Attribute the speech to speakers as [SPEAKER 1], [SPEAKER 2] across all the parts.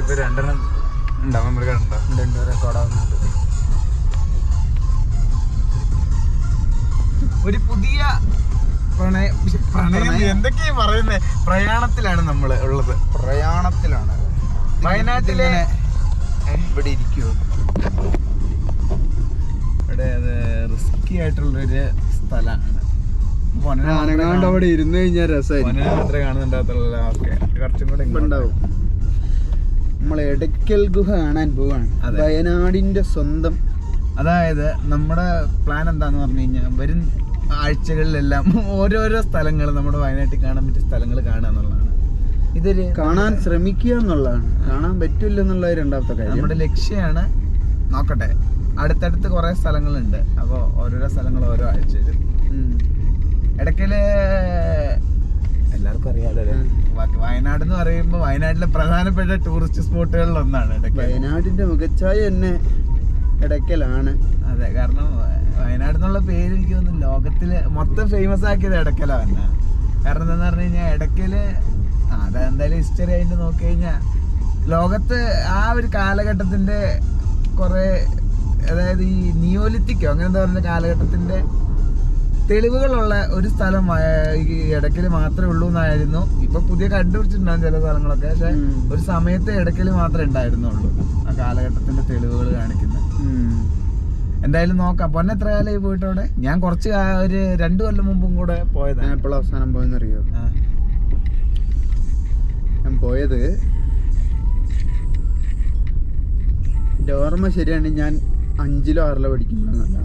[SPEAKER 1] ഇപ്പൊ 2 ഉണ്ടാവും നമ്മൾ കണ്ടോ?
[SPEAKER 2] റെക്കോർഡാവുന്നുണ്ട്.
[SPEAKER 1] ഒരു പുതിയ പ്രണയം എന്തൊക്കെയാ പറയുന്നേ? പ്രയാണത്തിലാണ് നമ്മൾ ഉള്ളത്.
[SPEAKER 2] പ്രയാണത്തിലാണ്
[SPEAKER 1] വയനാട്ടിലെ.
[SPEAKER 2] ഇവിടെ ഇരിക്കുവോ?
[SPEAKER 1] ഇവിടെ അത് റിസ്കി ആയിട്ടുള്ളൊരു സ്ഥലമാണ്.
[SPEAKER 2] അനങ്ങാണ്ട് അവിടെ ഇരുന്ന് കഴിഞ്ഞാൽ രസമായിരിക്കും.
[SPEAKER 1] മാത്രമേ കാണുന്നുണ്ടാകത്തുള്ളൂ. ഓക്കെ, കുറച്ചും കൂടെ
[SPEAKER 2] ഉണ്ടാവും. നമ്മൾ എടക്കൽ ഗുഹ കാണാൻ പോവാണ്. വയനാടിന്റെ സ്വന്തം.
[SPEAKER 1] അതായത് നമ്മുടെ പ്ലാൻ എന്താന്ന് പറഞ്ഞു കഴിഞ്ഞാൽ വരും ആഴ്ചകളിലെല്ലാം ഓരോരോ സ്ഥലങ്ങൾ, നമ്മുടെ വയനാട്ടിൽ കാണാൻ പറ്റിയ സ്ഥലങ്ങൾ കാണുക എന്നുള്ളതാണ്. ഇതൊരു
[SPEAKER 2] കാണാൻ ശ്രമിക്കുക എന്നുള്ളതാണ്. കാണാൻ പറ്റില്ല എന്നുള്ള രണ്ടാമത്തെ കാര്യം.
[SPEAKER 1] നമ്മുടെ ലക്ഷ്യമാണ്. നോക്കട്ടെ, അടുത്തടുത്ത് കുറെ സ്ഥലങ്ങളുണ്ട്. അപ്പോൾ ഓരോരോ സ്ഥലങ്ങൾ ഓരോ ആഴ്ചയിലും. ഇടയ്ക്കല് എല്ലാവർക്കും അറിയാലോ, വയനാട് എന്ന് പറയുമ്പോൾ വയനാട്ടിലെ പ്രധാനപ്പെട്ട ടൂറിസ്റ്റ് സ്പോട്ടുകളിൽ ഒന്നാണ്
[SPEAKER 2] വയനാടിന്റെ മുഖച്ഛായ തന്നെ ഇടയ്ക്കലാണ്.
[SPEAKER 1] അതെ, കാരണം വയനാട് എന്നുള്ള പേര് എനിക്ക് തോന്നുന്നു ലോകത്തില് മൊത്തം ഫേമസ് ആക്കിയത് ഇടയ്ക്കലാ തന്നെ. കാരണം എന്താന്ന് പറഞ്ഞു കഴിഞ്ഞാൽ ഇടയ്ക്കല് അതെന്തായാലും ഹിസ്റ്ററി ആയിട്ട് നോക്കി കഴിഞ്ഞാൽ ലോകത്ത് ആ ഒരു കാലഘട്ടത്തിന്റെ കുറെ, അതായത് ഈ നിയോലിത്തിക്കോ അങ്ങനെ എന്താ പറയുന്ന കാലഘട്ടത്തിന്റെ തെളിവുകളുള്ള ഒരു സ്ഥലം ഈ ഇടയ്ക്കല് മാത്രമേ ഉള്ളൂ എന്നായിരുന്നു. ഇപ്പൊ പുതിയ കണ്ടുപിടിച്ചിട്ടുണ്ടാകും ചില സ്ഥലങ്ങളൊക്കെ. പക്ഷെ ഒരു സമയത്ത് ഇടയ്ക്കല് മാത്രമേ ഉണ്ടായിരുന്നുള്ളൂ ആ കാലഘട്ടത്തിന്റെ തെളിവുകൾ കാണിക്കുന്നത്. എന്തായാലും നോക്കാം. പൊന്നെ എത്ര കാലമായി പോയിട്ട് അവിടെ? ഞാൻ കുറച്ച് ഒരു 2 കൊല്ലം മുമ്പും കൂടെ പോയതാണ്.
[SPEAKER 2] എപ്പോഴും അവസാനം പോയെന്നറിയോ? ഞാൻ പോയത്, എൻ്റെ ഓർമ്മ ശരിയാണെങ്കിൽ ഞാൻ 5ലോ 6ലോ പഠിക്കുമ്പോഴാണ്.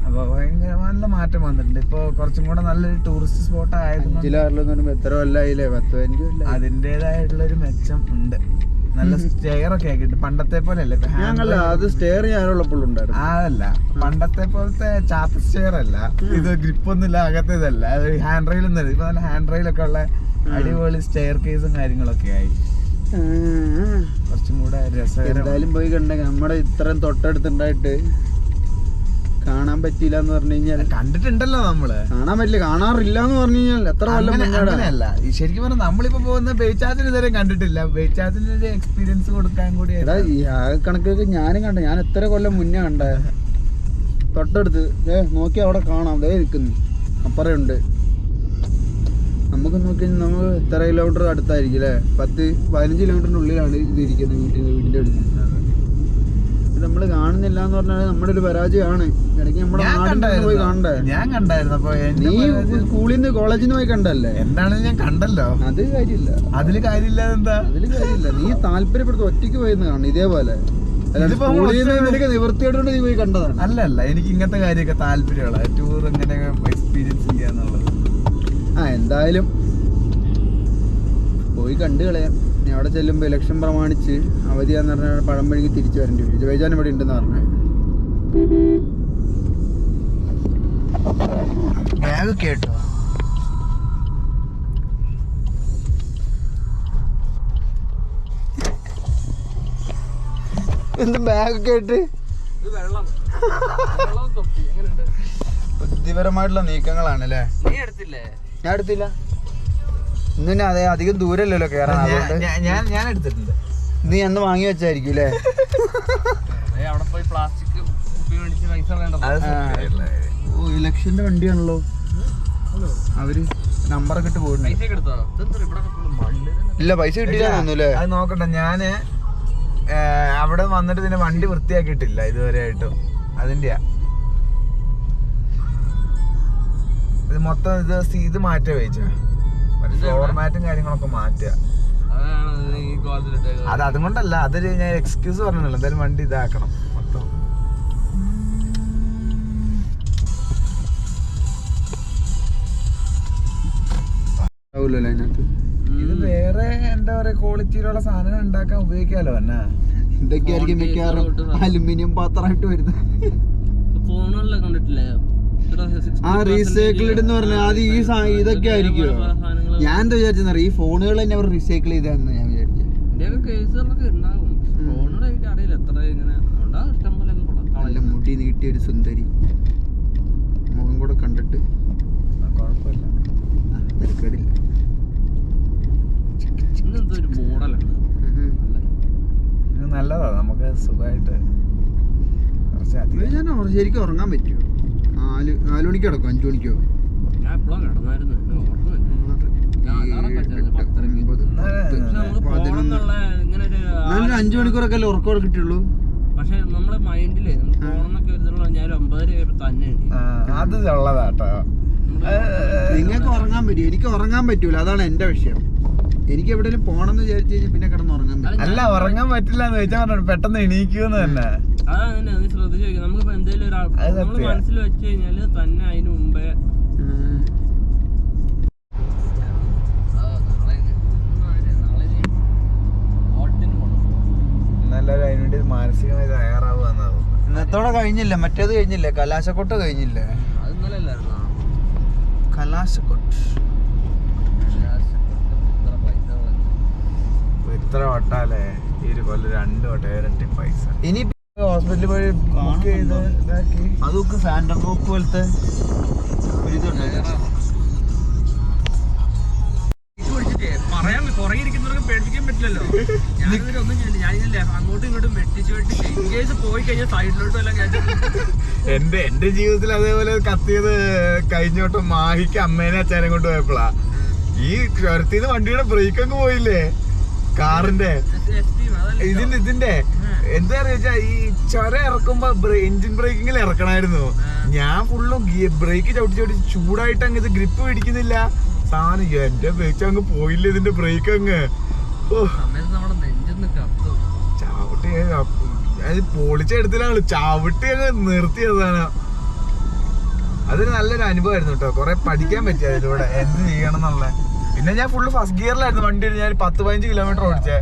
[SPEAKER 1] അപ്പൊ ഭയങ്കര നല്ല മാറ്റം വന്നിട്ടുണ്ട്. ഇപ്പൊ കുറച്ചും കൂടെ നല്ലൊരു ടൂറിസ്റ്റ് സ്പോട്ട് ആയത്.
[SPEAKER 2] 5ലോ 6ലോ എന്ന് പറയുമ്പോ എത്ര കൊല്ലായില്ലേ? 10-15 കൊല്ലം.
[SPEAKER 1] അതിൻ്റെതായിട്ടുള്ളൊരു മെച്ചം ഉണ്ട്. നല്ല സ്റ്റെയർ ഒക്കെ ആക്കിയിട്ട് പണ്ടത്തെ പോലെ അല്ലേ?
[SPEAKER 2] അത് സ്റ്റെയർ ഞാനുള്ളപ്പോഴും ഉണ്ടായിരുന്നു.
[SPEAKER 1] അതല്ല, പണ്ടത്തെ പോലത്തെ ചാത്ത സ്റ്റെയർ അല്ല ഇത്. ഗ്രിപ്പൊന്നും ഇല്ല, അകത്തെ ഇതല്ല. അത് ഹാൻഡ് റെയിൽ ഒന്നും. ഇപ്പൊ നല്ല ഹാൻഡ് റെയിലൊക്കെ ഉള്ള അടിപൊളി സ്റ്റെയർ കേസും കാര്യങ്ങളൊക്കെ ആയി. കുറച്ചും കൂടെ രസകരം.
[SPEAKER 2] എന്തായാലും പോയി കണ്ടേ. നമ്മുടെ ഇത്രയും തൊട്ടടുത്തുണ്ടായിട്ട് കാണാൻ പറ്റിയില്ല എന്ന് പറഞ്ഞു കഴിഞ്ഞാൽ,
[SPEAKER 1] കണ്ടിട്ടുണ്ടല്ലോ നമ്മള്.
[SPEAKER 2] കാണാൻ പറ്റില്ല, കാണാറാറില്ല എന്ന് പറഞ്ഞു കഴിഞ്ഞാൽ എത്ര കൊല്ലം
[SPEAKER 1] അങ്ങനെയല്ല. ശരിക്കും പറഞ്ഞാൽ നമ്മളിപ്പോ പോകുന്ന ബേച്ചാത്തിന് ഇതുവരെ കണ്ടിട്ടില്ല. ബേച്ചാത്തിന് ഒരു എക്സ്പീരിയൻസ് കൊടുക്കാൻ കൂടി.
[SPEAKER 2] ആ കണക്കൊക്കെ ഞാനും കണ്ട. ഞാൻ എത്ര കൊല്ലം മുന്നേ കണ്ട. തൊട്ടടുത്ത് നോക്കി അവിടെ കാണാം. അതേ നിൽക്കുന്നു, അപ്പറയുണ്ട്. നമുക്ക് നോക്കി നമ്മൾ എത്ര കിലോമീറ്റർ അടുത്തായിരിക്കും അല്ലേ? 10-15 കിലോമീറ്ററിന്റെ ഉള്ളിലാണ് ഇത് ഇരിക്കുന്നത്. വീടിന്റെ അടുത്ത് നമ്മള് കാണുന്നില്ല എന്ന് പറഞ്ഞാൽ നമ്മുടെ ഒരു പരാജയമാണ്. ഇടയ്ക്ക് നമ്മുടെ നാട്ടിൽ പോയി കാണണ്ടേ?
[SPEAKER 1] ഞാൻ കണ്ടായിരുന്നു. അപ്പൊ
[SPEAKER 2] നീ സ്കൂളിൽ നിന്ന് കോളേജിൽ നിന്ന് പോയി കണ്ടല്ലേ?
[SPEAKER 1] എന്താണെന്ന് ഞാൻ കണ്ടല്ലോ.
[SPEAKER 2] അത് കാര്യമില്ല.
[SPEAKER 1] അതില് കാര്യമില്ല. എന്താ
[SPEAKER 2] അതില് കാര്യമില്ല? നീ താല്പര്യപ്പെടുത്ത് ഒറ്റയ്ക്ക് പോയെന്ന് കാണും ഇതേപോലെ. നിവൃത്തിയോടുകൊണ്ട് നീ പോയി കണ്ടതാണ്.
[SPEAKER 1] അല്ല, എനിക്ക് ഇങ്ങനത്തെ കാര്യമൊക്കെ താല്പര്യമുള്ള ടൂർ ഇങ്ങനെ എക്സ്പീരിയൻസ് ചെയ്യാന്നുള്ളത്.
[SPEAKER 2] എന്തായാലും പോയി കണ്ടു കളയാം. ഞാൻ അവിടെ ചെല്ലുമ്പോൾ ഇലക്ഷൻ പ്രമാണിച്ച് അവധിയാന്ന് പറഞ്ഞാൽ പഴമ്പഴിക്ക് തിരിച്ചു വരേണ്ടി വരും. ജയജാൻ ഇവിടെ ഉണ്ടെന്ന് പറഞ്ഞു. ബാഗ് കേട്ടോ? എന്ത് ബാഗ് കേട്ട്? ബുദ്ധിപരമായിട്ടുള്ള നീക്കങ്ങളാണ് അല്ലേ? ഞാൻ എടുത്തില്ല. ഇന്ന് അതെ അധികം ദൂരല്ലല്ലോ കേറാൻ.
[SPEAKER 1] ഞാൻ എടുത്തിട്ടുണ്ട്.
[SPEAKER 2] നീ അന്ന് വാങ്ങി വെച്ചായിരിക്കും അല്ലേ? ഇലക്ഷന്റെ വണ്ടിയാണല്ലോ. അവര് നമ്പറൊക്കെ ഇട്ട് പോകുന്നു. ഇല്ല, പൈസ കിട്ടിയില്ല തോന്നുന്നു.
[SPEAKER 1] അത് നോക്കട്ടെ. ഞാന് അവിടെ വന്നിട്ട് ഇതിന്റെ വണ്ടി വൃത്തിയാക്കിയിട്ടില്ല ഇതുവരെ ആയിട്ടും. അതിന്റെയാ ഇത് മൊത്തം ഇത് മാറ്റുക വെച്ചാ ഫ്ലോർ മാറ്റും കാര്യങ്ങളൊക്കെ മാറ്റുക. അത് അതുകൊണ്ടല്ല, അതൊരു ഞാൻ എക്സ്ക്യൂസ് പറഞ്ഞല്ലോ. എന്തായാലും വണ്ടി ഇതാക്കണം മൊത്തം. ഇത് വേറെ എന്താ പറയാ ക്വാളിറ്റിയിലുള്ള സാധനങ്ങൾ ഉണ്ടാക്കാൻ ഉപയോഗിക്കാലോ തന്നെ.
[SPEAKER 2] ഇതൊക്കെയായിരിക്കും മിക്കവാറും അലുമിനിയം പാത്രമായിട്ട് വരുന്നത്. ആ റീസൈക്കിൾഡ് എന്ന് പറഞ്ഞാൽ അത് ഈ ഇതൊക്കെ ആയിരിക്കുമോ? ഞാൻ എന്താ വിചാരിച്ചെന്നറിയാം, ഈ ഫോണുകൾ തന്നെ അവർ റീസൈക്കിൾ ചെയ്താന്ന് ഞാൻ വിചാരിച്ചു. നല്ല മുടി നീട്ടിയൊരു സുന്ദരി മുഖം കൂടെ കണ്ടിട്ട് കുഴപ്പമില്ല, തിരക്കേടില്ല.
[SPEAKER 1] സുഖമായിട്ട് കുറച്ച് അധികം.
[SPEAKER 2] ഞാൻ ശരിക്കും ഉറങ്ങാൻ പറ്റുമോ? 4 മണിക്ക് കിടക്കും, 5 മണിക്കോ?
[SPEAKER 3] ഞാൻ എപ്പോഴും കിടന്നായിരുന്നു, എന്നെ ഓർമ്മയില്ല.
[SPEAKER 2] ഞാൻ 5 മണിക്കൂറൊക്കെ അല്ലേ ഉറക്കം കിട്ടുള്ളൂ.
[SPEAKER 3] പക്ഷെ നമ്മളെ മൈൻഡില് ഫോണെന്നൊക്കെ വരുന്നുള്ളൂ. ഞാൻ 9 തന്നെ
[SPEAKER 1] അത് ഉള്ളതാട്ടോ.
[SPEAKER 2] നിങ്ങൾക്ക് ഉറങ്ങാൻ പറ്റും, എനിക്ക് ഉറങ്ങാൻ പറ്റൂല. അതാണ് എന്റെ വിഷയം. എനിക്ക് എവിടെയെങ്കിലും പോണെന്ന് വിചാരിച്ചു കഴിഞ്ഞാൽ പിന്നെ കിടന്ന് ഉറങ്ങാൻ പറ്റും.
[SPEAKER 1] അല്ല, ഉറങ്ങാൻ പറ്റില്ല എന്ന് വെച്ചാൽ പെട്ടെന്ന് എണീക്കൂന്ന് തന്നെ.
[SPEAKER 3] അതങ്ങനെ നീ ശ്രദ്ധിച്ചു നോക്കി. നമുക്കിപ്പോ എന്തെങ്കിലും ഒരാൾ നമ്മള് മനസ്സിൽ വെച്ച് കഴിഞ്ഞാല് തന്നെ അതിന് മുമ്പേ
[SPEAKER 1] നല്ലൊരു അതിനുവേണ്ടി മാനസികമായി തയ്യാറാവുക എന്നാണ്.
[SPEAKER 2] ഇന്നത്തോടെ കഴിഞ്ഞില്ല, മറ്റേത് കഴിഞ്ഞില്ലേ, കലാശക്കൊട്ട് കഴിഞ്ഞില്ലേ?
[SPEAKER 3] അത് ഇന്നലെ അല്ലായിരുന്നോ?
[SPEAKER 2] കലാശക്കൊട്ട്
[SPEAKER 1] ഇത്ര വട്ടാലേ ഈ ഒരു കൊല്ലം 2 വട്ടം ഇരട്ടി പൈസ. ഇനി ഹോസ്പിറ്റലിൽ പോയി ബുക്ക് ചെയ്ത് ഇതാക്കി
[SPEAKER 2] അതൊക്കെ ഫാൻറ്റം റോക്ക് പോലത്തെ
[SPEAKER 3] പറയാൻ പുറകെ ഇരിക്കുന്നവർക്ക് പേടിപ്പിക്കാൻ പറ്റില്ലല്ലോ. ഞാനിവരെ ഒന്നും ചെയ്യില്ല. ഞാനില്ലേ അങ്ങോട്ടും ഇങ്ങോട്ടും വെട്ടിച്ച് ഇൻകേസ് പോയി കഴിഞ്ഞാൽ സൈഡിലോട്ടും എല്ലാം
[SPEAKER 1] എന്റെ ജീവിതത്തിൽ അതേപോലെ കത്തിയത് കഴിഞ്ഞോട്ടും മാഹിക്ക് അമ്മേനെ അച്ഛനെ കൊണ്ട് പോയപ്പോഴാ ഈ ചുരത്തിന്ന് വണ്ടിയുടെ ബ്രേക്ക് അങ്ങ് പോയില്ലേ, കാറിന്റെ ഇതിന്റെ എന്താ വെച്ചാ ഈ ചുര ഇറക്കുമ്പോ എഞ്ചിൻ ബ്രേക്കിങ്ങിൽ ഇറക്കണായിരുന്നു. ഞാൻ ഫുള്ളും ബ്രേക്ക് ചവിട്ടി ചവിട്ടി ചൂടായിട്ട് അങ്ങ് ഇത് ഗ്രിപ്പ് പിടിക്കുന്നില്ല സാധനം. എന്റെ വെച്ച് അങ്ങ് പോയില്ല ഇതിന്റെ ബ്രേക്ക് അങ്ങ്. ചവിട്ടി അത് പൊളിച്ചെടുത്തില്ല, ചവിട്ടി അങ്ങ് നിർത്തിയതാണ്. അതൊരു നല്ലൊരു അനുഭവമായിരുന്നു കേട്ടോ. കുറെ പഠിക്കാൻ പറ്റി അതിലൂടെ എന്ത് ചെയ്യണം എന്നുള്ള. പിന്നെ ഞാൻ ഫുള്ള് ഫസ്റ്റ് ഗിയറിലായിരുന്നു വണ്ടി. ഞാൻ 10-15 കിലോമീറ്റർ ഓടിച്ചേ.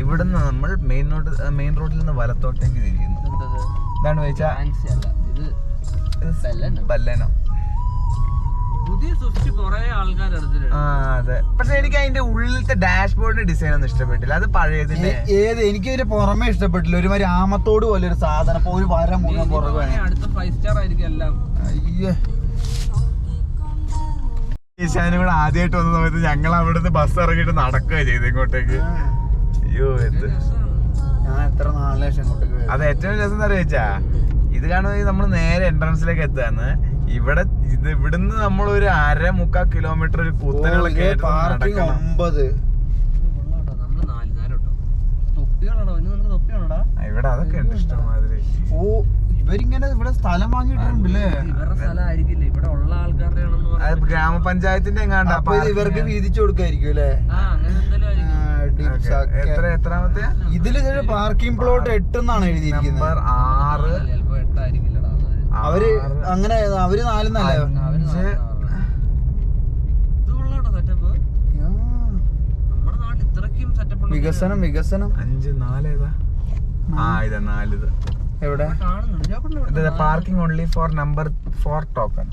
[SPEAKER 1] ഇവിടുന്ന് നമ്മൾ മെയിൻ റോഡിൽ നിന്ന് വലത്തോട്ടേക്ക് തിരിക്കുന്നു. എന്താണ് വെച്ചാ ബല്ലനോ
[SPEAKER 3] പുതിയ സ്വിഫ്റ്റ് കുറെ ആൾക്കാർ എടുത്തിട്ടുണ്ട്.
[SPEAKER 1] അതെ, പക്ഷെ എനിക്ക് അതിന്റെ ഉള്ളിലത്തെ ഡാഷ്ബോർഡിന്റെ ഡിസൈൻ ഒന്നും ഇഷ്ടപ്പെട്ടില്ല. അത് പഴയതിന്റെ
[SPEAKER 2] എനിക്ക് ഇതിന്റെ പുറമെ ഇഷ്ടപ്പെട്ടില്ല. ഒരുമാതിരി ആമത്തോട് പോലെ ഒരു സാധനം. അപ്പൊ ഒരു വര മുഴുവൻ പുറമെ.
[SPEAKER 3] അടുത്ത 5 സ്റ്റാർ ആയിരിക്കും എല്ലാം.
[SPEAKER 2] അയ്യേ,
[SPEAKER 1] ഈശാനും കൂടെ ആദ്യമായിട്ട് വന്ന സമയത്ത് ഞങ്ങൾ അവിടുന്ന് ബസ് ഇറങ്ങിയിട്ട് നടക്കുക ചെയ്ത് ഇങ്ങോട്ടേക്ക്. അയ്യോ എന്ത്
[SPEAKER 2] ഞാൻ എത്ര നാളെ ഇങ്ങോട്ടേക്ക്.
[SPEAKER 1] അത് ഏറ്റവും രസം എന്താ വെച്ചാ, ഇത് കാണുമ്പോൾ നമ്മൾ നേരെ എൻട്രൻസിലേക്ക് എത്തുകയാണ്. ഇവിടുന്ന് നമ്മൾ ഒരു 1.25 കിലോമീറ്റർ ഒരു കുത്തനുകളൊക്കെ നടക്കണം.
[SPEAKER 2] 9
[SPEAKER 1] ഇവിടെ അതൊക്കെ ഉണ്ട് ഇഷ്ടമാതിരി.
[SPEAKER 2] ഓ, ഇവരിങ്ങനെ ഇവിടെ സ്ഥലം വാങ്ങിയിട്ടുണ്ടല്ലേ?
[SPEAKER 3] ഇവരുടെ സ്ഥലമായിരിക്കില്ല, ഇവിടെ ഉള്ള ആൾക്കാരുടെ
[SPEAKER 1] ഗ്രാമപഞ്ചായത്തിന്റെ എങ്ങാണ്ടാ.
[SPEAKER 2] അപ്പൊ ഇത് ഇവർക്ക് വീതിച്ചു കൊടുക്കായിരിക്കും അല്ലേ?
[SPEAKER 1] എത്രാമത്തെ
[SPEAKER 2] ഇതില് പാർക്കിംഗ് പ്ലോട്ട് 8 എന്നാണ് എഴുതിയിരിക്കുന്നത്.
[SPEAKER 1] 6
[SPEAKER 2] അവര് അങ്ങനെ അവര് 4 എന്നല്ലേ? വികസനം
[SPEAKER 1] 5 4 ഏതാ? ഇതാ 4 ഇത്.
[SPEAKER 2] എവിടെ?
[SPEAKER 1] Parking only four number 4 token.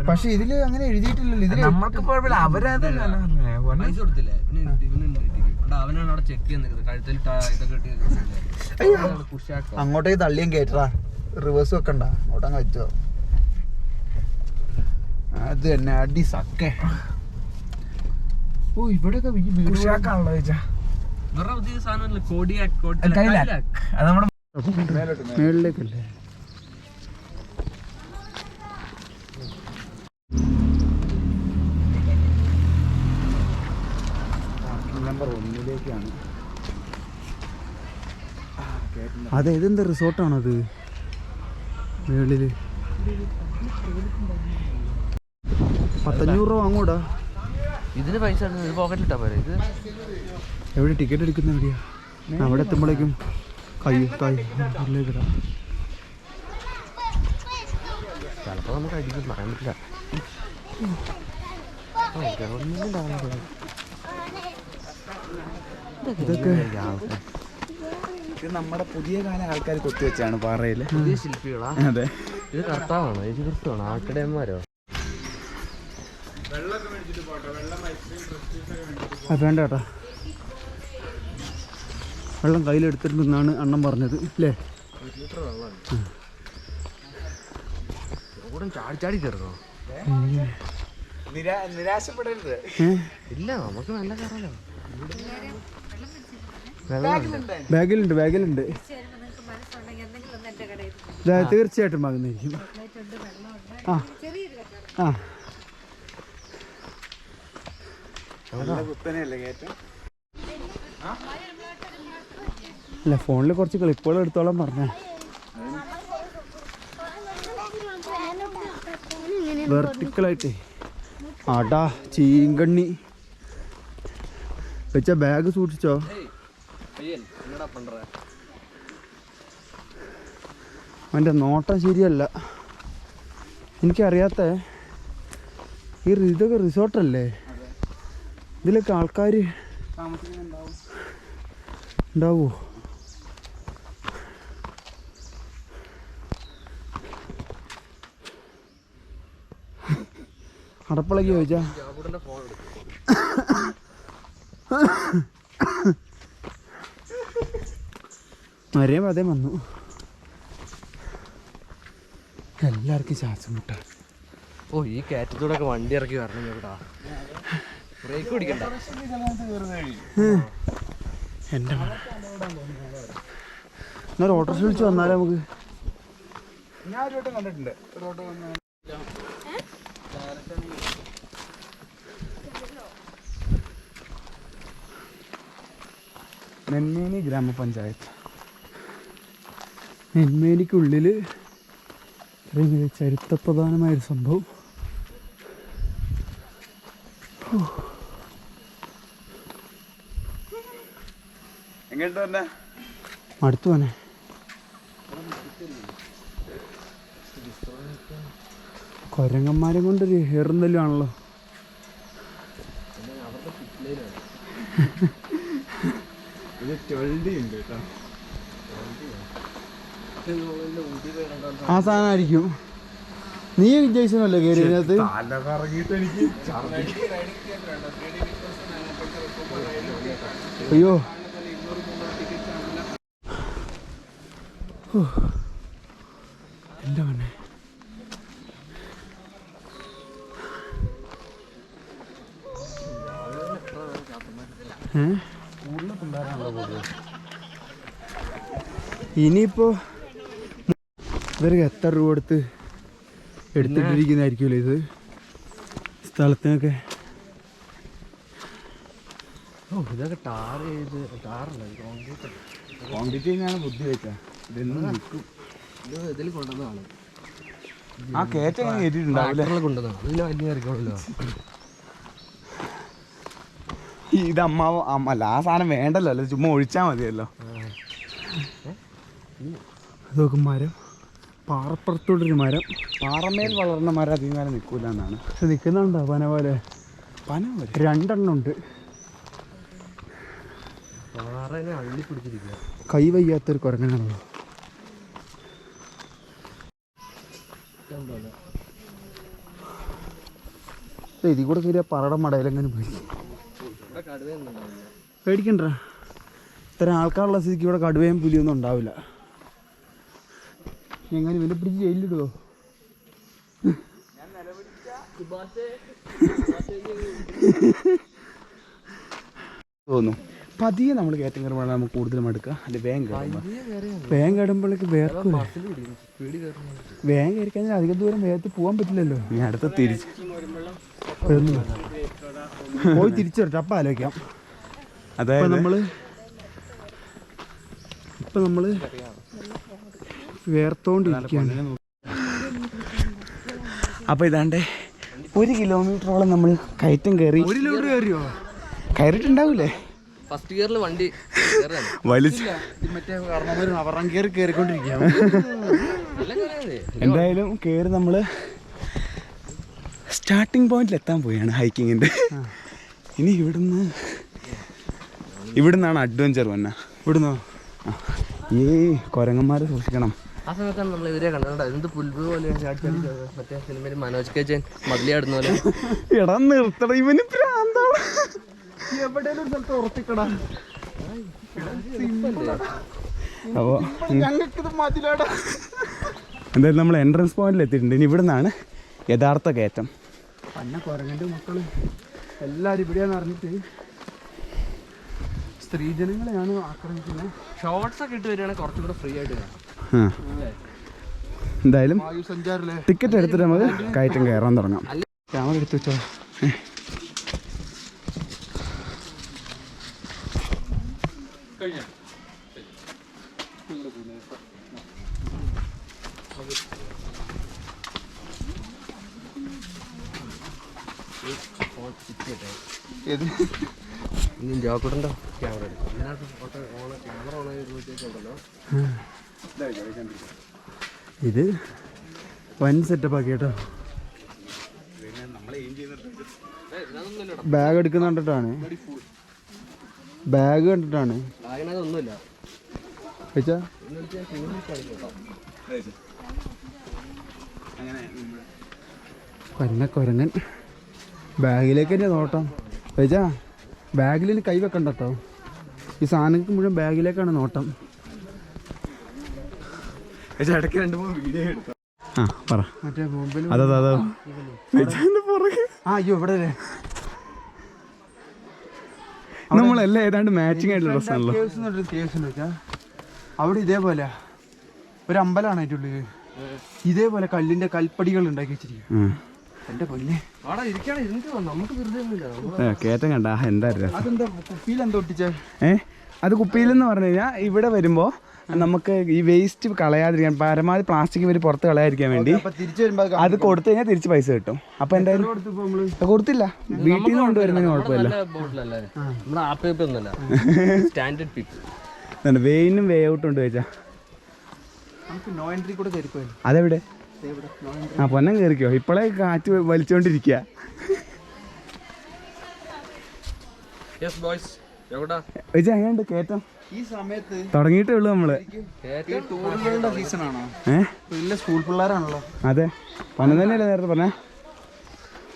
[SPEAKER 2] പക്ഷെ ഇതില് അങ്ങനെ എഴുതിയിട്ടില്ലല്ലോ. ഇതില്
[SPEAKER 1] നമ്മൾക്ക് കുഴപ്പമില്ല. അവരത്
[SPEAKER 3] പൈസ കൊടുത്തില്ലേ? അവനാണ് അവിടെ ചെക്ക് ചെയ്യുന്നത്. കഴുത്തിൽ ഇതൊക്കെ
[SPEAKER 2] അങ്ങോട്ടേക്ക് തള്ളിയും കേട്ടാ. റിവേഴ്സ് വെക്കണ്ട, അങ്ങോട്ടങ്ങ് വെച്ചോ. അത് തന്നെ അടി സക്കെ. ഓ, ഇവിടെയൊക്കെ
[SPEAKER 1] ഉഷാക്കാണല്ലോ ചോദിച്ചാ.
[SPEAKER 2] മേളിലേക്കല്ലേ? നമ്പർ 1 അതെ, ഇതെന്താ റിസോർട്ടാണത് മേളില്? 1500 രൂപ വാങ്ങൂടാ.
[SPEAKER 3] ഇതിന് പൈസ പോക്കറ്റിലിട്ടാ പോരെ. ഇത്
[SPEAKER 2] എവിടെ ടിക്കറ്റ് എടുക്കുന്ന എവിടെയാ? അവിടെ എത്തുമ്പോഴേക്കും കയ്യിലേക്കിടാം.
[SPEAKER 3] ചിലപ്പോ നമുക്ക് അടിക്കും, പറയാൻ പറ്റില്ല.
[SPEAKER 2] ഇതൊക്കെ ഇത് നമ്മുടെ പുതിയ കാല ആൾക്കാർ കൊത്തിവെച്ചാണ് പാറയില്.
[SPEAKER 3] പുതിയ ശില്പികളാ?
[SPEAKER 2] അതെ.
[SPEAKER 3] ഇത് കർത്താവാണോ? യേശു ക്രിസ്തുവാണോ? ആട്ടിടയന്മാരോ?
[SPEAKER 2] വേണ്ട കേട്ടാ, വെള്ളം കയ്യിലെടുത്തിട്ടുണ്ടെന്നാണ് അണ്ണൻ പറഞ്ഞത് അല്ലേ?
[SPEAKER 3] ചാടി ചാടി കയറണോ?
[SPEAKER 1] നിരാശപ്പെടരുത്.
[SPEAKER 3] ഇല്ല, നമുക്ക് നല്ല കയറാലോ.
[SPEAKER 2] ബാഗിലുണ്ട് ബാഗിലുണ്ട്. തീർച്ചയായിട്ടും വാങ്ങുന്നതായിരിക്കും. ആ ആ അല്ല, ഫോണിൽ കുറച്ച് ക്ലിപ്പുകൾ എടുത്തോളാൻ പറഞ്ഞ. വെർട്ടിക്കലായിട്ടേ ആടാ ചീങ്കണ്ണി വെച്ച ബാഗ് സൂക്ഷിച്ചോ. അവൻ്റെ നോട്ടം ശരിയല്ല. എനിക്കറിയാത്ത ഇതൊക്കെ റിസോർട്ടല്ലേ, ഇതിലൊക്കെ ആൾക്കാർ ഉണ്ടാവോ? അടപ്പളക്ക് ചോദിച്ചാ മറിയാൻ അതേ വന്നു. എല്ലാവർക്കും ശ്വാസം മുട്ട.
[SPEAKER 3] ഓ, ഈ കയറ്റത്തൂടെ ഒക്കെ വണ്ടി ഇറക്കി വരണം കേട്ടാ. ബ്രേക്ക് പിടിക്കണ്ട.
[SPEAKER 2] എൻ്റെ എന്നാൽ ഓട്ടോറിക്ഷ വിളിച്ച് വന്നാലേ നമുക്ക്. ഞാൻ ഒരു വട്ടം കണ്ടിട്ടുണ്ട്. നെന്മേനി ഗ്രാമപഞ്ചായത്ത്. നെന്മേനിക്കുള്ളിൽ ഇത്രയും ചരിത്രപ്രധാനമായൊരു സംഭവം. അടുത്തു പോനെ. കൊരങ്ങന്മാരെ കൊണ്ടൊരു ഹെറുന്നല്ലും ആണല്ലോ. ആ സാധനമായിരിക്കും. നീ ജയിച്ചനല്ലേ കയറി ഇതിനകത്ത്? അയ്യോ, എൻ്റെ മണ്ണേ. ഇനിയിപ്പോ ഇവർക്ക് എത്ര രൂപ കൊടുത്ത് എടുത്തിട്ടിരിക്കുന്നതായിരിക്കുമല്ലോ ഇത് സ്ഥലത്തിനൊക്കെ.
[SPEAKER 3] ഓ, ഇതൊക്കെ ടാർ ചെയ്ത്
[SPEAKER 2] കോൺക്രീറ്റ് തന്നെയാണ് ബുദ്ധി വെച്ചാൽ ഇതൊന്നും നിൽക്കും.
[SPEAKER 3] ഇതിൽ കൊണ്ടുവന്നതാണ്.
[SPEAKER 2] ആ കയറ്റം അങ്ങനെ കയറ്റിട്ടുണ്ടാവില്ലേ?
[SPEAKER 3] കൊണ്ടുവന്നതാണ്. ഇതിൽ വലിയ ഇറക്കണല്ലോ.
[SPEAKER 2] ഇത് അല്ല, ആ സാധനം വേണ്ടല്ലോ, അല്ല ചുമ്മാ ഒഴിച്ചാൽ മതിയല്ലോ. അതൊക്കെ മരം, പാറപ്പുറത്തോട്ടൊരു മരം. പാറമേൽ വളർന്ന മരം അധികം കാലം നിൽക്കൂല എന്നാണ്. പക്ഷെ നിൽക്കുന്നുണ്ടോ പന പോലെ? പന പോലെ 2 എണ്ണം ഉണ്ട്.
[SPEAKER 3] അള്ളി പിടിച്ചിരിക്കുക.
[SPEAKER 2] കൈ വയ്യാത്തൊരു കുരങ്ങനാണല്ലോ. ഇതിൽ കൂടെ കയറിയ പറടം മടയിലെങ്ങനെ പോയി. പേടിക്കണ്ട, ഇത്തരം ആൾക്കാരുള്ള സ്ഥിതിക്ക് ഇവിടെ കടുവയും പുലിയൊന്നും ഉണ്ടാവില്ല. എങ്ങനെ ഇവനെ പിടിച്ച് ജയിലിലിടുവോ? തോന്നുന്നു പതിയെ നമ്മൾ കയറ്റം കയറുമ്പോഴാണ് നമുക്ക് കൂടുതലും എടുക്കുക. അല്ലെ വേഗം കയറുമ്പോഴേക്ക് വേർക്കും. വേഗം കയറി കഴിഞ്ഞാൽ അധികം ദൂരം വേഗത്തിൽ പോകാൻ പറ്റില്ലല്ലോ. ഞാൻ അടുത്ത തിരിച്ച് പോയി തിരിച്ചു വരട്ടെ, അപ്പം ആലോചിക്കാം. അതായത് നമ്മള് വേർത്തോണ്ടിരിക്കുകയാണ്. അപ്പോൾ ഇതാണ്ട് 1 കിലോമീറ്ററോളം നമ്മൾ കയറ്റം കയറി. 1 കിലോമീറ്റർ കയറിയോ? കയറിയിട്ടുണ്ടാവൂലേ?
[SPEAKER 3] ഫസ്റ്റ് ഗിയറിൽ വണ്ടി
[SPEAKER 2] വലിച്ചു മറ്റേ അവറം കയറിക്കൊണ്ടിരിക്കുകയാണ്. എന്തായാലും കയറി നമ്മൾ സ്റ്റാർട്ടിങ് പോയിന്റിൽ എത്താൻ പോയാണ് ഹൈക്കിങ്ങിൻ്റെ. ഇനി ഇവിടുന്നാണ് അഡ്വഞ്ചർ വന്ന. ഇവിടുന്നോ? ഈ കുരങ്ങന്മാരെ സൂക്ഷിക്കണം.
[SPEAKER 3] ആ സമയത്താണ് നമ്മൾ ഇവരെ കണ്ടത്. എന്ത് പുൽബ് പോലെ മറ്റേ സിനിമയിൽ മനോജ് കെജൻ മതിലിയാടുന്ന പോലെ.
[SPEAKER 2] എടാ നിർത്തട, ഇവന് ഭ്രാന്താണ്. എവിടെയും ഒരു സ്ഥലത്ത് ഉറപ്പിക്കടാ. അപ്പോൾ ഞങ്ങൾക്കിത് മതിലാടാ. എന്തായാലും നമ്മൾ എൻട്രൻസ് പോയിന്റിൽ എത്തിയിട്ടുണ്ട്. ഇനി ഇവിടെ നിന്നാണ് യഥാർത്ഥ കയറ്റം. പന്ന കുരങ്ങൻ്റെ മക്കൾ എല്ലാവരും ഇവിടെയാന്ന് അറിഞ്ഞിട്ട് സ്ത്രീജനങ്ങളെയാണ് ആക്രമിക്കുന്നത്.
[SPEAKER 3] ഷോർട്സ് ഒക്കെ ഇട്ട് വരികയാണെങ്കിൽ കുറച്ചും കൂടെ ഫ്രീ ആയിട്ട് കാണാം.
[SPEAKER 1] എന്തായാലും
[SPEAKER 2] വായു സഞ്ചാരല്ലേ.
[SPEAKER 1] ടിക്കറ്റ് എടുത്തിട്ട് നമുക്ക് കയറ്റം കയറാൻ തുടങ്ങാം.
[SPEAKER 2] ക്യാമറ എടുത്ത് വെച്ചോ.
[SPEAKER 3] ജോക്കോട്ടുണ്ടോ ക്യാമറ
[SPEAKER 2] ഇത് വൻ സെറ്റപ്പ് ആക്കി കേട്ടോ. ബാഗ് എടുക്കുന്ന കണ്ടിട്ടാണ്, ബാഗ് കണ്ടിട്ടാണ്
[SPEAKER 3] ഒന്നുമില്ല.
[SPEAKER 2] വെച്ചാ കൊരങ്ങൻ ബാഗിലേക്ക് തന്നെ നോട്ടം. വെച്ചാ ബാഗിൽ കൈ വെക്കണ്ട കേട്ടോ. ഈ സാധനങ്ങൾക്ക് മുഴുവൻ ബാഗിലേക്കാണ് നോട്ടം.
[SPEAKER 1] ഇടയ്ക്ക് 2-3 വീഡിയോ എടുത്തു.
[SPEAKER 2] ആ പറ. മറ്റേ മൊബൈൽ അയ്യോ ഇവിടെ
[SPEAKER 1] നമ്മളെല്ലാം ഏതാണ്ട് മാച്ചിങ് ആയിട്ടുള്ള ഡ്രസ്സാണല്ലോ.
[SPEAKER 2] അവിടെ ഇതേപോലെ ഒരു അമ്പലമാണ് അതിൻ്റെ ഉള്ളിൽ. ഇതേപോലെ കല്ലിന്റെ കൽപ്പടികൾ ഉണ്ടാക്കി വെച്ചിരിക്കും. എന്റെ പൊന്നെ
[SPEAKER 1] കേറ്റം കണ്ട എന്തായിരുന്നു.
[SPEAKER 2] അതെന്താ കുപ്പിയിൽ എന്താ ഒട്ടിച്ചേ?
[SPEAKER 1] അത് കുപ്പിയിലെന്ന് പറഞ്ഞു കഴിഞ്ഞാൽ ഇവിടെ വരുമ്പോ നമുക്ക് ഈ വേസ്റ്റ് കളയാതിരിക്കാൻ പരമാവധി പ്ലാസ്റ്റിക് വരെ പുറത്ത് കളയാതിരിക്കാൻ വേണ്ടി
[SPEAKER 2] തിരിച്ചു വരുമ്പോ
[SPEAKER 1] അത് കൊടുത്തു കഴിഞ്ഞാൽ തിരിച്ച് പൈസ കിട്ടും. അപ്പൊ എന്തായാലും കൊടുത്തില്ല, വീട്ടിൽ നിന്ന് കൊണ്ടുവരുന്നതിന് കുഴപ്പമില്ല. വേയിനും വേ ഔട്ടും ഉണ്ട് വെച്ചാ.
[SPEAKER 2] നോ എൻട്രി കൂടെ കയറിപ്പോയി.
[SPEAKER 1] അതെവിടെ? ആ പൊന്നം കയറിക്കോ, ഇപ്പോഴേ കാറ്റ് വലിച്ചോണ്ടിരിക്കുക. എങ്ങനെയുണ്ട് കയറ്റം?
[SPEAKER 2] ഈ സമയത്ത്
[SPEAKER 1] തുടങ്ങിയിട്ടേ ഉള്ളൂ നമ്മള്.
[SPEAKER 2] സീസൺ ആണോ? വലിയ സ്കൂൾ പിള്ളേരാണല്ലോ.
[SPEAKER 1] അതെ, പൊന്നം തന്നെയല്ലേ നേരത്തെ പറഞ്ഞേ.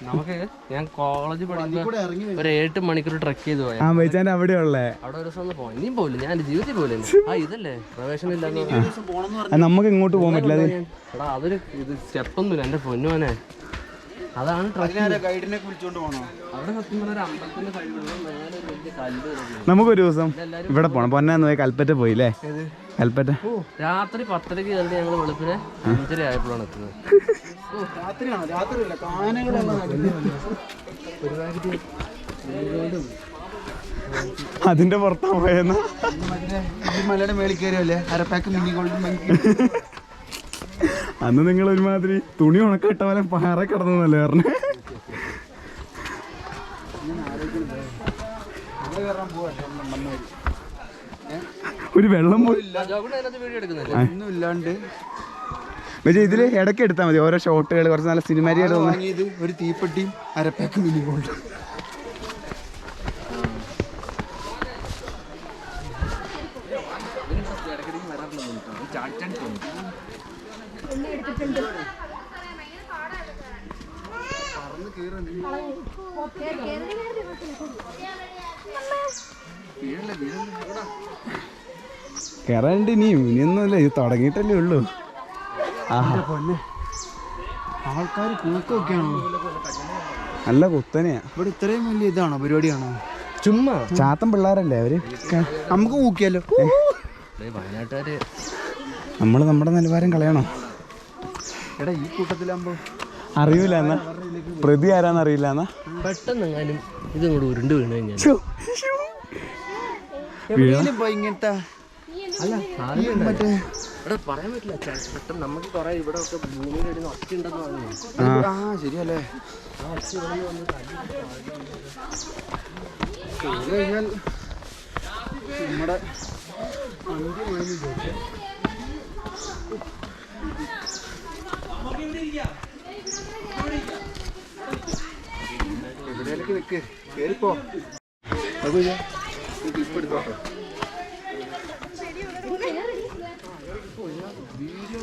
[SPEAKER 3] നമുക്ക് ഞാൻ കോളേജ് പഠിക്കുമ്പോൾ ഒരു 8 മണിക്കൂർ ട്രക്ക് ചെയ്ത് പോയാൽ
[SPEAKER 1] ആ വെച്ചാൽ അവിടെ ഉള്ളേ.
[SPEAKER 3] അവിടെ ഒരു ദിവസം ഒന്ന് പോയി. ഇനിയും പോയില്ല, ഞാൻ എൻ്റെ ജീവിതത്തിൽ പോയില്ല. ആ ഇതല്ലേ പ്രവേശനം ഇല്ലാന്ന്
[SPEAKER 1] നമുക്ക് ഇങ്ങോട്ട് പോകാൻ പറ്റില്ല.
[SPEAKER 3] എടാ അതൊരു ഇത് സ്റ്റെപ്പൊന്നുമില്ല എൻ്റെ പൊന്നുമോനെ. അതാണ്
[SPEAKER 2] ഗൈഡിനെ വിളിച്ചോണ്ട് പോകണോ?
[SPEAKER 3] അവിടെ സത്യം പറഞ്ഞ ഒരു അമ്പലത്തിന്റെ കഴിവുള്ള മേലെ ഒരു വലിയ കല്ല്.
[SPEAKER 1] നമുക്കൊരു ദിവസം ഇവിടെ പോണം. പൊന്നാന്ന് പോയി കൽപ്പറ്റ പോയില്ലേ? കൽപ്പറ്റ
[SPEAKER 3] രാത്രി 10:30 കയറി ഞങ്ങൾ വെളുപ്പിനെ 5:30 ആയപ്പോഴാണ് എത്തുന്നത്.
[SPEAKER 2] രാത്രിയാണോ? രാത്രിയല്ല, കാനകളെല്ലാം
[SPEAKER 1] അതിന്റെ പുറത്താ പോയെന്ന്.
[SPEAKER 2] മലയുടെ മേളിൽ കയറിയല്ലേ അരപ്പാക്ക് മിനി ഗോൾഡ്.
[SPEAKER 1] അന്ന് നിങ്ങൾ ഒരുമാതിരി തുണി ഉണക്കിട്ട പോലെ പാറ കിടന്നല്ലേ പറഞ്ഞേ. ഒരു വെള്ളം
[SPEAKER 3] വീഡിയോ
[SPEAKER 2] ഇല്ലാണ്ട്
[SPEAKER 1] ഇതില് ഇടയ്ക്ക് എടുത്താൽ മതി ഓരോ ഷോട്ടുകൾ. കുറച്ച് നല്ല സിനിമാറ്റിക്
[SPEAKER 2] വാങ്ങിയത് ഒരു തീപ്പെട്ടിയും അരപ്പാക്ക് മിനി ഗോൾഡ്.
[SPEAKER 1] കേറാണ്ട് ഇനിയൊന്നുമില്ല, ഇത് തുടങ്ങിയിട്ടല്ലേ ഉള്ളൂ.
[SPEAKER 2] പൊന്നെ ആൾക്കാർ കൂക്കൊക്കെയാണോ?
[SPEAKER 1] നല്ല കുത്തനെയാ.
[SPEAKER 2] ഇവിടെ ഇത്രയും വലിയ ഇതാണോ പരിപാടിയാണോ?
[SPEAKER 1] ചുമ്മാ ചാത്തൻ പിള്ളേരല്ലേ അവര്.
[SPEAKER 2] നമുക്ക് കൂക്കിയാലോ?
[SPEAKER 3] വയനാട്ടുകാര്
[SPEAKER 1] നമ്മള് നമ്മുടെ നിലവാരം കളയണോ?
[SPEAKER 2] എടാ ഈ കൂട്ടത്തിലാകുമ്പോ
[SPEAKER 1] അറിയില്ല എന്നാ പ്രതി ആരാന്ന് അറിയില്ല എന്നാ
[SPEAKER 3] പെട്ടെന്ന് എങ്ങാനും ഇത് ഇങ്ങോട്ട് ഉരുണ്ട് വീണ് കഴിഞ്ഞാൽ
[SPEAKER 2] ഇങ്ങനത്തെ
[SPEAKER 3] അല്ല മറ്റേ ഇവിടെ പറയാൻ പറ്റില്ല. പെട്ടെന്ന് നമുക്ക് കുറെ ഇവിടെ ഒക്കെ ഭൂമിയുടെ ഇടയിൽ ഒച്ച ഉണ്ടെന്ന് പറഞ്ഞു.
[SPEAKER 2] ആ ശരിയല്ലേ. കഴിഞ്ഞാൽ നമ്മുടെ എവിടെയൊക്കെ നിൽക്ക് കയറിപ്പോ.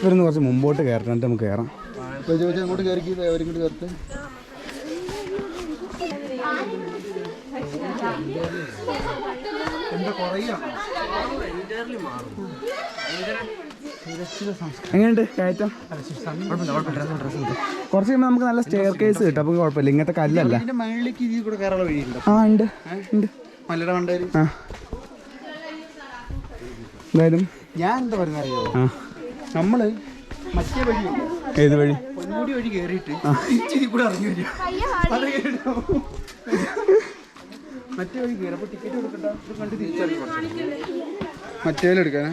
[SPEAKER 1] ഇവരൊന്ന് കുറച്ച് മുമ്പോട്ട് കയറട്ടെ, എന്നിട്ട് നമുക്ക് കയറാം.
[SPEAKER 2] അങ്ങോട്ട് കയറി അവരിങ്ങോട്ട് കയറട്ടെ. എന്താ കുറയാണോ?
[SPEAKER 1] എങ്ങനെയുണ്ട് കയറ്റം? കുറച്ച് കഴിയുമ്പോൾ നമുക്ക് നല്ല സ്റ്റെയർ കേസ് കിട്ടും. അപ്പോൾ കുഴപ്പമില്ല, ഇങ്ങനത്തെ കല്ലല്ല.
[SPEAKER 2] മേളിലേക്ക് ഇതിൽ കൂടെ കയറാനുള്ള വഴിയുണ്ട്.
[SPEAKER 1] ആ ഉണ്ട് ഉണ്ട്.
[SPEAKER 2] മലയുടെ കണ്ടേര്.
[SPEAKER 1] ആ എന്തായാലും
[SPEAKER 2] ഞാൻ എന്താ പറയുന്ന അറിയോ,
[SPEAKER 1] ആ
[SPEAKER 2] നമ്മള് മറ്റേ വഴി
[SPEAKER 1] ഏത് വഴി?
[SPEAKER 2] പൊന്മുടി വഴി കയറിയിട്ട് ഇച്ചിരി കൂടെ ഇറങ്ങി വരിക. അത് കേട്ടോ മറ്റേ വഴി കയറി അപ്പൊ ടിക്കറ്റ് കൊടുക്കണ്ട, ഇത് കണ്ട് തിരിച്ചറിയാം. മറ്റേലെടുക്കാനാ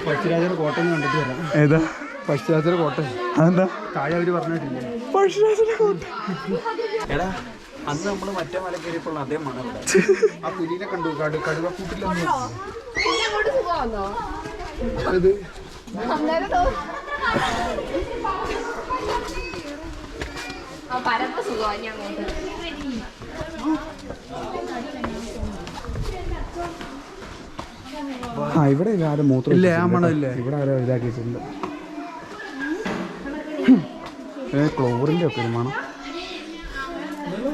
[SPEAKER 2] പഴശ്ശിരാജയുടെ കോട്ട കണ്ടിട്ട് വരാം.
[SPEAKER 1] ഏതാ
[SPEAKER 2] പഴശ്ശിരാജയുടെ കോട്ട?
[SPEAKER 1] അതെന്താ?
[SPEAKER 2] താഴെ അവര് പറഞ്ഞിട്ടില്ല.
[SPEAKER 1] പഴശ്ശിരാജയുടെ കോട്ട.
[SPEAKER 2] എടാ അന്ന് നമ്മള് മറ്റേ മല കയറിയപ്പോൾ അതേ മണം ഇവിടെ. ആ പുലിനെ കണ്ടു, കടുവക്കൂട്ടിലൊന്നും ഇത്
[SPEAKER 1] ആ ഇവിടെ ആരും മൂത്രം
[SPEAKER 2] ഇല്ലേ? ആ മണം ഇല്ലേ?
[SPEAKER 1] ഇവിടെ ആരോ ഇതാക്കിയിട്ടുണ്ട്. ക്ലോറിൻ്റെ ഒക്കെ ഒരു മണം.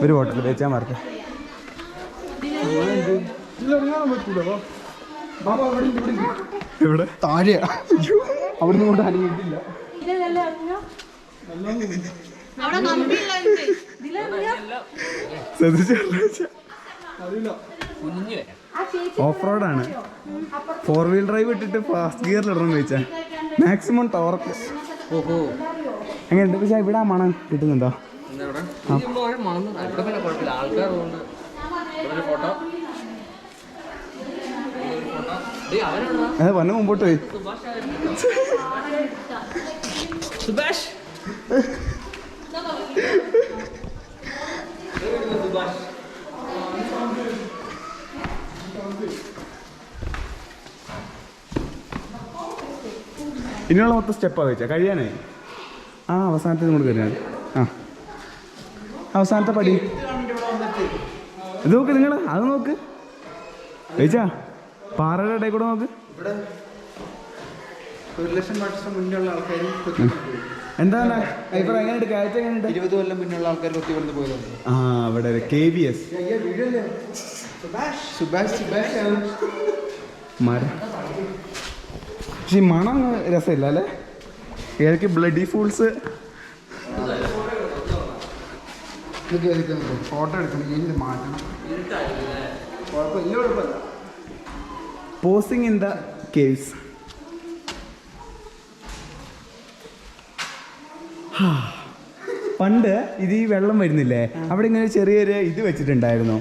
[SPEAKER 1] ഒരു ഹോട്ടലിൽ വെച്ചാൽ മറക്ക. ഇവിടെ
[SPEAKER 2] താഴെ അവിടുന്ന് കൊണ്ട് അനുഭവിക്കില്ല.
[SPEAKER 1] ഓഫ് റോഡാണ്. 4 വീൽ ഡ്രൈവ് ഇട്ടിട്ട് ഫാസ്റ്റ് ഗിയറിലിടണം ചോദിച്ചാൽ മാക്സിമം ടോർക്ക്. എങ്ങനെയുണ്ട്? പക്ഷേ ഇവിടെ ആ മണം കിട്ടുന്നുണ്ടോ? അത് വന്ന് മുമ്പോട്ട് പോയി.
[SPEAKER 3] സുഭാഷ്
[SPEAKER 1] ഇനിയുള്ള മൊത്തം സ്റ്റെപ്പാണ് വെച്ചാൽ കഴിയാനായി. ആ അവസാനത്തെ നമ്മൾ കയറിയാൽ ആ അവസാനത്തെ പടി ഇത് നോക്ക് നിങ്ങൾ. അത് നോക്ക് വെച്ചാ പാറയുടെ ഇടയിൽ കൂടെ നോക്ക്.
[SPEAKER 2] ഇവിടെ 1,00,000 വർഷം മുന്നുള്ള ആൾക്കാർ
[SPEAKER 1] എന്താണ് അഭിപ്രായം? എങ്ങനെയുണ്ട്? കാഴ്ച എങ്ങനെയുണ്ട്?
[SPEAKER 2] 20 കൊല്ലം മുന്നുള്ള ആൾക്കാർ കൊത്തിക്കൊടുത്ത് പോയതുണ്ട്.
[SPEAKER 1] ആ അവിടെ KVS മരം. പക്ഷെ ഈ മണം രസമില്ല അല്ലേ? ഏതൊക്കെ ബ്ലഡി ഫൂൾസ്.
[SPEAKER 2] ഫോട്ടോ എടുക്കണം, ഇത് മാറ്റണം. കുഴപ്പമില്ല.
[SPEAKER 1] Pausing in the caves. പണ്ട് ഇത് ഈ വെള്ളം വരുന്നില്ലേ, അവിടെ ഇങ്ങനെ ചെറിയൊരു ഇത് വെച്ചിട്ടുണ്ടായിരുന്നു.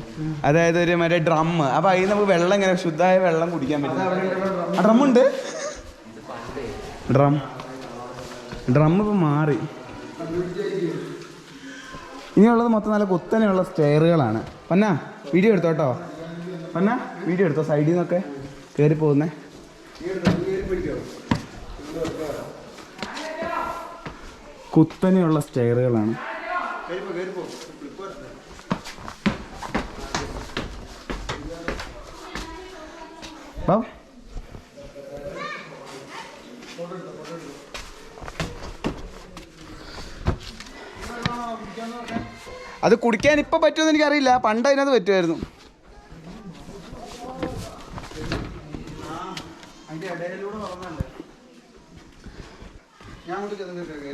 [SPEAKER 1] അതായത് ഒരു മറ്റേ ഡ്രം. അപ്പോൾ അതിൽ നമുക്ക് വെള്ളം ഇങ്ങനെ ശുദ്ധമായ വെള്ളം കുടിക്കാൻ പറ്റും. ഡ്രമ്മുണ്ട്. ഡ്രം ഇപ്പം മാറി. ഇനിയുള്ളത് മൊത്തം നല്ല കുത്തനെയുള്ള സ്റ്റെയറുകളാണ്. പന്ന വീഡിയോ എടുത്തോ കേട്ടോ. പന്ന വീഡിയോ എടുത്തോ. സൈഡിൽ നിന്നൊക്കെ കയറി പോകുന്നേ. കുത്തനെയുള്ള സ്റ്റെയറുകളാണ്. അത് കുടിക്കാൻ ഇപ്പം പറ്റുമെന്ന് എനിക്കറിയില്ല. പണ്ട് അതിനകത്ത് പറ്റുമായിരുന്നു.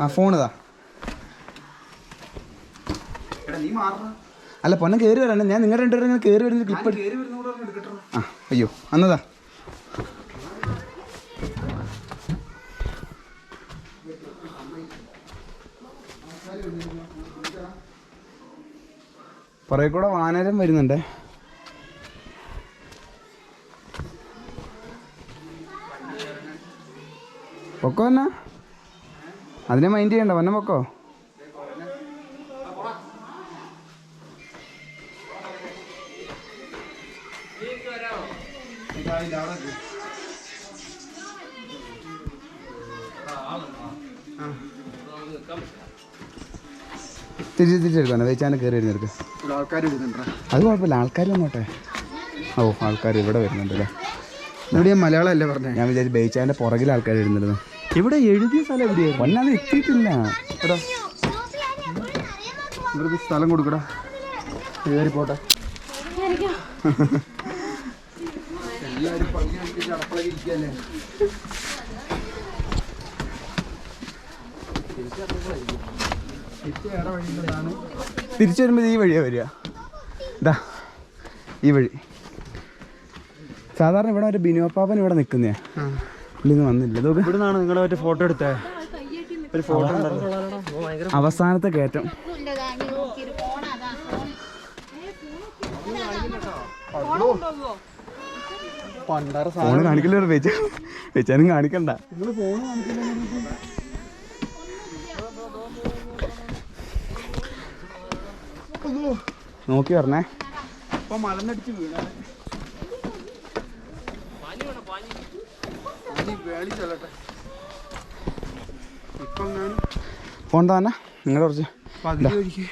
[SPEAKER 1] ആ ഫോണിതാ. അല്ല പൊന്നം കയറി വരാണ്. ഞാൻ നിങ്ങളുടെ രണ്ടുപേരും ഇങ്ങനെ കയറി വരുന്ന ക്ലിപ്പ്. ആ അയ്യോ അന്നതാ. പുറകെ കൂടെ വാനരം വരുന്നുണ്ട്. പൊക്കോ എന്നാ, അതിനെ മൈൻഡ് ചെയ്യണ്ട. വന്ന പൊക്കോ. തിരിച്ചെടുക്കാണ്. വെച്ചാൽ കയറി വരുന്നെടുക്ക്. അത് കുഴപ്പമില്ല. ആൾക്കാർ വന്നോട്ടെ. ഓ ആൾക്കാർ ഇവിടെ വരുന്നുണ്ട് അല്ലേ?
[SPEAKER 2] ഇവിടെ ഞാൻ മലയാളം അല്ലേ പറഞ്ഞത്?
[SPEAKER 1] ഞാൻ വിചാരിച്ചു ബേച്ചാൻ്റെ പുറകിൽ ആൾക്കാർ ഇരുന്നിരുന്നു. ഇവിടെ എഴുതിയ സ്ഥലം എവിടെയാണ്? പൊന്നത് എത്തിയിട്ടില്ല.
[SPEAKER 2] ഇവർക്ക് സ്ഥലം കൊടുക്കടാ, കയറി പോട്ടെ. എല്ലാവരും പള്ളി കണ്ടിട്ട് അടപ്പളയിൽ ഇരിക്കല്ലേ. തിരിച്ചു വരുമ്പോൾ ഈ വഴിയാണ് വരിക. ഇതാ ഈ വഴി. സാധാരണ ഇവിടെ ഒരു ബിനോപ്പാപ്പൻ ഇവിടെ നിൽക്കുന്നേ, ഇല്ലെന്ന് വന്നില്ല. ഇതൊക്കെ ഇവിടെ നിന്നാണ് നിങ്ങളുടെ മറ്റേ ഫോട്ടോ എടുത്തേ. ഒരു ഫോട്ടോ ഉണ്ടല്ലോ, അവസാനത്തെ കയറ്റം. ഫോണ് കാണിക്കില്ല, വെച്ചാലും കാണിക്കണ്ട. നോക്കി പറഞ്ഞേ. ഇപ്പൊ മലന്നടിച്ച് വീണ പോണ്ട തന്നെ നിങ്ങൾ കുറച്ച് പകുതി ഒഴിക്ക്.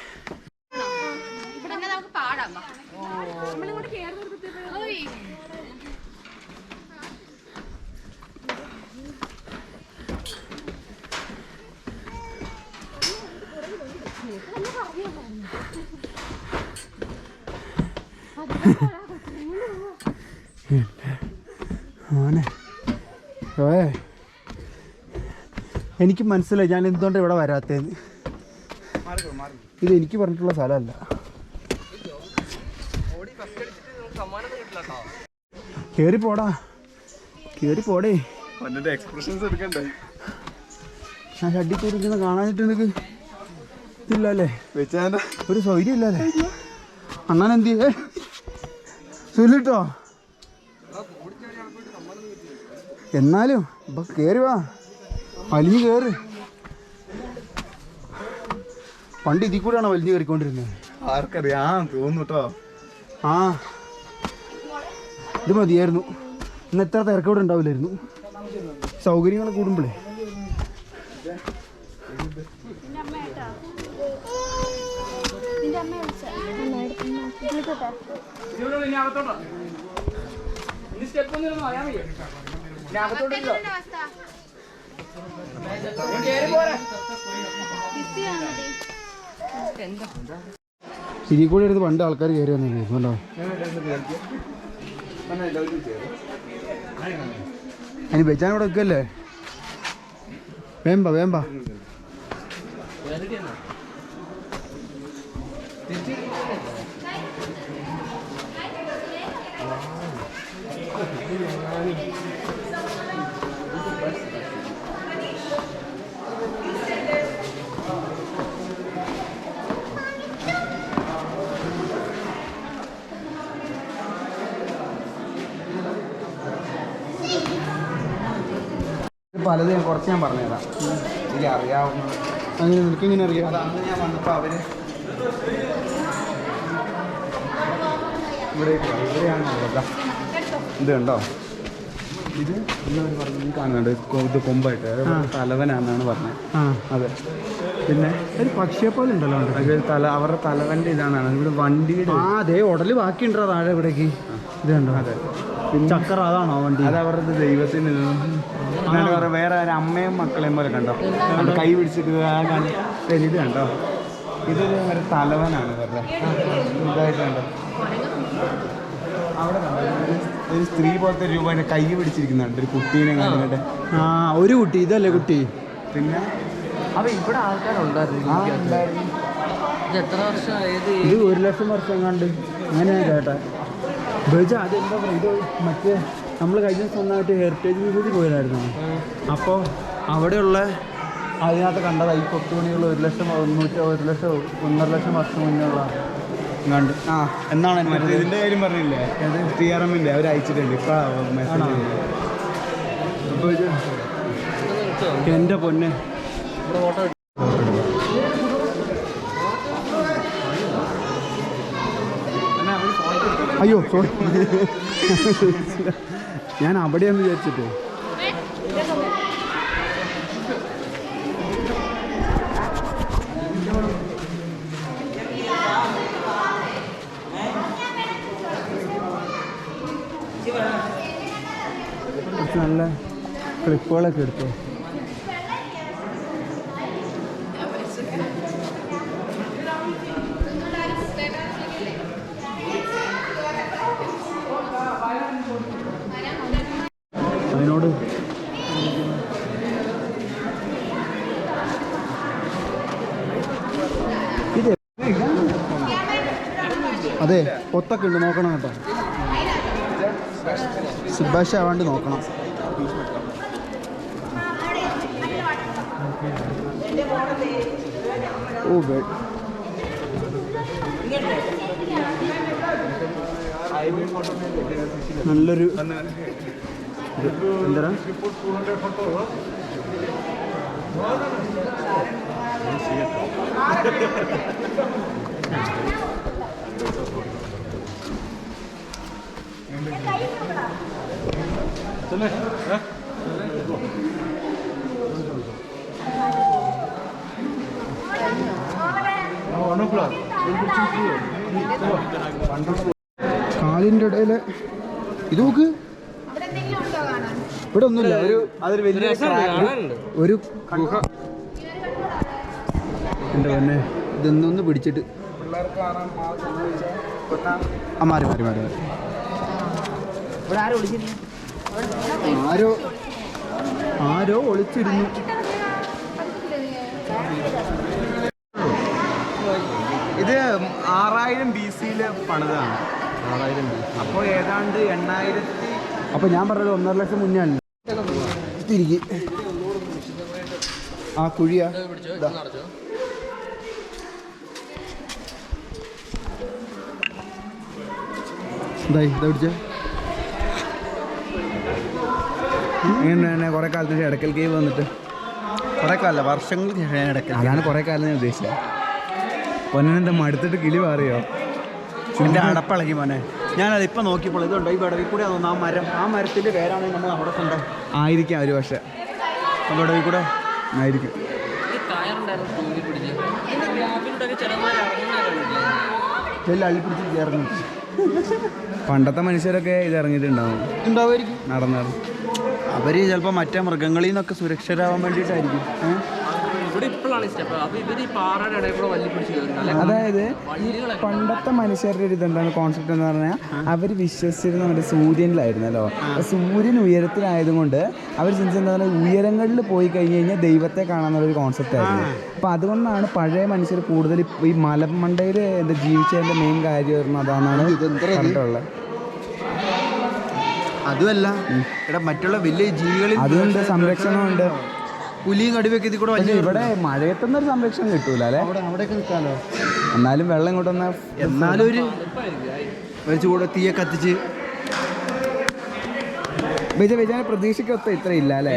[SPEAKER 2] മോനെ എനിക്ക് മനസ്സിലായി ഞാൻ എന്തുകൊണ്ട് ഇവിടെ വരാത്തേന്ന്. ഇത് എനിക്ക് പറഞ്ഞിട്ടുള്ള സ്ഥലമല്ല. കേറി പോടാ, കേറി പോടേ. എക്സ്പ്രഷൻസ് എടുക്കണ്ടേ? ഞാൻ ഷഡിക്കൂറിക്കുന്ന കാണാനിട്ട് എനിക്ക് ഇതില്ലല്ലേ, ഒരു സൗകര്യം ഇല്ലല്ലേ. അണ്ണാൻ എന്ത് ചെയ്യേ സുലിട്ടോ? എന്നാലും ഇപ്പൊ കേറി വാ, വലിഞ്ഞു കയറ്. പണ്ട് ഇതിൽ കൂടെയാണോ വലിഞ്ഞു കയറിക്കൊണ്ടിരുന്നത്?
[SPEAKER 1] ആർക്കറിയാം, തോന്നുട്ടോ.
[SPEAKER 2] ആ ഇത് മതിയായിരുന്നു. ഇന്ന് എത്ര തിരക്കോടെ ഉണ്ടാവില്ലായിരുന്നു. സൗകര്യങ്ങൾ കൂടുമ്പോഴേ. ഇതിൽ കൂടെ എടുത്ത് പണ്ട് ആൾക്കാർ കയറി വന്നിട്ടുണ്ടോ? അതിന് വെച്ചാൻ ഇവിടെ വെക്കല്ലേ? വേമ്പ വേമ്പ. പലത് കുറച്ച് ഞാൻ പറഞ്ഞുതരാം. എനിക്ക് അറിയാവുന്ന അങ്ങനെ നിനക്കിങ്ങനെ അറിയാം. അത് അന്ന് ഞാൻ വന്നപ്പോൾ അവര് ഇവിടെയാണ് ഇത് കണ്ടോ? ഇത് എല്ലാവരും പറഞ്ഞു കാണുന്നുണ്ട്. ഇത് കൊമ്പായിട്ട് തലവനാണെന്നാണ് പറഞ്ഞത്. അതെ. പിന്നെ ഒരു പക്ഷിയെ പോലെ ഉണ്ടല്ലോ അവരുടെ തലവൻ്റെ ഇതാണെന്നാണ്. ഇവിടെ വണ്ടിയുടെ അതേ ഉടല് ബാക്കിയുണ്ടോ താഴെ ഇവിടേക്ക്? ഇത് കണ്ടോ? അതെ. ചക്കർ അതാണോ വണ്ടി? അത് അവരുടെ ദൈവത്തിന് വേറെ ഒരു അമ്മയും മക്കളെയും പോലെ കണ്ടോ? കൈ പിടിച്ചിട്ട് ഇത് കണ്ടോ? ഇതൊരു ഒരു തലവനാണ് ഇവരുടെ. ഇതായിട്ട് കണ്ടോ? അവിടെ കണ്ടോ ഒരു സ്ത്രീ പോലത്തെ രൂപ കൈ പിടിച്ചിരിക്കുന്നുണ്ട്, ഒരു കുട്ടീനെ കണ്ടിട്ട്. ആ ഒരു കുട്ടി, ഇതല്ലേ കുട്ടി? പിന്നെ
[SPEAKER 3] അപ്പൊ ഇവിടെ ആൾക്കാരുണ്ടായിരുന്നു. എത്ര വർഷം?
[SPEAKER 2] ഇത് 1,00,000 വർഷം കണ്ട് അങ്ങനെയാണ് കേട്ടെ. ബജ അതെന്താ പറയുക, ഇത് മറ്റേ നമ്മൾ കഴിഞ്ഞ സ്വന്തമായിട്ട് ഹെറിറ്റേജ് മ്യൂസിയത്തിൽ പോയതായിരുന്നു. അപ്പോൾ അവിടെയുള്ള അതിനകത്ത് കണ്ടത് ഈ കൊത്തുപണികൾ 1,00,000 വർഷം മുന്നേ ഉള്ള കണ്ട്. ആ എന്നാണ് മറ്റേ ഇതിൻ്റെ കാര്യം പറഞ്ഞില്ലേ? അത് TRMൻ്റെ അവർ അയച്ചിട്ടുണ്ട്. ഇപ്പം മെസ്സേജ് എൻ്റെ പൊന്നെ. അയ്യോ സോറി, ഞാൻ അവിടെയാന്ന് വിചാരിച്ചിട്ട്. നല്ല ക്ലിപ്പുകളൊക്കെ എടുത്തോ. അതെ പൊത്തൊക്കെ ഉണ്ട്, നോക്കണം കേട്ടോ. സുഭാഷ് ആവാണ്ട് നോക്കണം. ഓ നല്ലൊരു എന്താ കാലിൻ്റെ ഇടയിൽ ഇത് നോക്ക്, ഇവിടെ ഒന്നുമില്ല. അതൊരു വലിയ ഒരു എൻ്റെ തന്നെ ഇതൊന്നൊന്ന് പിടിച്ചിട്ട് മാറി മാറി മാറി ആരോ ഒളിച്ചിരുന്നു.
[SPEAKER 1] ഇത് 6000 BC പണിതാണ്.
[SPEAKER 2] 6000
[SPEAKER 1] അപ്പോൾ ഏതാണ്ട് 8000.
[SPEAKER 2] അപ്പോൾ ഞാൻ പറഞ്ഞത് 1.5 ലക്ഷം മുന്നേ അല്ല. തിരികെ ആ കുഴിയാ ഇതാ പിടിച്ചേ.
[SPEAKER 1] ഇങ്ങനെ കുറെ കാലത്തിന് ശേഷം എടക്കൽ കേവ് വന്നിട്ട്,
[SPEAKER 2] കുറെ കാലം വർഷങ്ങൾക്ക് ശേഷം ഇടയ്ക്ക്.
[SPEAKER 1] അതാണ് കുറെ കാലം ഞാൻ ഉദ്ദേശിച്ചത്. പൊന്നെന്താ മടുത്തിട്ട് കിളി മാറിയോ?
[SPEAKER 2] എൻ്റെ അടപ്പിളകി മോനെ. ഞാനത് ഇപ്പം നോക്കിയപ്പോൾ ഇതുണ്ടോ ഈ വിടവിൽ കൂടെ തോന്നുന്നു ആ മരത്തിൻ്റെ പേരാണെങ്കിൽ നമ്മൾ അവിടെ കൊണ്ടോ
[SPEAKER 1] ആയിരിക്കാം ഒരു പക്ഷെ.
[SPEAKER 2] വിടവിൽ കൂടെ
[SPEAKER 1] ആയിരിക്കും.
[SPEAKER 2] അള്ളിപ്പിടിച്ച് ചേർന്ന്
[SPEAKER 1] പണ്ടത്തെ മനുഷ്യരൊക്കെ ഇത് ഇറങ്ങിയിട്ടുണ്ടാവും,
[SPEAKER 2] ഉണ്ടാവുമായിരിക്കും.
[SPEAKER 1] നടന്നു.
[SPEAKER 2] അവർ ചിലപ്പോൾ മറ്റേ മൃഗങ്ങളിൽ നിന്നൊക്കെ സുരക്ഷിതരാവാൻ വേണ്ടിയിട്ടായിരിക്കും.
[SPEAKER 1] അതായത് ഈ പണ്ടത്തെ മനുഷ്യരുടെ ഒരു ഇതെന്താണ് കോൺസെപ്റ്റ് എന്ന് പറഞ്ഞാൽ, അവർ വിശ്വസിച്ചിരുന്ന മറ്റേ സൂര്യനിലായിരുന്നല്ലോ. സൂര്യൻ ഉയരത്തിലായതുകൊണ്ട് അവർ ചിന്തിച്ചെന്താ പറഞ്ഞാൽ ഉയരങ്ങളിൽ പോയി കഴിഞ്ഞ് കഴിഞ്ഞാൽ ദൈവത്തെ കാണാന്നുള്ളൊരു കോൺസെപ്റ്റ് ആയിരുന്നു. അപ്പം അതുകൊണ്ടാണ് പഴയ മനുഷ്യർ കൂടുതൽ ഈ മലമണ്ടയിൽ എന്താ ജീവിച്ചതിൻ്റെ മെയിൻ കാര്യമായിരുന്നു അതാണെന്നാണ് കണ്ടിട്ടുള്ളത്.
[SPEAKER 2] അതുമല്ല ഇവിടെ മറ്റുള്ള വലിയ ജീവികളിൽ
[SPEAKER 1] അതുകൊണ്ട് സംരക്ഷണമുണ്ട്.
[SPEAKER 2] പുലിയും കടുവയൊക്കെ ഇതിൽ കൂടെ വലിയ
[SPEAKER 1] ഇവിടെ മഴയത്തൊന്നൊരു സംരക്ഷണം കിട്ടൂല അല്ലേ?
[SPEAKER 2] അവിടെയൊക്കെ നിൽക്കാമല്ലോ.
[SPEAKER 1] എന്നാലും വെള്ളം കൊണ്ടുവന്ന
[SPEAKER 2] എന്നാലും ഒരു ചൂട് തീയെ കത്തിച്ച്
[SPEAKER 1] വിജയ പ്രതീക്ഷയ്ക്കൊത്ത ഇത്ര ഇല്ല അല്ലേ?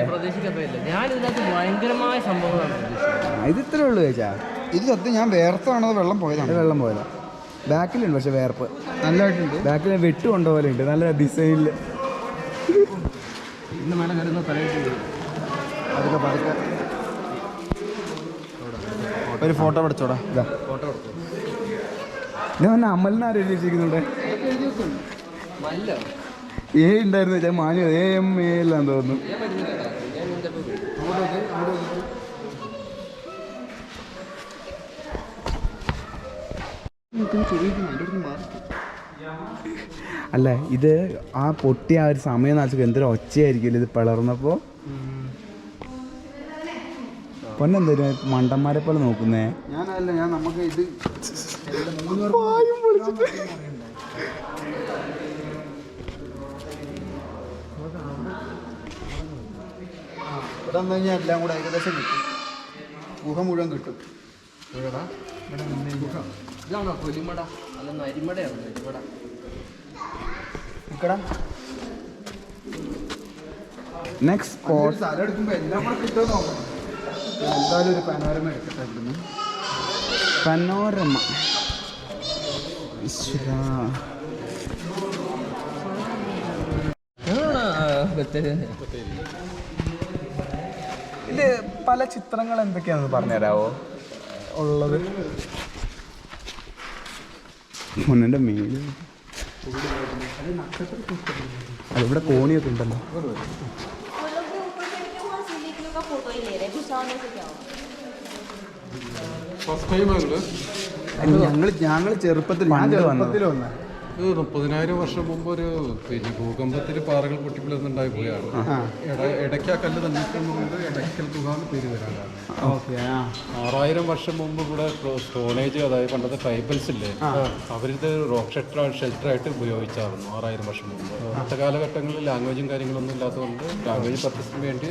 [SPEAKER 1] ഇത് ഇത്രേ ഉള്ളൂ ചേച്ചാ.
[SPEAKER 2] ഇത് സത്യം ഞാൻ വേർത്താണോ വെള്ളം പോയതാണ്.
[SPEAKER 1] വെള്ളം പോയതാ. ബാക്കിലുണ്ട് പക്ഷെ വേർപ്പ്
[SPEAKER 2] നല്ലതായിട്ടുണ്ട്.
[SPEAKER 1] ബാക്കിൽ വെട്ട് കൊണ്ടുപോലെ ഉണ്ട് നല്ല ഡിസൈനിൽ.
[SPEAKER 2] ഇന്ന് മേലെ കരുന്ന തലയിട്ട് അതൊക്കെ പതുക്കെ ഒരു ഫോട്ടോ പഠിച്ചോടാ.
[SPEAKER 1] ഇതാ
[SPEAKER 2] ഫോട്ടോ
[SPEAKER 1] ഞാൻ പറഞ്ഞ അമലിനാരും എഴുതിയിരിക്കുന്നുണ്ട്. ഉണ്ടായിരുന്നു ഞാൻ മാഞ്ഞു AMA എല്ലാം തോന്നുന്നു. അല്ല ഇത് ആ പൊട്ടിയ ആ ഒരു സമയം നാശം എന്തൊരു ഒച്ചയായിരിക്കില്ല ഇത് പിളർന്നപ്പോൾ. പൊന്നെന്തായാലും മണ്ടന്മാരെ പോലെ നോക്കുന്നേ.
[SPEAKER 2] ഞാനല്ല ഞാൻ നമുക്ക് ഇത് ഇവിടെ വന്നു കഴിഞ്ഞാൽ എല്ലാം കൂടെ ഏകദേശം കിട്ടും. ഗുഹ മുഴുവൻ കിട്ടും.
[SPEAKER 3] ഇതാണോ കൊലിമട? അല്ല നരിമടയാണ്. നരിമട
[SPEAKER 1] നെക്സ്റ്റ് സ്പോട്ട്
[SPEAKER 2] സ്ഥലം എടുക്കുമ്പോൾ എല്ലാം കൂടെ കിട്ടുമോ നോക്കണം. എന്തായാലും ഒരു പനോരമ എടുത്തിട്ടായിരുന്നു.
[SPEAKER 1] പനോരമ ഇത് പല ചിത്രങ്ങൾ എന്തൊക്കെയാണെന്ന് പറഞ്ഞുതരാവോ ഉള്ളത്? മുന്നൻ്റെ മേല് അതിവിടെ കോണിയൊക്കെ ഉണ്ടല്ലോ.
[SPEAKER 2] ഞങ്ങൾ ചെറുപ്പത്തിൽ വന്ന
[SPEAKER 4] ഇത് 30,000 വർഷം മുമ്പ് ഒരു പിന്നെ ഭൂകമ്പത്തിൽ പാറകൾ പൊട്ടിപ്പിളർന്നുണ്ടായി പോയാണ്. ഇടയ്ക്ക് ആ കല്ല് തന്നിട്ടുകൊണ്ട് ഇടയ്ക്കൽ ഗുഹ എന്ന് പേര് വരാനാണ്. 6000 വർഷം മുമ്പ് ഇവിടെ സ്റ്റോണേജ്, അതായത് പണ്ടത്തെ ട്രൈബൽസ് ഇല്ലേ, അവരിത് റോക്ക് ഷെൽട്ടറായിട്ട് ഉപയോഗിച്ചായിരുന്നു 6000 വർഷം മുമ്പ്. അന്നത്തെ കാലഘട്ടങ്ങളിൽ ലാംഗ്വേജും കാര്യങ്ങളൊന്നും ഇല്ലാത്തതുകൊണ്ട് ലാംഗ്വേജ് പർപ്പസിന് വേണ്ടി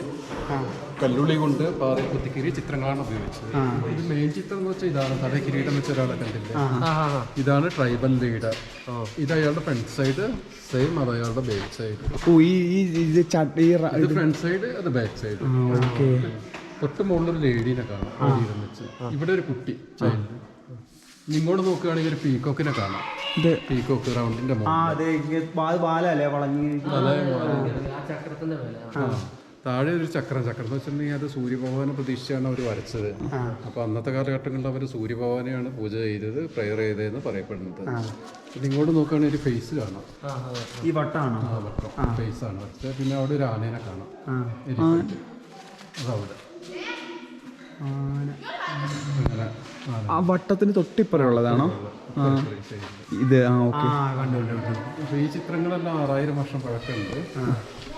[SPEAKER 4] കല്ലുള്ളി കൊണ്ട് പാറയിൽ കുത്തിക്കീറി ചിത്രങ്ങളാണ് ഉപയോഗിച്ചത്. ഇത് മെയിൻ ചിത്രം എന്ന് വെച്ചാൽ ഇതാണ്. തല കിരീടം വെച്ച ഒരാളെ കണ്ടില്ലേ, ഇതാണ് ട്രൈബൽ ലീഡർ. ഇത് അയാളുടെ ഫ്രണ്ട് സൈഡ്, സെയിം അത് അയാളുടെ ബാക്ക് സൈഡ്. ഇത് ഫ്രണ്ട് സൈഡ്, അത് ബാക്ക് സൈഡ്. തൊട്ട് മുകളിലൊരു ലേഡീനെ കാണാം വെച്ച്. ഇവിടെ ഒരു കുട്ടി ചൈൽഡ്. ഇങ്ങോട്ട് നോക്കുകയാണെങ്കിൽ ഒരു പീക്കോക്കിനെ കാണാം. പീക്കോക്ക് റൗണ്ടിന്റെ താഴെ ഒരു ചക്രം എന്ന് വെച്ചിട്ടുണ്ടെങ്കിൽ അത് സൂര്യഭഗവാനെ പ്രതീക്ഷിച്ചാണ് അവർ വരച്ചത്. അപ്പൊ അന്നത്തെ കാലഘട്ടങ്ങളിൽ അവർ സൂര്യഭഗവാനെയാണ് പൂജ ചെയ്തത്, പ്രയർ ചെയ്തതെന്ന് പറയപ്പെടുന്നത്. പിന്നെ ഇങ്ങോട്ട് നോക്കുകയാണെങ്കിൽ ഒരു ഫേസ് കാണാം.
[SPEAKER 2] ഈ വട്ടാണ്
[SPEAKER 4] ഫേസ് ആണ് വരച്ചത്. പിന്നെ അവിടെ ഒരു ആനേനെ കാണാം. അതവിടെ
[SPEAKER 2] ആ വട്ടത്തിന് തൊട്ടിപ്പുറമുള്ളതാണോ ഇത്?
[SPEAKER 4] ഈ ചിത്രങ്ങളെല്ലാം 6000 വർഷം പഴക്കമുണ്ട്.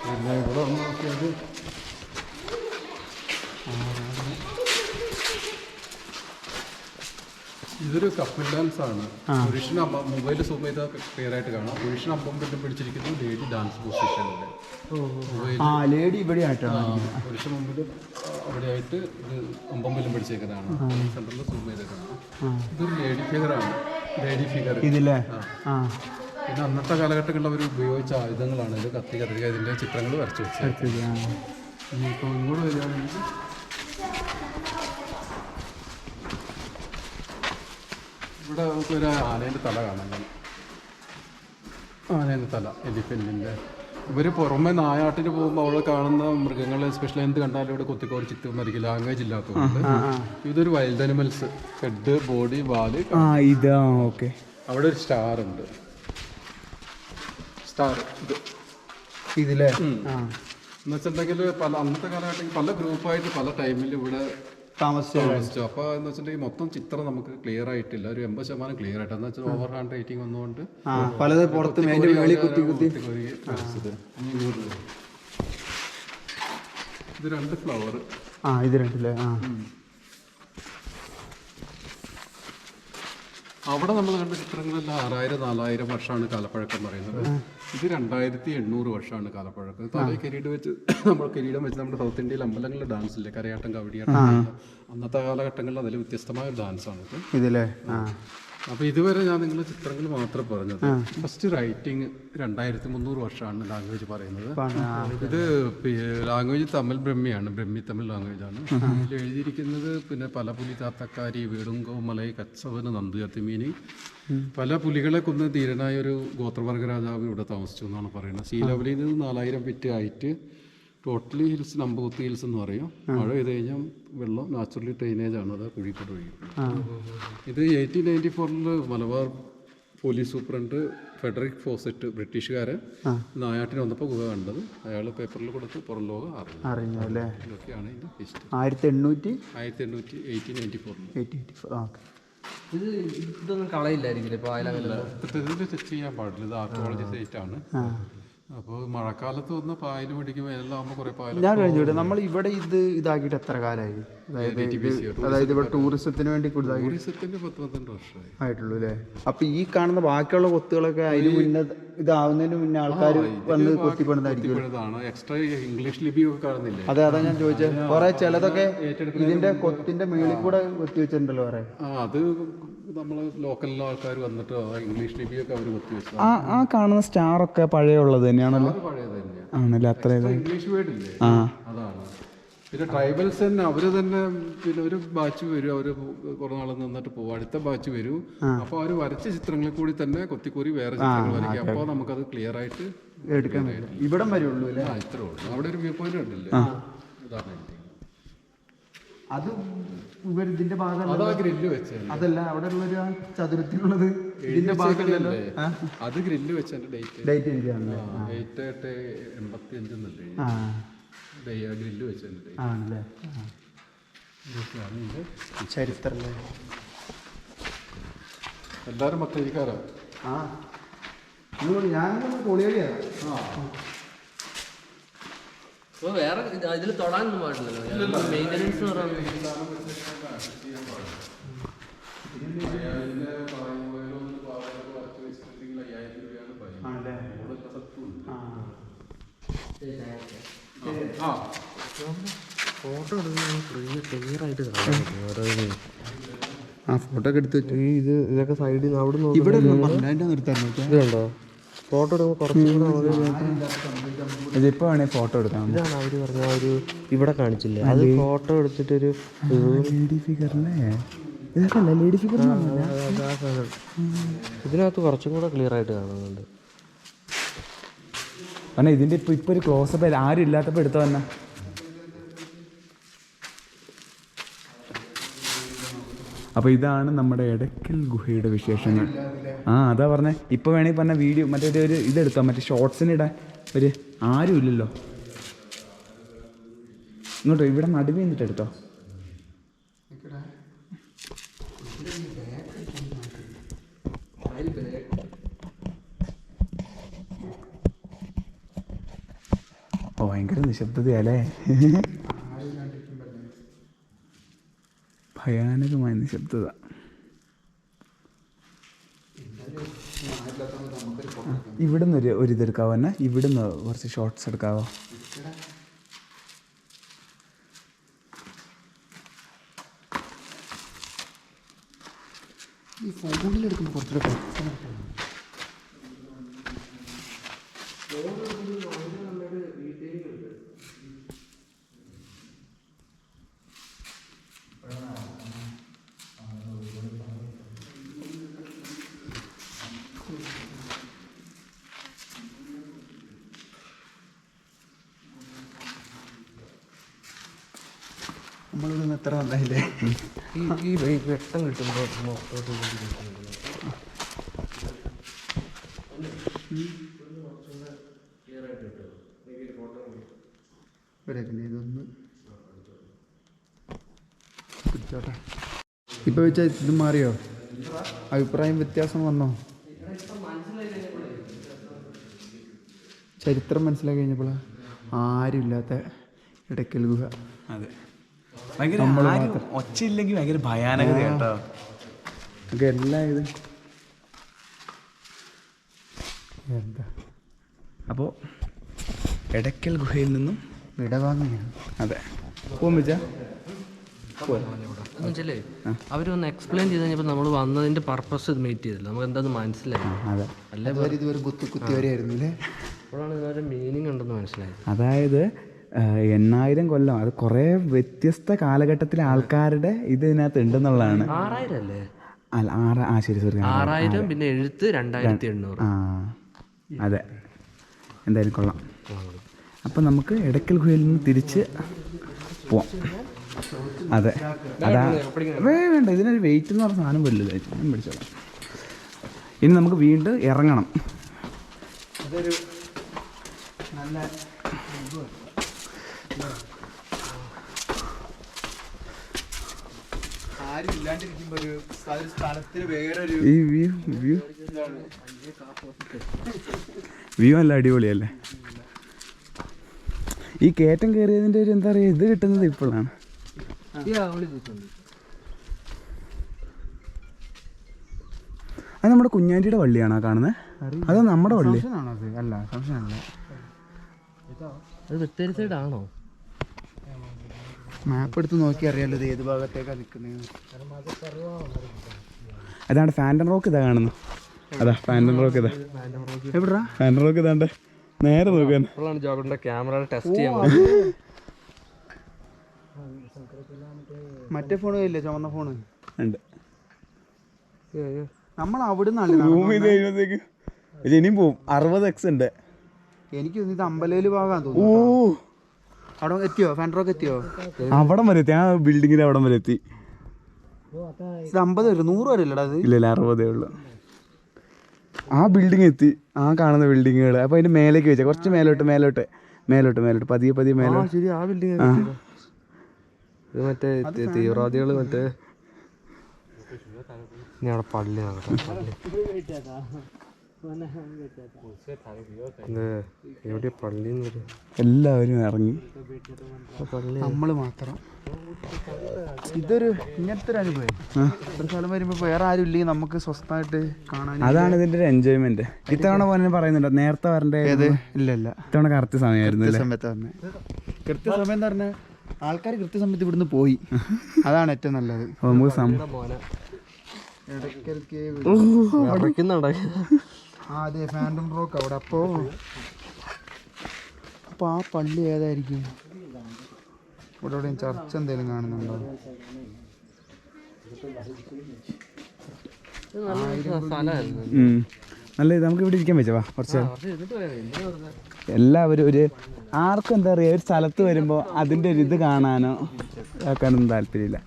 [SPEAKER 4] പിന്നെ ഇവിടെ വന്ന് നോക്കിയത് ഇതൊരു കപ്പിൾ ഡാൻസ് ആണ്. പുരുഷൻ മൊബൈൽ സൂം ചെയ്താൽ ക്ലിയർ ആയിട്ട് കാണാം. പുരുഷൻ അമ്പം പിടിച്ചിരിക്കുന്നത് ലേഡി ഡാൻസ് പൊസിഷനിൽ.
[SPEAKER 2] ലേഡി ഇവിടെ
[SPEAKER 4] പുരുഷൻ മുമ്പിൽ അവിടെ ആയിട്ട് ഇത് അമ്പം പിടിച്ചേക്കുന്നതാണ്. സെന്ററിൽ സൂം ചെയ്ത് കാണാം. ഇതൊരു ലേഡി ഫിഗറാണ്. ലേഡി ഫിഗർ
[SPEAKER 2] ഇതില്ലേ.
[SPEAKER 4] പിന്നെ അന്നത്തെ കാലഘട്ടങ്ങളിൽ അവർ ഉപയോഗിച്ച ആയുധങ്ങളാണ് ഇത്. കത്തി, കത്തിരിക്ക, ഇതിൻ്റെ ചിത്രങ്ങൾ വരച്ചു വെച്ചത്. ഇപ്പോൾ ഇങ്ങോട്ട് വരികയാണെങ്കിൽ ഇവിടെ നമുക്കൊരു ആനേൻ്റെ തല കാണാം. ആനേൻ്റെ തല, എലിഫൻറ്റിൻ്റെ. ഇവർ പുറമെ നായാട്ടിന് പോകുമ്പോൾ അവിടെ കാണുന്ന മൃഗങ്ങളെ സ്പെഷ്യൽ എന്ത് കണ്ടാലും ഇവിടെ കൊത്തിക്കോടി ചിത്രം വരയ്ക്കും. ലാംഗ്വേജ് ഇല്ലാത്തതുകൊണ്ട് ഇതൊരു വൈൽഡ് അനിമൽസ്. ഹെഡ്, ബോഡി, വാല്.
[SPEAKER 2] ഓക്കെ.
[SPEAKER 4] അവിടെ ഒരു സ്റ്റാർ ഉണ്ട്. സ്റ്റാർ
[SPEAKER 2] ഇതിലെ
[SPEAKER 4] എന്ന് വെച്ചിട്ടുണ്ടെങ്കിൽ അന്നത്തെ കാലഘട്ടത്തിൽ പല ഗ്രൂപ്പായിട്ട് പല ടൈമിൽ ഇവിടെ
[SPEAKER 2] താമസിച്ചു.
[SPEAKER 4] അപ്പോൾ എന്ന് വെച്ചിട്ടുണ്ടെങ്കിൽ മൊത്തം ചിത്രം നമുക്ക് ക്ലിയർ ആയിട്ടില്ല. ഒരു 80% ക്ലിയർ ആയിട്ട്, എന്ന് വെച്ചാൽ ഓവർ ഹാൻഡ് റൈറ്റിംഗ് വന്നുകൊണ്ട്
[SPEAKER 2] പലത് പുറത്ത്
[SPEAKER 4] വരച്ചത്. ഇത് 2 ഫ്ലവർ.
[SPEAKER 2] ഇത് രണ്ടില്ലേ.
[SPEAKER 4] അവിടെ നമ്മൾ കണ്ട ചിത്രങ്ങളെല്ലാം 6000-4000 വർഷമാണ് കാലപ്പഴക്കം പറയുന്നത്. ഇത് 2800 വർഷമാണ് കാലപ്പഴക്കം. തലയിൽ കിരീടം വെച്ച് നമ്മുടെ സൗത്ത് ഇന്ത്യയിൽ അമ്പലങ്ങളിലെ ഡാൻസ് ഇല്ലേ, കരയാട്ടം, കവടിയാട്ടം, അന്നത്തെ കാലഘട്ടങ്ങളിൽ അതിൽ വ്യത്യസ്തമായ ഒരു ഡാൻസാണ് ഇത്.
[SPEAKER 2] ഇതില്ലേ.
[SPEAKER 4] അപ്പോൾ ഇതുവരെ ഞാൻ നിങ്ങളുടെ ചിത്രങ്ങൾ മാത്രം പറഞ്ഞത്. ഫസ്റ്റ് റൈറ്റിംഗ് 2300 വർഷമാണ് ലാംഗ്വേജ് പറയുന്നത്. ഇത് ലാംഗ്വേജ് തമിഴ് ബ്രഹ്മിയാണ്, ബ്രഹ്മി തമിഴ് ലാംഗ്വേജാണ്. ഇതിൽ എഴുതിയിരിക്കുന്നത് പിന്നെ പല പുലി താത്തക്കാരി, വീടുങ്കോ മലൈ, കച്ചവന്, നന്ദുകത്തി, മീനിങ് പല പുലികളെ കൊന്ന് ധീരനായ ഒരു ഗോത്രവർഗ രാജാവ് ഇവിടെ താമസിച്ചു എന്നാണ് പറയുന്നത്. സീ ലെവലിൽ നിന്ന് 4000 feet height. Totally hills Namboothi hills എന്ന് പറയും. മഴ പെയ്ത് കഴിഞ്ഞാൽ വെള്ളം നാച്ചുറലി ഡ്രെയിനേജ് ആണ്, അത് കുഴിക്കൂടെ ഒഴിക്കും. ഇത് 1894 Malabar police superintendent Frederick Fawcett, ബ്രിട്ടീഷുകാരൻ നായാട്ടിന് വന്നപ്പോൾ ഗുഹ കണ്ടത്. അയാൾ പേപ്പറിൽ കൊടുത്ത് പുറം ലോകം അറിഞ്ഞു. ഇതൊക്കെയാണ് ഇതിൻ്റെ ഹിസ്റ്ററി.
[SPEAKER 2] 1894.
[SPEAKER 3] ഇതൊന്നും കളയില്ലായിരിക്കും.
[SPEAKER 4] ചെക്ക് ചെയ്യാൻ പാടില്ല. ഇത് ആർക്കിയോളജി സൈറ്റ് ആണ്. അപ്പോൾ മഴക്കാലത്ത് വന്ന് പായൽ പിടിക്കും, എല്ലാം ആകുമ്പോൾ കുറേ പായൽ.
[SPEAKER 2] ഞാൻ കഴിഞ്ഞു. നമ്മൾ ഇവിടെ ഇതാക്കിയിട്ട് എത്ര കാലമായി? അതായത് ഇവിടെ ടൂറിസത്തിന് വേണ്ടി
[SPEAKER 4] ടൂറിസത്തിന് 10-12 വർഷമായി
[SPEAKER 2] ആയിട്ടുള്ളൂ അല്ലേ? അപ്പൊ ഈ കാണുന്ന ബാക്കിയുള്ള കൊത്തുകളൊക്കെ അതിന് മുന്നേ ഇതാവുന്നതിന് മുന്നേ ആൾക്കാർ വന്ന് കൊത്തിപ്പെടുന്നതായിരിക്കും.
[SPEAKER 4] എക്സ്ട്രാ ഇംഗ്ലീഷ് ലിപിയൊക്കെ കാണുന്നില്ലേ?
[SPEAKER 2] അതാ ഞാൻ ചോദിച്ചത്. കുറെ ചിലതൊക്കെ ഇതിന്റെ കൊത്തിന്റെ മേളിൽ കൂടെ കൊത്തി വെച്ചിട്ടുണ്ടല്ലോ കുറെ.
[SPEAKER 4] അത് നമ്മള് ലോക്കലിലെ ആൾക്കാർ വന്നിട്ട് ഇംഗ്ലീഷ് ലിപിയൊക്കെ അവർ കൊത്തിവെച്ചു.
[SPEAKER 2] ആ കാണുന്ന സ്റ്റാർ ഒക്കെ പഴയ ഉള്ളത് തന്നെയാണല്ലോ.
[SPEAKER 4] പഴയത് തന്നെയാണ്
[SPEAKER 2] ആണല്ലേ? അത്ര
[SPEAKER 4] ഇംഗ്ലീഷ് വേർഡ് ഇല്ലേ, അതാണ്. പിന്നെ ട്രൈബൽസ് തന്നെ അവര് തന്നെ പിന്നെ ഒരു ബാച്ച് വരും, അവര് കുറെ നാൾ നിന്നിട്ട് പോകും, അടുത്ത ബാച്ച് വരും. അപ്പൊ അവര് വരച്ച ചിത്രങ്ങളിൽ കൂടി തന്നെ കൊത്തിക്കൂറി വേറെ ചിത്രങ്ങൾ വരയ്ക്കും. അപ്പോൾ നമുക്കത് ക്ലിയർ ആയിട്ട്
[SPEAKER 2] എടുക്കാൻ ഇവിടം വരുള്ളൂ അല്ലേ?
[SPEAKER 4] ഇത്രേ ഉള്ളൂ. അവിടെ ഒരു വ്യൂ പോയിന്റ് ഉണ്ടല്ലേ, അതാണ്.
[SPEAKER 2] അത് ഇതിന്റെ ഭാഗം
[SPEAKER 4] അതാ ഗ്രില്ല് വെച്ചത്.
[SPEAKER 2] അതല്ല, അവിടെ ഉള്ളൊരു ചതുരത്തിലുള്ളത് ഇതിന്റെ ഭാഗമല്ലല്ലോ.
[SPEAKER 4] അത് ഗ്രില്ല് വെച്ചതിന്റെ ഡേറ്റ് 8/8/85 ഗ്രില്ല് വെച്ചതിന്റെ
[SPEAKER 2] ആണല്ലേ? ചരിത്രല്ലേ?
[SPEAKER 4] എല്ലാരും മത്തേരിക്കാരാ.
[SPEAKER 2] ഞാനൊന്ന് പൊളിയടിയാ.
[SPEAKER 3] ഇപ്പൊ വേറെ ഇതിൽ തൊടാനൊന്നും പാടില്ലല്ലോ. മെയിൻ്റനൻസ് എന്ന് പറയുന്നത് ഫോട്ടോ എടുക്കുന്നത് ക്ലിയർ ആയിട്ട് കാണാൻ പറ്റും.
[SPEAKER 2] ആ ഫോട്ടോ ഒക്കെ എടുത്ത് വെച്ചു.
[SPEAKER 3] ഇതൊക്കെ സൈഡിൽ നിന്ന് അവിടെ
[SPEAKER 2] ഇവിടെ നിർത്താൻ
[SPEAKER 3] ഇതുണ്ടോ ഫോട്ടോ എടുക്കുമ്പോൾ കുറച്ചുകൂടെ
[SPEAKER 1] ഇതിപ്പോ വേണേ ഫോട്ടോ എടുക്കാം.
[SPEAKER 3] ഇതാണ് അവർ പറഞ്ഞ ഒരു ഇവിടെ കാണിച്ചില്ലേ, അത് ഫോട്ടോ എടുത്തിട്ടൊരു
[SPEAKER 1] ലേഡി ഫിഗറിനെ ഇതൊക്കെ അല്ല ലേഡി ഫിഗർ.
[SPEAKER 3] ഇതിനകത്ത് കുറച്ചും കൂടെ ക്ലിയർ ആയിട്ട് കാണുന്നുണ്ട്.
[SPEAKER 1] കാരണം ഇതിന്റെ ഇപ്പൊ ഒരു ക്ലോസപ്പ് ആരും ഇല്ലാത്തപ്പോ എടുത്ത തന്നെ. അപ്പോൾ ഇതാണ് നമ്മുടെ എടക്കൽ ഗുഹയുടെ വിശേഷങ്ങൾ. അതാ പറഞ്ഞേ. ഇപ്പോൾ വേണമെങ്കിൽ പറഞ്ഞ വീഡിയോ മറ്റേ ഒരു ഇതെടുത്തോ, മറ്റേ ഷോർട്സിനിടാൻ ഒരു ആരും ഇല്ലല്ലോ. ഇങ്ങോട്ടോ ഇവിടെ നടുവേ നിന്നിട്ട് എടുത്തോ. ഭയങ്കര നിശബ്ദതയല്ലേ, ഭയാനകമായ നിശബ്ദത. ഇവിടുന്ന് ഒരു ഇതെടുക്കാവോ തന്നെ, ഇവിടുന്ന് കുറച്ച് ഷോർട്സ് എടുക്കാവോ?
[SPEAKER 2] ഈ ഫോണിലെടുക്കുമ്പോൾ കുറച്ചുകൂടെ നമ്മളിവിടെ എത്ര വന്നായില്ലേ.
[SPEAKER 3] ഈ വെട്ടം കിട്ടുമ്പോൾ
[SPEAKER 2] ഇതൊന്ന് പിടിച്ചോട്ടെ. ഇപ്പൊ വെച്ചാൽ ഇത് മാറിയോ? അഭിപ്രായം വ്യത്യാസം വന്നോ? ചരിത്രം മനസ്സിലാക്കി കഴിഞ്ഞപ്പോൾ ആരുമില്ലാത്ത എടക്കൽ ഗുഹ.
[SPEAKER 1] അതെ, ഭയങ്കര ഒച്ചയില്ലെങ്കിൽ ഭയങ്കര ഭയാനകത കേട്ടോ.
[SPEAKER 2] നമുക്ക് എല്ലാം ഇത് എന്താ.
[SPEAKER 1] അപ്പോൾ എടക്കൽ ഗുഹയിൽ നിന്നും
[SPEAKER 2] വിടവാങ്ങുകയാണ്.
[SPEAKER 1] അതെ, പോകാൻ വെച്ചാൽ
[SPEAKER 3] എന്നുവെച്ചാലേ അവരൊന്ന് എക്സ്പ്ലെയിൻ ചെയ്ത് കഴിഞ്ഞപ്പോൾ നമ്മൾ വന്നതിന്റെ പർപ്പസ് മീറ്റ് ചെയ്തില്ല, നമുക്ക് എന്താന്ന് മനസ്സിലായി.
[SPEAKER 2] അതെ,
[SPEAKER 3] അല്ലേ
[SPEAKER 2] ഇതുവരെ കുത്തി വരെയായിരുന്നു അല്ലേ.
[SPEAKER 3] അപ്പോഴാണ് ഇതിനൊരു മീനിങ് ഉണ്ടെന്ന് മനസ്സിലായത്.
[SPEAKER 1] അതായത് 8000 കൊല്ലം, അത് കുറേ വ്യത്യസ്ത കാലഘട്ടത്തിലെ ആൾക്കാരുടെ ഇത് ഇതിനകത്ത് ഉണ്ടെന്നുള്ളതാണ്.
[SPEAKER 3] 6000 അല്ലേ?
[SPEAKER 1] അല്ല ശരി സോറി
[SPEAKER 3] 6000 പിന്നെ എഴുത്ത് 2800.
[SPEAKER 1] അതെ, എന്തായാലും കൊള്ളാം. അപ്പം നമുക്ക് എടക്കൽ ഗുഹയിൽ നിന്ന് തിരിച്ച് പോവാം. അതെ, അതാ വേണ്ട, ഇതിനൊരു വെയിറ്റ് എന്ന് പറഞ്ഞ സാധനം വരില്ല, ഞാൻ പിടിച്ചോളാം. ഇനി നമുക്ക് വീണ്ടും ഇറങ്ങണം.
[SPEAKER 2] അതൊരു നല്ല ആരും ഇല്ലാണ്ടിരിക്കുമ്പോ ഒരു സ്ഥലത്തിന് വേറൊരു
[SPEAKER 1] ഈ വ്യൂ നല്ല അടിപൊളിയല്ലേ. ഈ കയറ്റം കയറിയതിൻ്റെ ഒരു എന്താ പറയുക, ഇത് കിട്ടുന്നത് ഇപ്പോഴാണ്. അത് നമ്മുടെ കുഞ്ഞാൻ്റിയുടെ വള്ളിയാണോ കാണുന്നത്? അത് നമ്മുടെ വള്ളി
[SPEAKER 2] അല്ല, സംശയമാണല്ലോ.
[SPEAKER 3] അത് ബത്തേരി സൈഡാണോ?
[SPEAKER 2] മാപ്പ് എടുത്ത് നോക്കി അറിയാലോ ഇത് ഏത് ഭാഗത്തേക്കാണ് നിൽക്കുന്നത്.
[SPEAKER 1] അതാണ് ഫാൻറ്റം റോക്ക്. ഇതാ കാണുന്നു, അതാ ഫാൻറ്റം റോക്ക്. ഇതാ എവിടാ ഫാൻറ്റം റോക്ക്? ഇതാണ്ട് നേരെ നോക്കാൻ
[SPEAKER 3] ജോബിന്റെ ക്യാമറ ടെസ്റ്റ് ചെയ്യാൻ.
[SPEAKER 2] മറ്റേ ഫോൺ ഇല്ലേ, ചുവന്ന ഫോണ്
[SPEAKER 1] ഉണ്ട്.
[SPEAKER 2] നമ്മൾ അവിടുന്ന്
[SPEAKER 1] റൂം ചെയ്ത് കഴിയുമ്പോഴത്തേക്ക് ഇനിയും പോവും. 60x ഉണ്ട്.
[SPEAKER 2] എനിക്ക് ഇത് അമ്പലയില് ഭാഗം തോന്നുന്നു. അവിടെ എത്തിയോ? ഫാൻഡ്രോക്ക് എത്തിയോ?
[SPEAKER 1] അവിടം വരെ എത്തി, ആ ബിൽഡിങ്ങിന്റെ അവിടം വരെ എത്തി.
[SPEAKER 2] ഇത് 50 വരെ 100 വരെ ഇല്ലടാ. അത്
[SPEAKER 1] ഇല്ല 60 ഉള്ളു. ആ ബിൽഡിംഗ് എത്തി, ആ കാണുന്ന ബിൽഡിങ്ങുകൾ. അപ്പൊ അതിന്റെ മേലേക്ക് വെച്ചാൽ കുറച്ച് മേലോട്ട് പതിയെ മേലോട്ട്.
[SPEAKER 3] ശരി, ആ ബിൽഡിംഗ് മറ്റേ തീവ്രവാദികള് മറ്റേ പള്ളി എവിടെ പള്ളി
[SPEAKER 2] എല്ലാവരും ഇറങ്ങി, നമ്മൾ മാത്രം. ഇതൊരു ഇങ്ങനത്തെ ഒരു അനുഭവം. ഒരു സ്ഥലം വരുമ്പോൾ വേറെ ആരും ഇല്ലെങ്കിൽ നമുക്ക് സ്വസ്ഥമായിട്ട് കാണാൻ.
[SPEAKER 1] അതാണ് ഇതിന്റെ ഒരു എൻജോയ്മെന്റ്. ഇത്തവണ പോലെ പറയുന്നുണ്ടോ നേരത്തെ വരണ്ടേ?
[SPEAKER 2] ഇല്ല
[SPEAKER 1] ഇത്തവണ കറക്റ്റ് സമയമായിരുന്നു.
[SPEAKER 2] കൃത്യസമയത്ത് തന്നെ. കൃത്യസമയം എന്ന് പറഞ്ഞാൽ ആൾക്കാർ കൃത്യസമയത്ത് ഇവിടുന്ന് പോയി. അതാണ് ഏറ്റവും നല്ലത്. അതെ, ഫാൻറ്റം റോക്ക് അവിടെ. അപ്പോൾ ആ പള്ളി ഏതായിരിക്കും? ഇവിടെ എവിടെയും ചർച്ച എന്തെങ്കിലും കാണുന്നുണ്ടോ?
[SPEAKER 1] നല്ല നമുക്ക് ഇവിടെ ഇരിക്കാൻ പറ്റുവാ കുറച്ച്. എല്ലാവരും ഒരു ആർക്കും എന്താ പറയുക, ഒരു സ്ഥലത്ത് വരുമ്പോൾ അതിൻ്റെ ഒരു ഇത് കാണാനോ ആക്കാനൊന്നും താല്പര്യമില്ല.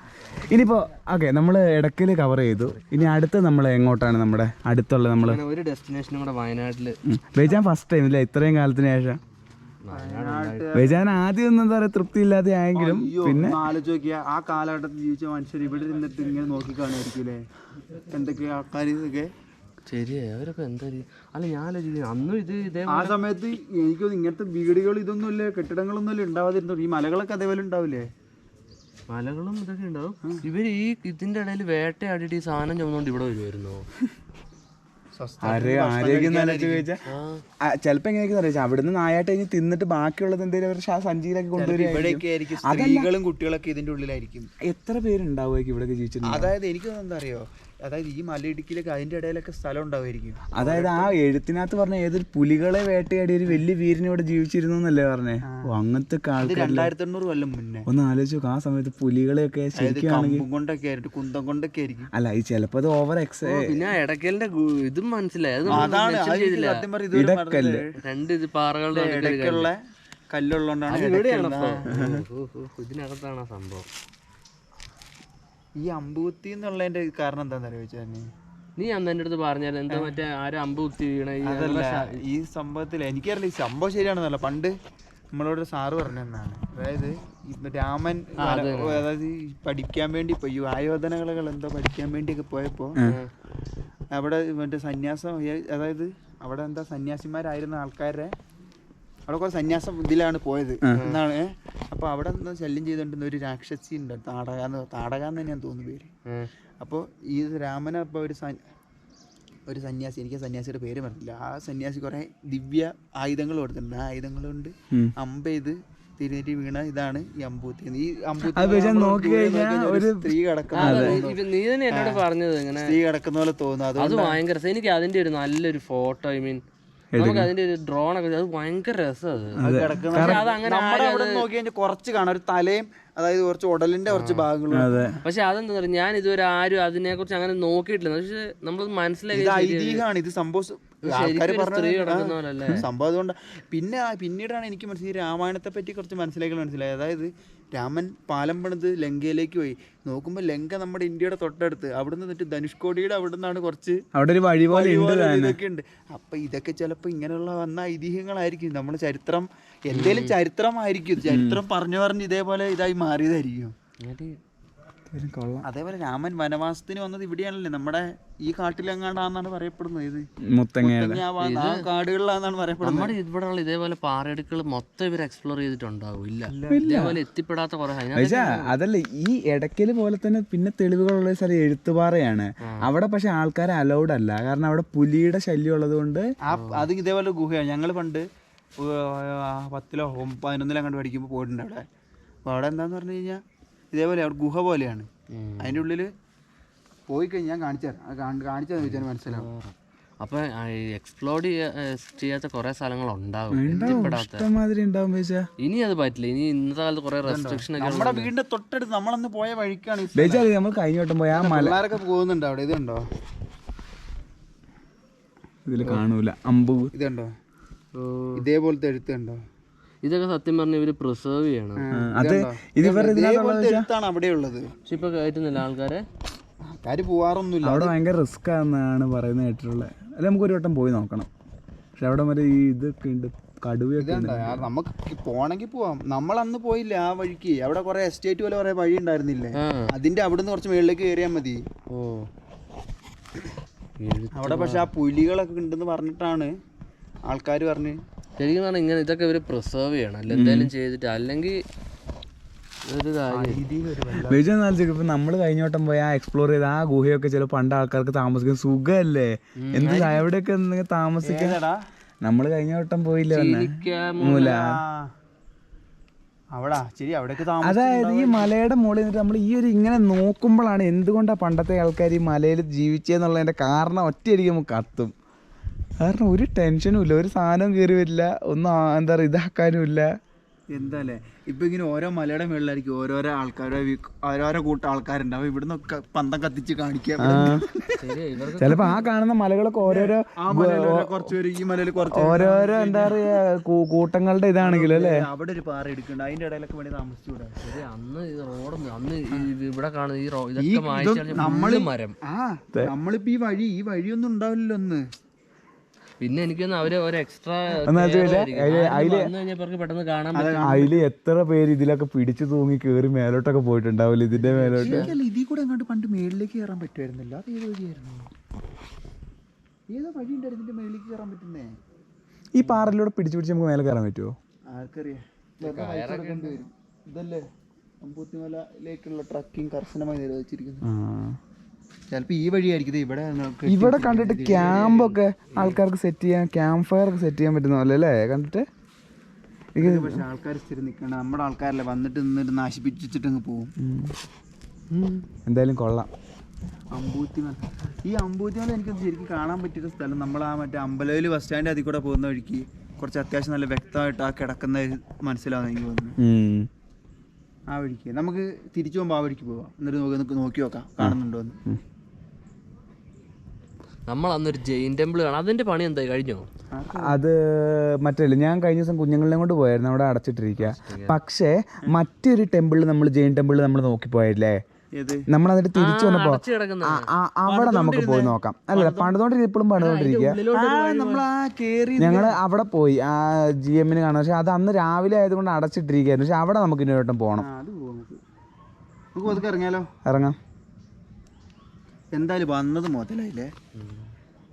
[SPEAKER 1] ഇനിയിപ്പോൾ ഓക്കെ, നമ്മൾ ഇടയ്ക്കൽ കവർ ചെയ്തു. ഇനി അടുത്ത് നമ്മൾ എങ്ങോട്ടാണ്? നമ്മുടെ അടുത്തുള്ള നമ്മൾ
[SPEAKER 3] ഒരു ഡെസ്റ്റിനേഷനും കൂടെ വയനാട്ടിൽ.
[SPEAKER 1] ബേജാൻ ഫസ്റ്റ് ടൈം ഇല്ല ഇത്രയും കാലത്തിന് ശേഷം. ബേജാൻ ആദ്യം ഒന്നും എന്താ പറയുക തൃപ്തി ഇല്ലാതെ ആയെങ്കിലും പിന്നെ
[SPEAKER 2] ആലോചിച്ച് നോക്കിയാൽ ആ കാലഘട്ടത്തിൽ ജീവിച്ച മനുഷ്യർ ഇവിടെ നിന്നിട്ട് ഇങ്ങനെ നോക്കി കാണുമായിരിക്കൂലേ എന്തൊക്കെയാ ആൾക്കാർ ഇതൊക്കെ.
[SPEAKER 3] ശരിയാ, അവരൊക്കെ എന്താ അല്ല ഞാൻ അന്നും ഇത് ഇതേ
[SPEAKER 2] ആ സമയത്ത് എനിക്കൊന്നും ഇങ്ങനത്തെ വീടുകൾ ഇതൊന്നും ഇല്ല, കെട്ടിടങ്ങളൊന്നും ഇല്ല ഉണ്ടാവാതിരുന്നു. ഈ മലകളൊക്കെ അതേപോലെ ഉണ്ടാവില്ലേ?
[SPEAKER 3] മലകളും ഇതൊക്കെ ഉണ്ടാവും. ഇവര് ഈ ഇതിന്റെ ഇടയിൽ വേട്ടയാടിയിട്ട് ഈ സാധനം ചുമന്നുകൊണ്ട് ഇവിടെ വരുമായിരുന്നോ?
[SPEAKER 1] ആരോഗ്യം ചോദിച്ചാൽ ചിലപ്പോ എങ്ങനെയൊക്കെ അറിയാം, അവിടുന്ന് നായാട്ട് കഴിഞ്ഞ് തിന്നിട്ട് ബാക്കിയുള്ളത് എന്തെങ്കിലും അവർ സഞ്ചിയിലൊക്കെ കൊണ്ടുവരിക.
[SPEAKER 2] സ്ത്രീകളും കുട്ടികളൊക്കെ ഇതിന്റെ ഉള്ളിലായിരിക്കും.
[SPEAKER 1] എത്ര പേരുണ്ടാവുമായിരിക്കും ഇവിടെ ജീവിച്ചിട്ടുണ്ട്?
[SPEAKER 2] അതായത് എനിക്ക് എന്താ അറിയോ, അതായത് ഈ മലയിടുക്കിലൊക്കെ അതിന്റെ ഇടയിലൊക്കെ സ്ഥലം ഉണ്ടാവുമായിരിക്കും.
[SPEAKER 1] അതായത് ആ എഴുത്തിനകത്ത് പറഞ്ഞ ഏതൊരു പുലികളെ വേട്ടയാടി ഒരു വലിയ വീരനോട് ജീവിച്ചിരുന്നു എന്നല്ലേ പറഞ്ഞേ? ഓ, അങ്ങനത്തെ ആൾക്കാർ
[SPEAKER 2] 2800 കൊല്ലം മുന്നേ.
[SPEAKER 1] ഒന്ന് ആലോചിച്ച് നോക്കാം, ആ സമയത്ത് പുലികളെയൊക്കെ ശരിക്കും
[SPEAKER 2] കൊണ്ടൊക്കെ ആയിട്ട് കുന്തം കൊണ്ടൊക്കെ ആയിരിക്കും.
[SPEAKER 1] അല്ല ഈ ചിലപ്പോ അത് ഓവർ
[SPEAKER 3] പിന്നെ ഇടയ്ക്കലിന്റെ ഇതും മനസ്സിലായി.
[SPEAKER 2] അതാണ്
[SPEAKER 3] രണ്ട് ഇത് പാറകളുടെ
[SPEAKER 2] ഇടയ്ക്കുള്ള കല്ലുള്ളതുകൊണ്ടാണ്
[SPEAKER 3] ഇതിനകത്താണ് ആ സംഭവം.
[SPEAKER 2] ഈ അമ്പുകുത്തി എന്നുള്ളതിന്റെ കാരണം എന്താണെന്ന് ചോദിച്ചാൽ,
[SPEAKER 3] നീ അന്ന് എൻ്റെ അടുത്ത് പറഞ്ഞാലും എന്താ മറ്റേ ആരും അമ്പ് കുത്തി വീണ
[SPEAKER 2] ഈ സംഭവത്തിൽ എനിക്കറിയില്ല ഈ സംഭവം ശരിയാണെന്നല്ല, പണ്ട് നമ്മളോട് സാറ് പറഞ്ഞെന്നാണ്. അതായത് രാമൻ അതായത് പഠിക്കാൻ വേണ്ടി പോയി ആയോധനകലകൾ എന്തോ പഠിക്കാൻ വേണ്ടിയൊക്കെ പോയപ്പോ അവിടെ മറ്റേ സന്യാസം, അതായത് അവിടെ എന്താ സന്യാസിമാരായിരുന്ന ആൾക്കാരെ അവിടെ കുറേ സന്യാസം ഇതിലാണ് പോയത് എന്നാണ്. അപ്പോൾ അവിടെ നിന്ന് ശല്യം ചെയ്തുകൊണ്ടിരുന്ന ഒരു രാക്ഷസി ഉണ്ട്, താടകാന്ന് തന്നെയാണ് തോന്നുന്നു പേര്. അപ്പോൾ ഈ രാമനെ അപ്പോൾ ഒരു സന്യാസി, എനിക്ക് സന്യാസിയുടെ പേര് പറഞ്ഞില്ല, ആ സന്യാസി കുറേ ദിവ്യ ആയുധങ്ങൾ കൊടുത്തിട്ടുണ്ട്. ആ ആയുധങ്ങൾ കൊണ്ട് അമ്പ് ചെയ്ത് തിരിഞ്ഞിട്ട് വീണ ഇതാണ് ഈ അമ്പൂത്തി. ഈ അമ്പൂത്തി ഒരു സ്ത്രീ കിടക്കുന്ന,
[SPEAKER 3] നീ തന്നെ എന്നോട് പറഞ്ഞത് ഇങ്ങനെ
[SPEAKER 2] സ്ത്രീ കിടക്കുന്ന പോലെ തോന്നുന്നു.
[SPEAKER 3] അത് ഭയങ്കര രസം. എനിക്ക് അതിന്റെ ഒരു നല്ലൊരു ഫോട്ടോ, ഐ മീൻ നമുക്ക് അതിന്റെ ഒരു ഡ്രോൺ ഒക്കെ, അത് ഭയങ്കര രസം.
[SPEAKER 2] നോക്കി കഴിഞ്ഞാൽ കുറച്ച് കാണാം ഒരു തലയും, അതായത് കുറച്ച് ഉടലിന്റെ കുറച്ച് ഭാഗങ്ങളും.
[SPEAKER 3] പക്ഷെ അതെന്താ പറയുക, ഞാൻ ഇതുവരെ ആരും അതിനെ കുറിച്ച് അങ്ങനെ നോക്കിയിട്ടില്ല. പക്ഷെ നമ്മൾ മനസ്സിലാക്കി
[SPEAKER 2] ഐതിഹ്യമാണ് ഇത് സംഭവം. സംഭവം അതുകൊണ്ട് പിന്നീടാണ് എനിക്ക് മനസ്സിലായി രാമായണത്തെ പറ്റി കുറച്ച് മനസ്സിലായി. അതായത് രാമൻ പാലം പണിത് ലങ്കയിലേക്ക് പോയി നോക്കുമ്പോൾ ലങ്ക നമ്മുടെ ഇന്ത്യയുടെ തൊട്ടടുത്ത്, അവിടെ നിന്നിട്ട് ധനുഷ്കോടിയുടെ അവിടെ നിന്നാണ് കുറച്ച് ഇതൊക്കെ ഉണ്ട്. അപ്പൊ ഇതൊക്കെ ചിലപ്പോ ഇങ്ങനെയുള്ള വന്ന ഐതിഹ്യങ്ങളായിരിക്കും. നമ്മുടെ ചരിത്രം എന്തേലും ചരിത്രമായിരിക്കും, ചരിത്രം പറഞ്ഞു ഇതേപോലെ ഇതായി മാറിയതായിരിക്കും. അതേപോലെ രാമൻ വനവാസത്തിന് വന്നത് ഇവിടെയാണല്ലേ, നമ്മുടെ ഈ കാട്ടിലെങ്ങാണ്ടാന്നാണ് പറയപ്പെടുന്നത്. ഇത് മുത്തങ്ങ കാടുകളിലാണെന്നാണ് പറയപ്പെടുന്നത്.
[SPEAKER 3] നമ്മുടെ ഇവിടെയുള്ള ഇതേപോലെ പാറയിടുക്കൾ മൊത്തം ഇവർ എക്സ്പ്ലോർ ചെയ്തിട്ടുണ്ടാവും. ഇതേപോലെ എത്തിപ്പെടാത്ത കുറെ.
[SPEAKER 1] അതല്ല ഈ ഇടയ്ക്കല് പോലെ തന്നെ പിന്നെ തെളിവുകളുള്ള സ്ഥലം എഴുത്തുപാറയാണ്. അവിടെ പക്ഷെ ആൾക്കാരെ അലൗഡ് അല്ല, കാരണം അവിടെ പുലിയുടെ ശല്യം ഉള്ളത് കൊണ്ട്.
[SPEAKER 2] അത് ഇതേപോലെ ഗുഹയാണ്. ഞങ്ങൾ പണ്ട് 10-ലോ 11-ലോ കണ്ട് പഠിക്കുമ്പോൾ പോയിട്ടുണ്ട് അവിടെ. അപ്പോൾ അവിടെ എന്താന്ന് പറഞ്ഞു കഴിഞ്ഞാൽ ഇതേപോലെ അവിടെ ഗുഹ പോലെയാണ്. അതിൻ്റെ ഉള്ളിൽ പോയി കഴിഞ്ഞാൽ ഞാൻ കാണിച്ചാൽ ചോദിച്ചാൽ മനസ്സിലാവും.
[SPEAKER 3] അപ്പൊ എക്സ്പ്ലോർ ചെയ്യാത്ത കുറെ സ്ഥലങ്ങളുണ്ടാവും. ഇനി അത് പറ്റില്ല. ഇനി ഇന്നത്തെ കാലത്ത് കുറെ റെസ്ട്രിക്ഷൻ ഒക്കെ.
[SPEAKER 2] നമ്മുടെ വീടിന്റെ തൊട്ടടുത്ത് നമ്മളന്ന് പോയ വഴിക്കാണ്
[SPEAKER 1] നമ്മൾ കഴിഞ്ഞോട്ടും പോയാൽ
[SPEAKER 2] മലയാളൊക്കെ പോകുന്നുണ്ട് അവിടെ. ഇതുണ്ടോ?
[SPEAKER 1] ഇതിൽ കാണൂല അമ്പു.
[SPEAKER 2] ഇതുണ്ടോ? ഇതേപോലത്തെ എഴുത്തുണ്ടോ?
[SPEAKER 3] ഇതൊക്കെ സത്യം പറഞ്ഞ ഇവര് പ്രിസർവ് ചെയ്യണം.
[SPEAKER 2] എഴുത്താണ് അവിടെ ഉള്ളത്.
[SPEAKER 3] പക്ഷെ ഇപ്പൊ കയറ്റുന്നില്ല ആൾക്കാര്
[SPEAKER 2] പോവാറൊന്നുമില്ല.
[SPEAKER 1] അവിടെ ഭയങ്കര റിസ്ക് ആണെന്നാണ് പറയുന്നത് കേട്ടിട്ടുള്ളത്. അല്ല നമുക്കൊരു വട്ടം പോയി നോക്കണം. പക്ഷെ അവിടെ വരെ ഈ ഇതൊക്കെ ഉണ്ട്, കടുവയൊക്കെ ഉണ്ട്.
[SPEAKER 2] നമുക്ക് പോണെങ്കിൽ പോവാം. നമ്മളന്ന് പോയില്ല ആ വഴിക്ക്. അവിടെ കുറെ എസ്റ്റേറ്റ് പോലെ കുറെ വഴി ഉണ്ടായിരുന്നില്ലേ, അതിന്റെ അവിടുന്ന് കുറച്ച് മുകളിലേക്ക് കയറിയാൽ മതി. അവിടെ പക്ഷെ ആ പുലികളൊക്കെ ഉണ്ടെന്ന് പറഞ്ഞിട്ടാണ് ആൾക്കാർ പറഞ്ഞ്.
[SPEAKER 3] ശരിക്കും പറഞ്ഞാൽ ഇങ്ങനെ ഇതൊക്കെ ഇവർ പ്രിസർവ് ചെയ്യണം, അല്ല എന്തെങ്കിലും ചെയ്തിട്ട്, അല്ലെങ്കിൽ ഒരു കാര്യം.
[SPEAKER 1] ഇപ്പൊ നമ്മള് കഴിഞ്ഞോട്ടം പോയി ആ എക്സ്പ്ലോർ ചെയ്ത് ആ ഗുഹയൊക്കെ ചില പണ്ട് ആൾക്കാർക്ക് താമസിക്കുന്ന സുഖല്ലേ, എന്ത് എവിടെയൊക്കെ താമസിക്കാൻ. നമ്മള് കഴിഞ്ഞോട്ടം പോയില്ലേ മൂല,
[SPEAKER 2] അവിടെ ശരി അവിടെയൊക്കെ
[SPEAKER 1] അതായത് ഈ മലയുടെ മുകളിൽ നിന്നിട്ട് നമ്മൾ ഈ ഒരു ഇങ്ങനെ നോക്കുമ്പോഴാണ് എന്തുകൊണ്ടാ പണ്ടത്തെ ആൾക്കാർ ഈ മലയിൽ ജീവിച്ചെന്നുള്ളതിന്റെ കാരണം ഒറ്റയടിക്ക് നമുക്ക് കത്തും. കാരണം ഒരു ടെൻഷനും ഇല്ല, ഒരു സാധനം കയറി വരില്ല, ഒന്നും എന്താ പറയുക ഇതാക്കാനും ഇല്ല.
[SPEAKER 2] എന്താല്ലേ ഇപ്പൊ ഇങ്ങനെ ഓരോ മലയുടെ മുകളിലായിരിക്കും ഓരോരോ ഓരോരോ കൂട്ടം ആൾക്കാരുണ്ടാവും. ഇവിടുന്നൊക്കെ പന്തം കത്തിച്ച് കാണിക്കാം.
[SPEAKER 1] ചിലപ്പോ ആ കാണുന്ന മലകളൊക്കെ ഓരോരോ
[SPEAKER 2] കുറച്ചുപേര് ഈ മലയിൽ കുറച്ച്
[SPEAKER 1] ഓരോരോ എന്താ പറയാ കൂട്ടങ്ങളുടെ ഇതാണെങ്കിലും അല്ലേ.
[SPEAKER 2] അവിടെ ഒരു പാറ എടുക്കുന്നുണ്ട്, അതിന്റെ ഇടയിലൊക്കെ വേണ്ടി താമസിച്ചുകൂടാ.
[SPEAKER 3] അന്ന് റോഡ് അന്ന് ഇവിടെ കാണുന്ന ഈ മരം
[SPEAKER 2] നമ്മളിപ്പോ ഈ വഴിയൊന്നും ഉണ്ടാവില്ലല്ലോ ഒന്ന്.
[SPEAKER 3] പിന്നെ എനിക്കൊന്ന് അവര് ഒരു എക്സ്ട്രാ പെട്ടെന്ന് കാണാൻ പറ്റും.
[SPEAKER 1] അതില് എത്ര പേര് ഇതിലൊക്കെ പിടിച്ചു തൂങ്ങി കേറി മേലോട്ടൊക്കെ പോയിട്ടുണ്ടാവില്ല ഇതിന്റെ മേലോട്ട്.
[SPEAKER 2] ഇതിൽ കൂടെ അങ്ങോട്ട് പണ്ട് മേളിലേക്ക് കയറാൻ പറ്റുമായിരുന്നില്ല, അത് ഏത് വഴിയായിരുന്നു? ഏതോ വഴി ഉണ്ടായിരുന്നു ഇതിന്റെ മേളിലേക്ക് കയറാൻ പറ്റുന്നേ.
[SPEAKER 1] ഈ പാറയിലൂടെ പിടിച്ചു പിടിച്ച് നമുക്ക് മേലെ കയറാൻ പറ്റുമോ?
[SPEAKER 2] ആർക്കറിയാം. ഇതല്ലേ അമ്പൂത്തിമലയിലേക്കുള്ള ട്രക്കിംഗ് കർശനമായി നിരോധിച്ചിരിക്കുന്നു. ചിലപ്പോ ഈ വഴിയായിരിക്കും.
[SPEAKER 1] ഇവിടെ കണ്ടിട്ട് ക്യാമ്പൊക്കെ ആൾക്കാർക്ക് സെറ്റ് ചെയ്യാൻ, ക്യാമ്പ് ഫയർ ഒക്കെ സെറ്റ് ചെയ്യാൻ പറ്റുന്ന പോലെ അല്ലേ കണ്ടിട്ട്.
[SPEAKER 2] പക്ഷെ ആൾക്കാർ സ്ഥിരം നിൽക്കണ്ട, നമ്മുടെ ആൾക്കാരല്ലേ വന്നിട്ട് നിന്നിട്ട് നശിപ്പിച്ചിട്ട് അങ്ങ് പോകും.
[SPEAKER 1] എന്തായാലും കൊള്ളാം.
[SPEAKER 2] അമ്പൂത്തിമല, ഈ അമ്പൂത്തിമല എനിക്ക് ശരിക്കും കാണാൻ പറ്റിയൊരു സ്ഥലം. നമ്മൾ ആ മറ്റേ അമ്പലവയൽ ബസ് സ്റ്റാൻഡ് അതിൽ കൂടെ പോകുന്ന വഴിക്ക് കുറച്ച് അത്യാവശ്യം നല്ല വ്യക്തമായിട്ട് ആ കിടക്കുന്ന മനസ്സിലാവുന്ന എനിക്ക് തോന്നുന്നു. ആ വഴിക്ക് നമുക്ക് തിരിച്ചു പോകുമ്പോൾ ആ വഴിക്ക് പോവാം, എന്നിട്ട് നോക്കി നോക്കാം കാണുന്നുണ്ടോ എന്ന്.
[SPEAKER 3] നമ്മൾ അന്നൊരു ജെയിൻ ടെമ്പിൾ കാണാം, അതിന്റെ പണി എന്തായി കഴിഞ്ഞോ?
[SPEAKER 1] അത് മറ്റേ ഞാൻ കഴിഞ്ഞ ദിവസം കുഞ്ഞുങ്ങളെ കൊണ്ട് പോയായിരുന്നു, അവിടെ അടച്ചിട്ടിരിക്കുക. പക്ഷേ മറ്റൊരു ടെമ്പിൾ നമ്മൾ ജെയിൻ ടെമ്പിൾ നമ്മൾ നോക്കിപ്പോയല്ലേ, നമ്മൾ അതിട്ട് തിരിച്ചു വന്നപ്പോ അവിടെ നമുക്ക് പോയി നോക്കാം. അല്ല പണിതോണ്ടിരിക്കുക, ഇപ്പോഴും പണിതോണ്ടിരിക്കുക. ഞങ്ങള് അവിടെ പോയി ആ GM കാണാം. പക്ഷെ അത് അന്ന് രാവിലെ ആയതുകൊണ്ട് അടച്ചിട്ടിരിക്കുകയായിരുന്നു. പക്ഷെ അവിടെ നമുക്ക് ഇനി വട്ടം പോകണം.
[SPEAKER 2] ഇറങ്ങിയാലോ?
[SPEAKER 1] ഇറങ്ങാം.
[SPEAKER 2] എന്തായാലും വന്നത് മുതലായില്ലേ,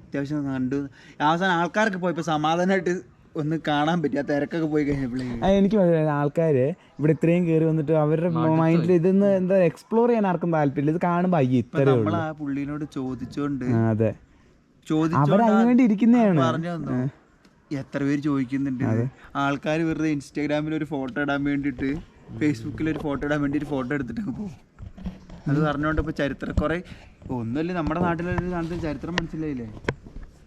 [SPEAKER 2] അത്യാവശ്യം കണ്ടു. അവസാനം ആൾക്കാർക്ക് പോയപ്പോ സമാധാനമായിട്ട് ഒന്ന് കാണാൻ പറ്റി. ആ തിരക്കൊക്കെ പോയി കഴിഞ്ഞപ്പോഴേ
[SPEAKER 1] എനിക്ക് ആൾക്കാര് ഇവിടെ ഇത്രയും കയറി വന്നിട്ട് അവരുടെ മൈൻഡിൽ ഇതൊന്ന് എന്താ എക്സ്പ്ലോർ ചെയ്യാൻ ആർക്കും താല്പര്യമില്ല. ഇത് കാണുമ്പോ ഇത്ര
[SPEAKER 2] നമ്മൾ ആ പുള്ളിനോട് ചോദിച്ചോണ്ട്
[SPEAKER 1] അതെ അവരതിനു വേണ്ടി ഇരിക്കുന്നതാണ്.
[SPEAKER 2] പറഞ്ഞു എത്ര പേര് ചോദിക്കുന്നുണ്ട്. ആൾക്കാർ വെറുതെ ഇൻസ്റ്റാഗ്രാമിൽ ഒരു ഫോട്ടോ ഇടാൻ വേണ്ടിയിട്ട്, ഫേസ്ബുക്കിൽ ഒരു ഫോട്ടോ ഇടാൻ വേണ്ടിയിട്ട് ഫോട്ടോ എടുത്തിട്ട് പോകും. അത് പറഞ്ഞോണ്ട് ഇപ്പൊ ചരിത്രം കുറെ ഒന്നുമില്ല, നമ്മുടെ നാട്ടിലൊരു കാണുന്ന ചരിത്രം മനസ്സിലായില്ലേ.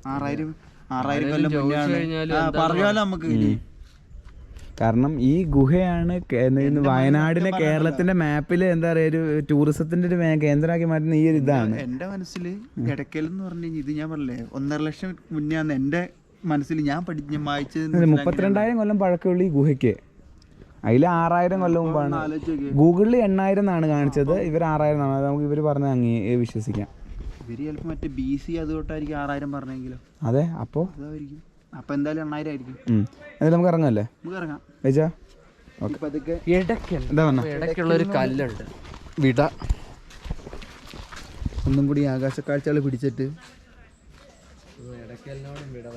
[SPEAKER 2] 6000 കൊല്ലം മുന്നെയാണ് പറയാലോ നമുക്ക്.
[SPEAKER 1] കാരണം ഈ ഗുഹയാണ് വയനാടിനെ കേരളത്തിന്റെ മാപ്പിൽ എന്താ പറയാ ഒരു ടൂറിസത്തിന്റെ ഒരു കേന്ദ്രമാക്കി മാറ്റുന്ന ഈ ഒരു ഇതാണ്.
[SPEAKER 2] എന്റെ മനസ്സിൽ എടക്കൽ എന്ന് പറഞ്ഞു കഴിഞ്ഞാൽ ഇത് ഞാൻ പറഞ്ഞില്ലേ 1.5 ലക്ഷം മുന്നെയാണ് എന്റെ മനസ്സിൽ ഞാൻ വായിച്ചത്.
[SPEAKER 1] 32,000 കൊല്ലം പഴക്കമുള്ള ഈ ഗുഹയ്ക്ക് അതിൽ 6000 കൊല്ലം മുമ്പാണ്. ഗൂഗിളിൽ 8,000 എന്നാണ് കാണിച്ചത്, ഇവർ 6,000 എന്നാണ്. നമുക്ക് ഇവർ പറഞ്ഞ വിശ്വസിക്കാം.
[SPEAKER 2] ഇവര് ചിലപ്പോൾ മറ്റേ BC അതുകൊണ്ടായിരിക്കും 6,000 പറഞ്ഞെങ്കിലും.
[SPEAKER 1] അതെ, അപ്പൊ
[SPEAKER 2] എന്തായാലും 8,000 ആയിരിക്കും.
[SPEAKER 1] എന്തായാലും നമുക്ക് ഇറങ്ങാല്ലേ?
[SPEAKER 2] നമുക്ക് ഇറങ്ങാം.
[SPEAKER 3] ഇടയ്ക്കുള്ള ഒരു കല്ലുണ്ട്,
[SPEAKER 1] വിട
[SPEAKER 2] ഒന്നും കൂടി ആകാശക്കാഴ്ചകൾ പിടിച്ചിട്ട്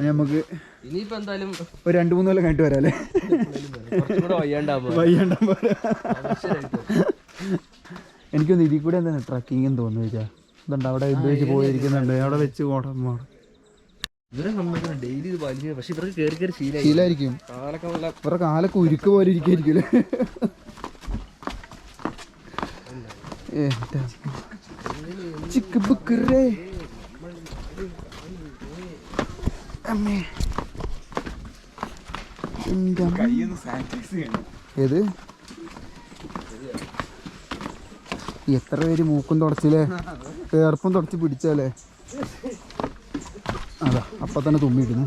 [SPEAKER 2] നമുക്ക്
[SPEAKER 3] ഇനിയിപ്പോ എന്തായാലും
[SPEAKER 2] ഒരു 2-3 കൊല്ലം കഴിഞ്ഞിട്ട് വരാല്ലേ. എനിക്കൊന്ന് ഇതിൽ കൂടെ എന്താണ് ട്രക്കിങ് തോന്നുന്നു ചോദിച്ചാൽ ഇതുണ്ട്. അവിടെ ഉപയോഗിച്ച് പോയിരിക്കുന്നുണ്ട്, അവിടെ വെച്ച്
[SPEAKER 3] ഡെയിലി ഇത് വലിയ, പക്ഷെ ഇവർക്ക് കയറി കയറി
[SPEAKER 2] ശീലമായിരിക്കും. ഇവരുടെ കാലൊക്കെ ഉരുക്ക് പോലെ ഇരിക്കുമല്ലേ. ഏത് എത്ര പേര് മൂക്കും തുടച്ചില്ലേ, ഏർപ്പം തുടച്ച് പിടിച്ചാലേ. അതാ അപ്പൊ തന്നെ തുമ്മിയിടുന്നു.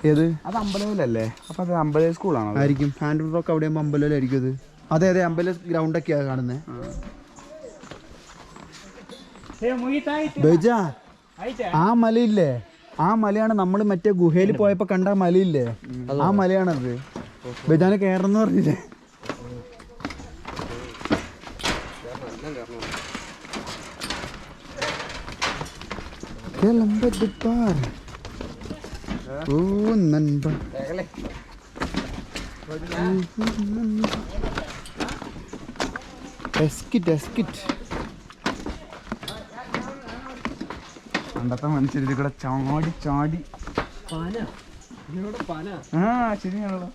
[SPEAKER 2] ഏത്
[SPEAKER 1] അത് അമ്പലവിലല്ലേ? അപ്പൊ അത് അമ്പലവയൽ സ്കൂളാണോ?
[SPEAKER 2] ആയിരിക്കും. ഹാൻഡ് വർക്ക് അവിടെ അമ്പലവിലായിരിക്കും അത്. അതെ അതെ, അമ്പല ഗ്രൗണ്ടൊക്കെയാ കാണുന്നത്. ആ മലയില്ലേ, ആ മലയാണ് നമ്മൾ മറ്റേ ഗുഹയിൽ പോയപ്പോ കണ്ട മലയില്ലേ, ആ മലയാണത്. ബജാനെ കയറെന്ന് പറഞ്ഞില്ലേ. പണ്ടത്തെ മനുഷ്യർ ഇതിൽ കൂടെ ചാടി ചാടി ആ ശരിയാണല്ലോ.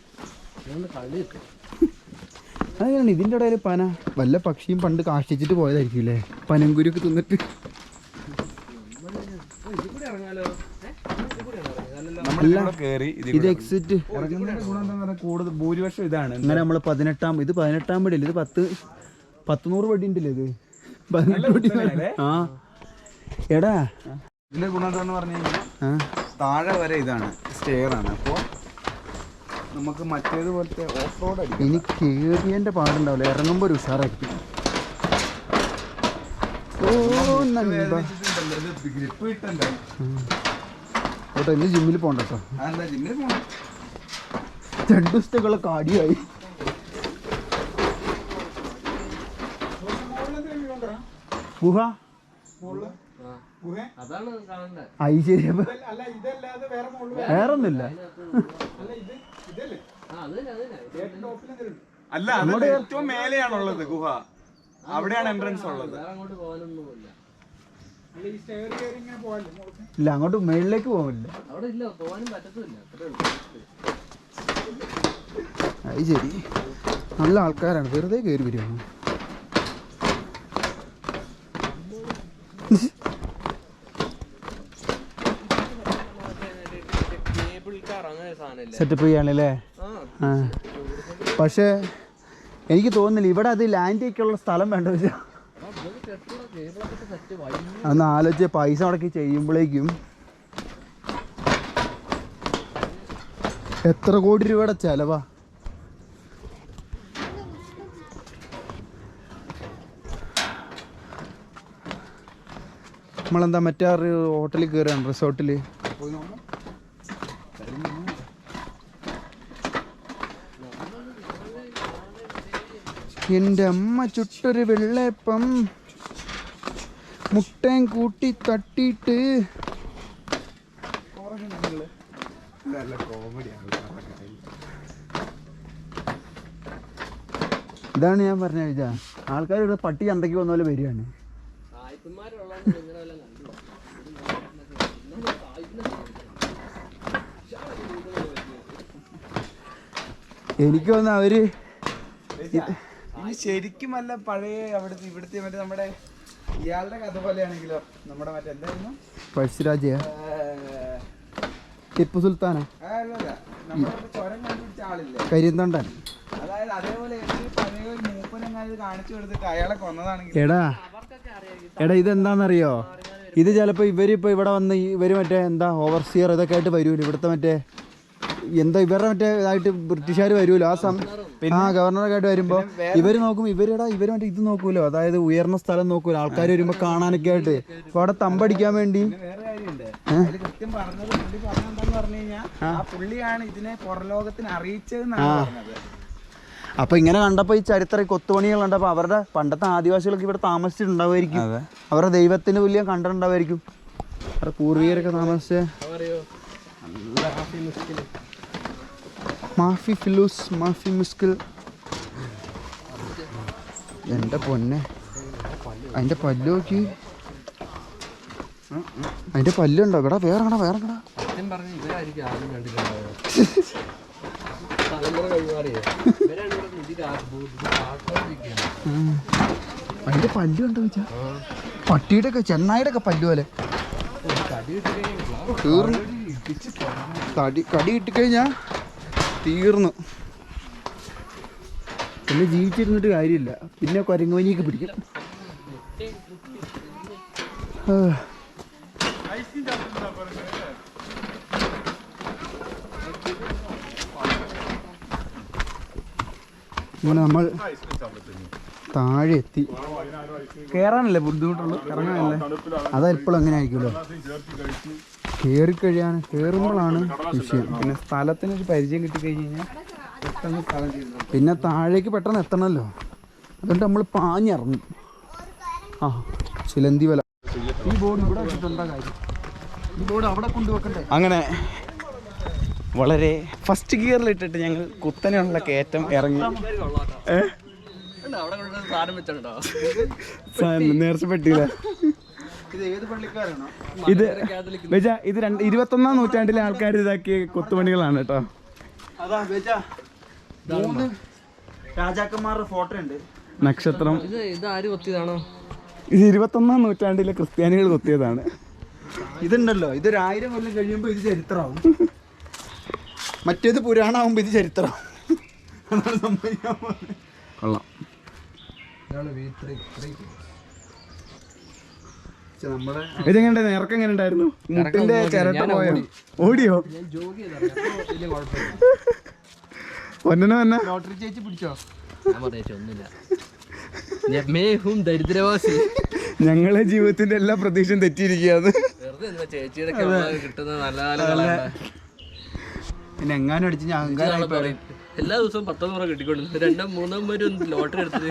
[SPEAKER 2] അതെങ്ങനെയാണ് ഇതിൻ്റെ ഇടയിൽ പന? വല്ല പക്ഷിയും പണ്ട് കാഷ്ടിച്ചിട്ട് പോയതായിരിക്കും അല്ലേ, പനങ്കുരുക്ക് തിന്നിട്ട്. ഇത് എക്സിറ്റ്
[SPEAKER 1] കൂടുതൽ ഭൂരിപക്ഷം ഇതാണ്.
[SPEAKER 2] അങ്ങനെ നമ്മൾ 18 പടിയില്ല, ഇത് 100 പടി ഉണ്ടല്ലേ ഇത്, 18 പടി. ആ എടാ
[SPEAKER 1] ഇതിന്റെ ഗുണം എന്താന്ന് പറഞ്ഞു കഴിഞ്ഞാൽ താഴെ വരെ ഇതാണ് സ്റ്റെയർ ആണ്. അപ്പോൾ നമുക്ക് മറ്റേതുപോലത്തെ ഓഫ് റോഡ് അടിക്കും.
[SPEAKER 2] ഇനി കേറിയതിന്റെ പാടുണ്ടാവില്ല, ഇറങ്ങുമ്പോ ഒരു ഉഷാറായിരിക്കും.
[SPEAKER 1] ഗ്രിപ്പ് കിട്ടണ്ടേ?
[SPEAKER 2] കേട്ടോ ഇന്ന് ജിമ്മിൽ പോകണ്ട കേട്ടോ,
[SPEAKER 1] അതെന്താ ജിമ്മിൽ പോകണം?
[SPEAKER 2] 2 ദിവസത്തേക്കുള്ള കാടിയായി. ഗുഹ ശരി, വേറൊന്നുമില്ല.
[SPEAKER 1] അല്ല, അത് ഏറ്റവും മേലെയാണുള്ളത് ഗുഹ, അവിടെയാണ് എൻട്രൻസ് ഉള്ളത്.
[SPEAKER 2] ഇല്ല, അങ്ങോട്ട് മേളിലേക്ക് പോകില്ല. അത് ശരി, നല്ല ആൾക്കാരാണ്, വെറുതെ കയറി വരുവാണ്. സെറ്റപ്പ് ചെയ്യാണല്ലേ. ആ പക്ഷേ എനിക്ക് തോന്നുന്നില്ല ഇവിടെ അത് ലാൻഡ് ഒക്കെയുള്ള സ്ഥലം വേണ്ട വെച്ചാൽ. അന്ന് ആലോചിച്ച് പൈസ മുടക്കി ചെയ്യുമ്പോഴേക്കും എത്ര കോടി രൂപയുടെ ചെലവാ. നമ്മളെന്താ മറ്റേ ഹോട്ടലിൽ കയറുകയാണ്, റിസോർട്ടിൽ. എൻ്റെ അമ്മ ചുട്ടൊരു വെള്ളയപ്പം മുട്ടയും കൂട്ടി തട്ടിയിട്ട്. ഇതാണ് ഞാൻ പറഞ്ഞ കഴിച്ചാ, ആൾക്കാർ ഇവിടെ പട്ടി ചന്തയ്ക്ക് വന്ന പോലെ വരികയാണ്. എനിക്ക് തോന്നുന്നു അവര്
[SPEAKER 1] ശരിക്കും അല്ല പഴയ അവിടുത്തെ ഇവിടുത്തെ മറ്റേ നമ്മുടെ ഇയാളുടെ കഥ പോലെയാണെങ്കിലോ, നമ്മുടെ മറ്റേ എന്തായിരുന്നു,
[SPEAKER 2] പഴശ്ശിരാജ, ടിപ്പു സുൽത്താനാ,
[SPEAKER 1] ചുരം കണ്ടുപിടിച്ച ആളില്ലേ,
[SPEAKER 2] കരിന്തണ്ടൻ.
[SPEAKER 1] അതായത് അതേപോലെ പഴയ ഒരു മൂപ്പനെങ്ങാനും കാണിച്ചു കൊടുത്തിട്ട് അയാളെ കൊന്നതാണെങ്കിൽ.
[SPEAKER 2] എടാ ഇതെന്താണെന്നറിയോ, ഇത് ചിലപ്പോൾ ഇവരിപ്പോൾ ഇവിടെ വന്ന് ഇവർ മറ്റേ എന്താ ഓവർസിയർ ഇതൊക്കെ ആയിട്ട് വരുമല്ലോ, ഇവിടുത്തെ മറ്റേ എന്താ ഇവരുടെ മറ്റേ ഇതായിട്ട് ബ്രിട്ടീഷുകാർ വരുമല്ലോ ആ ഗവർണറൊക്കെ ആയിട്ട് വരുമ്പോൾ ഇവർ നോക്കും, ഇവർ മറ്റേ ഇത് നോക്കൂലോ, അതായത് ഉയർന്ന സ്ഥലം നോക്കൂലോ, ആൾക്കാർ വരുമ്പോൾ കാണാനൊക്കെ ആയിട്ട്. അപ്പോൾ അവിടെ തമ്പടിക്കാൻ വേണ്ടി
[SPEAKER 1] വേറെ കാര്യമുണ്ട്, കൃത്യം പറഞ്ഞത് പുള്ളി പറഞ്ഞെന്താന്ന് പറഞ്ഞു കഴിഞ്ഞാൽ ആ പുള്ളിയാണ് ഇതിനെ പുറലോകത്തിന് അറിയിച്ചതെന്നാണ് പറഞ്ഞത്.
[SPEAKER 2] അപ്പോൾ ഇങ്ങനെ കണ്ടപ്പോൾ ഈ ചരിത്ര കൊത്തുപണികൾ കണ്ടപ്പോൾ അവരുടെ പണ്ടത്തെ ആദിവാസികളൊക്കെ ഇവിടെ താമസിച്ചിട്ടുണ്ടാവുമായിരിക്കും, അവരുടെ ദൈവത്തിന് തുല്യം കണ്ടിട്ടുണ്ടാവുമായിരിക്കും, അവരുടെ പൂർവികരൊക്കെ താമസിച്ച. മാഫി ഫിലൂസ്, മാഫി മുസ്കിൽ. എൻ്റെ പൊന്നെ, അതിൻ്റെ പല്ല് നോക്കി, അതിൻ്റെ പല്ലുണ്ടോ ഇവിടെ? വേറെ അതിൻ്റെ പല്ലുണ്ടോ വെച്ചാ പട്ടിയുടെ ഒക്കെ ചെന്നായിയുടെ ഒക്കെ പല്ലു പോലെ തീർന്നു. കടി കിട്ടിക്കഴിഞ്ഞാ തീർന്നു, പിന്നെ ജീവിച്ചിരുന്നിട്ട് കാര്യമില്ല, പിന്നെ കുരങ്ങുവനിയൊക്കെ പിടിക്കും. അങ്ങനെ നമ്മൾ താഴെ എത്തി. കയറാനല്ലേ ബുദ്ധിമുട്ടുള്ളൂ, ഇറങ്ങാനല്ലേ അതാ ഇപ്പോഴും അങ്ങനെ ആയിരിക്കുമല്ലോ. കയറുമ്പോഴാണ് വിഷയം.
[SPEAKER 1] പിന്നെ സ്ഥലത്തിനൊരു പരിചയം കിട്ടിക്കഴിഞ്ഞാൽ പെട്ടെന്ന് സ്ഥലം ചെയ്യുന്നു.
[SPEAKER 2] പിന്നെ താഴേക്ക് പെട്ടെന്ന് എത്തണമല്ലോ, അതുകൊണ്ട് നമ്മൾ പാഞ്ഞിറങ്ങും. ആ ചിലന്തി വല. ഈ ബോർഡ് ഇവിടെ വെച്ചിട്ടുണ്ടാ കാര്യം, ഈ ബോർഡ് അവിടെ കൊണ്ടുവെക്കണ്ടേ? അങ്ങനെ വളരെ ഫസ്റ്റ് ഗിയറിലിട്ടിട്ട് ഞങ്ങൾ കുത്തനെയുള്ള കയറ്റം ഇറങ്ങി. നേർച്ച പെട്ടിയില്ല. ഇത് ഏത് പള്ളിക്കാരാണോ ഇത്? ബേജാ ഇത് 21-ാം നൂറ്റാണ്ടിലെ ആൾക്കാർ ഇതാക്കിയ കൊത്തുപണികളാണ് കേട്ടോ. അതാ ബേജാ 3 രാജാക്കന്മാരുടെ ഫോട്ടോ ഉണ്ട്. നക്ഷത്രം.
[SPEAKER 3] ഇത് ആര് കൊത്തിയതാണോ?
[SPEAKER 2] ഇത് 21-ാം നൂറ്റാണ്ടിലെ ക്രിസ്ത്യാനികൾ കൊത്തിയതാണ്. ഇതുണ്ടല്ലോ, ഇതൊരു 1000 കൊല്ലം കഴിയുമ്പോൾ ഇത് ചരിത്രമാവും. മറ്റേത് പുരാണമാകുമ്പോൾ ഇത് ചരിത്രമാവും. കൊള്ളാം. ഇതെങ്ങനെ ഇറക്കം എങ്ങനെ ഉണ്ടായിരുന്നു? മുട്ടിന്റെ ചിരട്ട പോയോ? ഓടിയോ? പൊന്നനെ വന്ന
[SPEAKER 3] ലോട്ടറി ചേച്ചി പിടിച്ചോ? ദരിദ്രവാസി.
[SPEAKER 2] ഞങ്ങളെ ജീവിതത്തിന്റെ എല്ലാ പ്രതീക്ഷയും തെറ്റിയിരിക്കുകയാണ്.
[SPEAKER 3] ചേച്ചിയുടെ കിട്ടുന്ന നല്ല
[SPEAKER 2] പിന്നെ എങ്ങാനും അടിച്ച് ഞാൻ അഹങ്കാരമായി.
[SPEAKER 3] എല്ലാ ദിവസവും 10 കിട്ടിക്കൊണ്ടിരുന്നു. 2-3 ലോട്ടറി എടുത്തത്.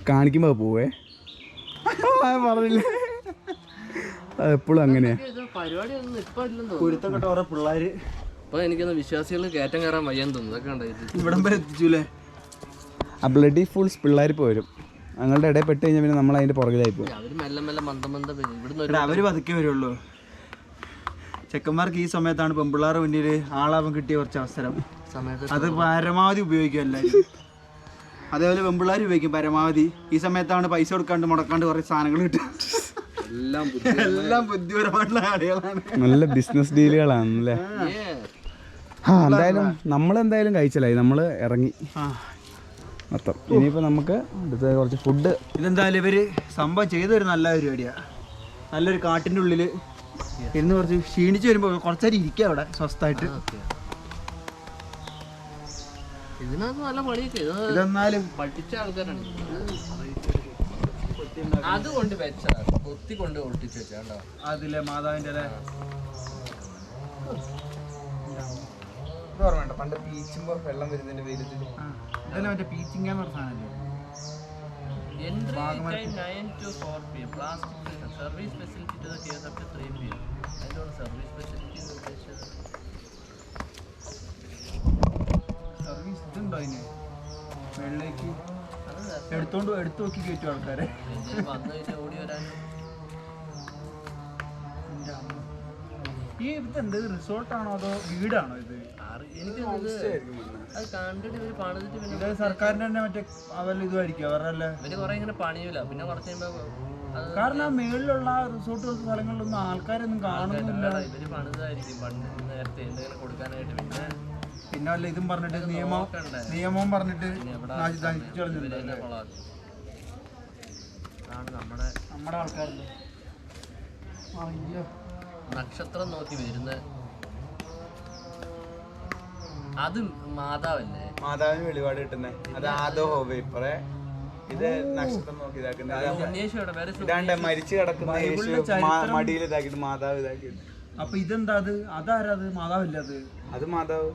[SPEAKER 2] കാണിക്കുമ്പോ പോവേ പറഞ്ഞില്ലേ, അതെപ്പോഴും അങ്ങനെയാ.
[SPEAKER 3] പരിപാടിയൊന്നും ഇപ്പൊ ഇല്ലെന്ന്
[SPEAKER 2] കുരുത്തക്കെട്ട ഓരോ പിള്ളേര്.
[SPEAKER 3] ഇപ്പൊ എനിക്കൊന്ന് വിശ്വാസികൾ കയറ്റം കയറാൻ വയ്യാന്ന് തോന്നുന്നു. അതൊക്കെ ഉണ്ടായിട്ട്
[SPEAKER 2] ഇവിടം വരെ എത്തിച്ചൂലേ. ആ ബ്ലഡി ഫുൾസ് പിള്ളേർ പോരും. ഞങ്ങളുടെ ഇടയിൽ പെട്ട് കഴിഞ്ഞാൽ പിന്നെ നമ്മൾ അതിന്റെ പുറകിലായി പോകും.
[SPEAKER 3] അവര് മെല്ലെ മെല്ലെ മന്ദം ഇവിടുന്ന്
[SPEAKER 2] അവര് പതുക്കെ വരുള്ളൂ. ചെക്കന്മാർക്ക് ഈ സമയത്താണ് പെൺപിള്ളേരുടെ മുന്നിൽ ആളാവാൻ കിട്ടിയ കുറച്ച് അവസരം. അത് പരമാവധി ഉപയോഗിക്കും എല്ലാവരും. അതേപോലെ പെൺപിള്ളേർ ഉപയോഗിക്കും പരമാവധി. ഈ സമയത്താണ് പൈസ കൊടുക്കാണ്ട് മുടക്കാണ്ട് കുറേ സാധനങ്ങൾ കിട്ടും. എല്ലാം ബുദ്ധിപരമായിട്ടുള്ള കാര്യങ്ങളാണ്. നല്ല ബിസിനസ് ഡീലുകളാണല്ലേ. ആ എന്തായാലും നമ്മളെന്തായാലും കഴിച്ചലായി, നമ്മൾ ഇറങ്ങി മൊത്തം. ഇനിയിപ്പോൾ നമുക്ക് അടുത്ത കുറച്ച് ഫുഡ്. ഇതെന്തായാലും ഇവർ സംഭവം ചെയ്തൊരു നല്ല പരിപാടിയാണ്. നല്ലൊരു കാട്ടിൻ്റെ ഉള്ളിൽ ഇരുന്ന് കുറച്ച് ക്ഷീണിച്ച് വരുമ്പോൾ കുറച്ചേരം ഇരിക്കുക അവിടെ സ്വസ്ഥമായിട്ട്.
[SPEAKER 3] ഇതിനകത്ത് നല്ല പണിയൊക്കെ.
[SPEAKER 2] ഇതെന്നാലും
[SPEAKER 3] പഠിച്ച ആൾക്കാരാണ്. അതുകൊണ്ട് വെച്ച കൊത്തി കൊണ്ട് ഒട്ടിച്ച് വെച്ചാ
[SPEAKER 2] അതിലെ മാതാവിൻ്റെ ഓർമ്മ പണ്ട് പീച്ചുമ്പോ വെള്ളം വരുന്നതിന്റെ പേരിൽ ഇതല്ലേ മറ്റേ പീച്ചിങ് എന്ന് പറഞ്ഞ സാധനമല്ലേ. സർവീസ് ഇതുണ്ടോ അതിന്? വെള്ളേക്ക് എടുത്തു നോക്കി കയറ്റും ആൾക്കാരെ. ഈ ഇതെന്ത് റിസോർട്ടാണോ അതോ വീടാണോ ഇത്? ഇത് സർക്കാരിന്റെ തന്നെ മറ്റേ അവല്ല ഇതുമായിരിക്കും അവരല്ലേ. കാരണം മേളിലുള്ള റിസോർട്ട് സ്ഥലങ്ങളിലൊന്നും ആൾക്കാരൊന്നും കാണുന്നില്ല. പിന്നെ വല്ല ഇതും പറഞ്ഞിട്ട് നിയമം പറഞ്ഞിട്ട് നമ്മുടെ ആൾക്കാരല്ലേ.
[SPEAKER 3] നക്ഷത്രം നോക്കി വരുന്ന അത് മാതാവല്ലേ?
[SPEAKER 2] മാതാവിന് വെളിപാട് കിട്ടുന്നത് അത് ആദോ ഹോവേ. ഇപ്പറേ ഇത് നക്ഷത്രം നോക്കി ഇതാണ്ട് മരിച്ചു കിടക്കുന്ന മടിയിൽ ഇതാക്കിട്ട് മാതാവ് ഇതാക്കിട്ട്. അപ്പൊ ഇതെന്താ? അതാരാ? അത് മാതാവല്ലേ? അത് മാതാവ്.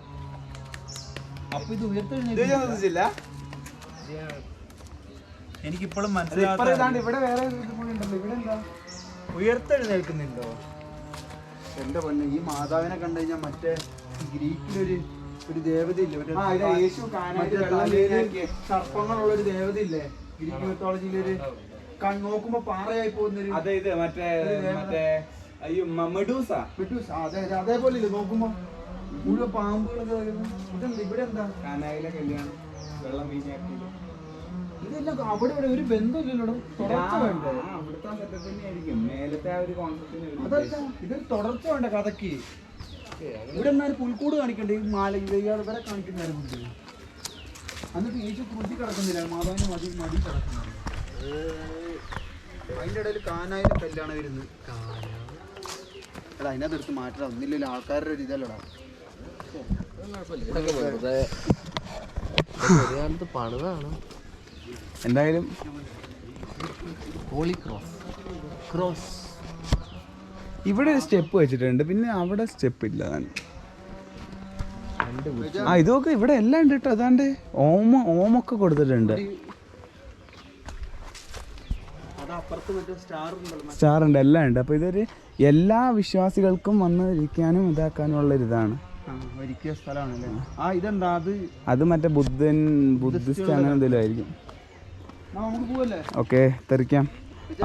[SPEAKER 2] അപ്പൊ ഇത് ഉയർത്തെഴുന്നേൽക്കില്ല. എനിക്കിപ്പോഴും മനസ്സിലാകാത്ത. ഇവിടെ വേറെ ഉണ്ടല്ലോ. ഇവിടെ എന്താ ഉയർത്തെഴുന്നേൽക്കുന്നുണ്ടോ? എന്റെ പൊന്നെ, ഈ മാതാവിനെ കണ്ടു കഴിഞ്ഞാൽ മറ്റേ ഗ്രീക്കിലൊരു ദേവതയില്ലേ, സർപ്പങ്ങളുള്ളൊരു ദേവതയില്ലേ ഗ്രീക്ക് മിത്തോളജിയിലൊരു നോക്കുമ്പോ പാറയായി പോകുന്നൊരു. അതെ ഇത് മറ്റേ മെഡൂസ. അതെ അതേപോലെ ഇല്ല നോക്കുമ്പോ മുഴുവൻ പാമ്പുകളൊക്കെ വരുന്നു. ഇതെന്താ ഇവിടെ എന്താ? കാനായിലെ കല്യാണം വെള്ളം വീഞ്ഞാക്കി. ഇതെല്ലാം അവിടെ ഇവിടെ ഒരു ബന്ധമില്ലല്ലോ. തുടർച്ച വേണ്ടേ? അവിടുത്തെ സെറ്റപ്പ് തന്നെയായിരിക്കും മേലത്തെ ആ ഒരു കോൺസെപ്റ്റിന്. അതല്ല, ഇതൊരു തുടർച്ച വേണ്ട കഥയ്ക്ക്. ഇവിടെ എന്നാലും പുൽക്കൂട് കാണിക്കണ്ടേ? ഈ മാല ഇവരെ കാണിക്കുന്നതായിരുന്നു. എന്നിട്ട് യേശു കുറിച്ച് കിടക്കുന്നില്ല, മാതാവിന് മടി കിടക്കുന്നത്. അതിൻ്റെ ഇടയിൽ കാനായിലെ കല്യാണം വരുന്നത്. എടാ അതിനകത്ത് എടുത്ത് മാറ്റാ. ഒന്നില്ലല്ലോ, ആൾക്കാരുടെ ഒരു ഇതല്ലടാ.
[SPEAKER 3] പണിതാണ്
[SPEAKER 2] എന്തായാലും.
[SPEAKER 3] ഹോളി ക്രോസ്
[SPEAKER 2] ഇവിടെ ഒരു സ്റ്റെപ്പ് വെച്ചിട്ടുണ്ട്, പിന്നെ അവിടെ സ്റ്റെപ്പ് ഇല്ല.
[SPEAKER 1] ആ ഇതൊക്കെ ഇവിടെ എല്ലാം ഉണ്ട് കേട്ടോ. അതാണ്ട് ഓമൊക്കെ കൊടുത്തിട്ടുണ്ട്. സ്റ്റാർ ഉണ്ട്, എല്ലാം ഉണ്ട്. അപ്പോൾ ഇതൊരു എല്ലാ വിശ്വാസികൾക്കും വന്ന് ഇരിക്കാനും ഇതാക്കാനും ഉള്ളൊരിതാണ്.
[SPEAKER 2] ഇതെന്താ
[SPEAKER 1] അത് മറ്റേ ബുദ്ധിസ്റ്റ് അങ്ങനെ എന്തെങ്കിലും ആയിരിക്കും. ഓക്കെ, തെറിക്കാം.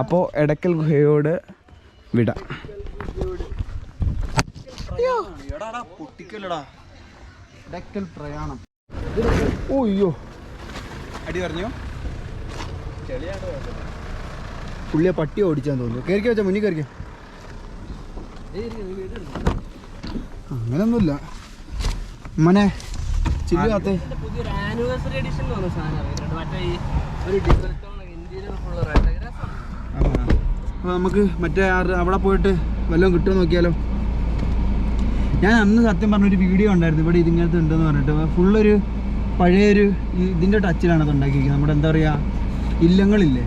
[SPEAKER 1] അപ്പോൾ എടക്കൽ ഗുഹയോട് വിടാം.
[SPEAKER 2] പ്രയാണം.
[SPEAKER 1] ഓയ്യോ, അടി പറഞ്ഞു.
[SPEAKER 2] പുള്ളിയെ പട്ടി ഓടിച്ചാന്ന് തോന്നുന്നു. കയറിക്കോ വെച്ചാൽ മുന്നിൽ കയറിക്കോ. അങ്ങനൊന്നുമില്ല മനെ ചില്ലാത്തേ.
[SPEAKER 3] പുതിയൊരു ആനിവേഴ്സറി എഡിഷൻ എന്ന് പറഞ്ഞ സാധനം മറ്റേ ഈ ഒരു ഇന്റീരിയർ ഫുള്ള് റെഡ്.
[SPEAKER 2] അപ്പോൾ നമുക്ക് മറ്റേ അവിടെ പോയിട്ട് വല്ലതും കിട്ടുമോ നോക്കിയാലോ. ഞാൻ അന്ന് സത്യം പറഞ്ഞൊരു വീഡിയോ ഉണ്ടായിരുന്നു ഇവിടെ ഇതിങ്ങനത്തെ ഉണ്ടെന്ന് പറഞ്ഞിട്ട്. ഫുള്ളൊരു പഴയൊരു ഇതിൻ്റെ ടച്ചിലാണ് അത് ഉണ്ടാക്കിയിരിക്കുന്നത്. നമ്മുടെ എന്താ പറയുക, ഇല്ലങ്ങളില്ലേ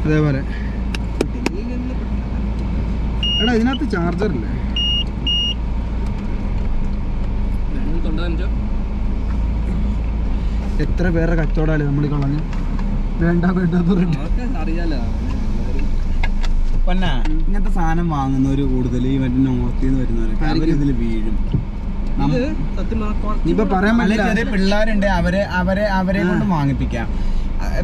[SPEAKER 2] അതേപോലെ. എടാ ഇതിനകത്ത് ചാർജർ ഇല്ലേ? എത്ര പേരുടെ കച്ചവടമല്ലേ നമ്മൾ കളഞ്ഞ്. വേണ്ട
[SPEAKER 3] അറിയാലോ
[SPEAKER 1] പൊന്നാ, ഇങ്ങനത്തെ സാധനം വാങ്ങുന്നവര് കൂടുതൽ ഈ മറ്റേ നോർത്തിൽ നിന്ന് വരുന്നവരൊക്കെ അവരിതിൽ വീഴും.
[SPEAKER 2] ഇപ്പൊ പറയാൻ പറ്റില്ല.
[SPEAKER 1] ചെറിയ പിള്ളേരുണ്ട്, അവരെ കൊണ്ട് വാങ്ങിപ്പിക്കാം.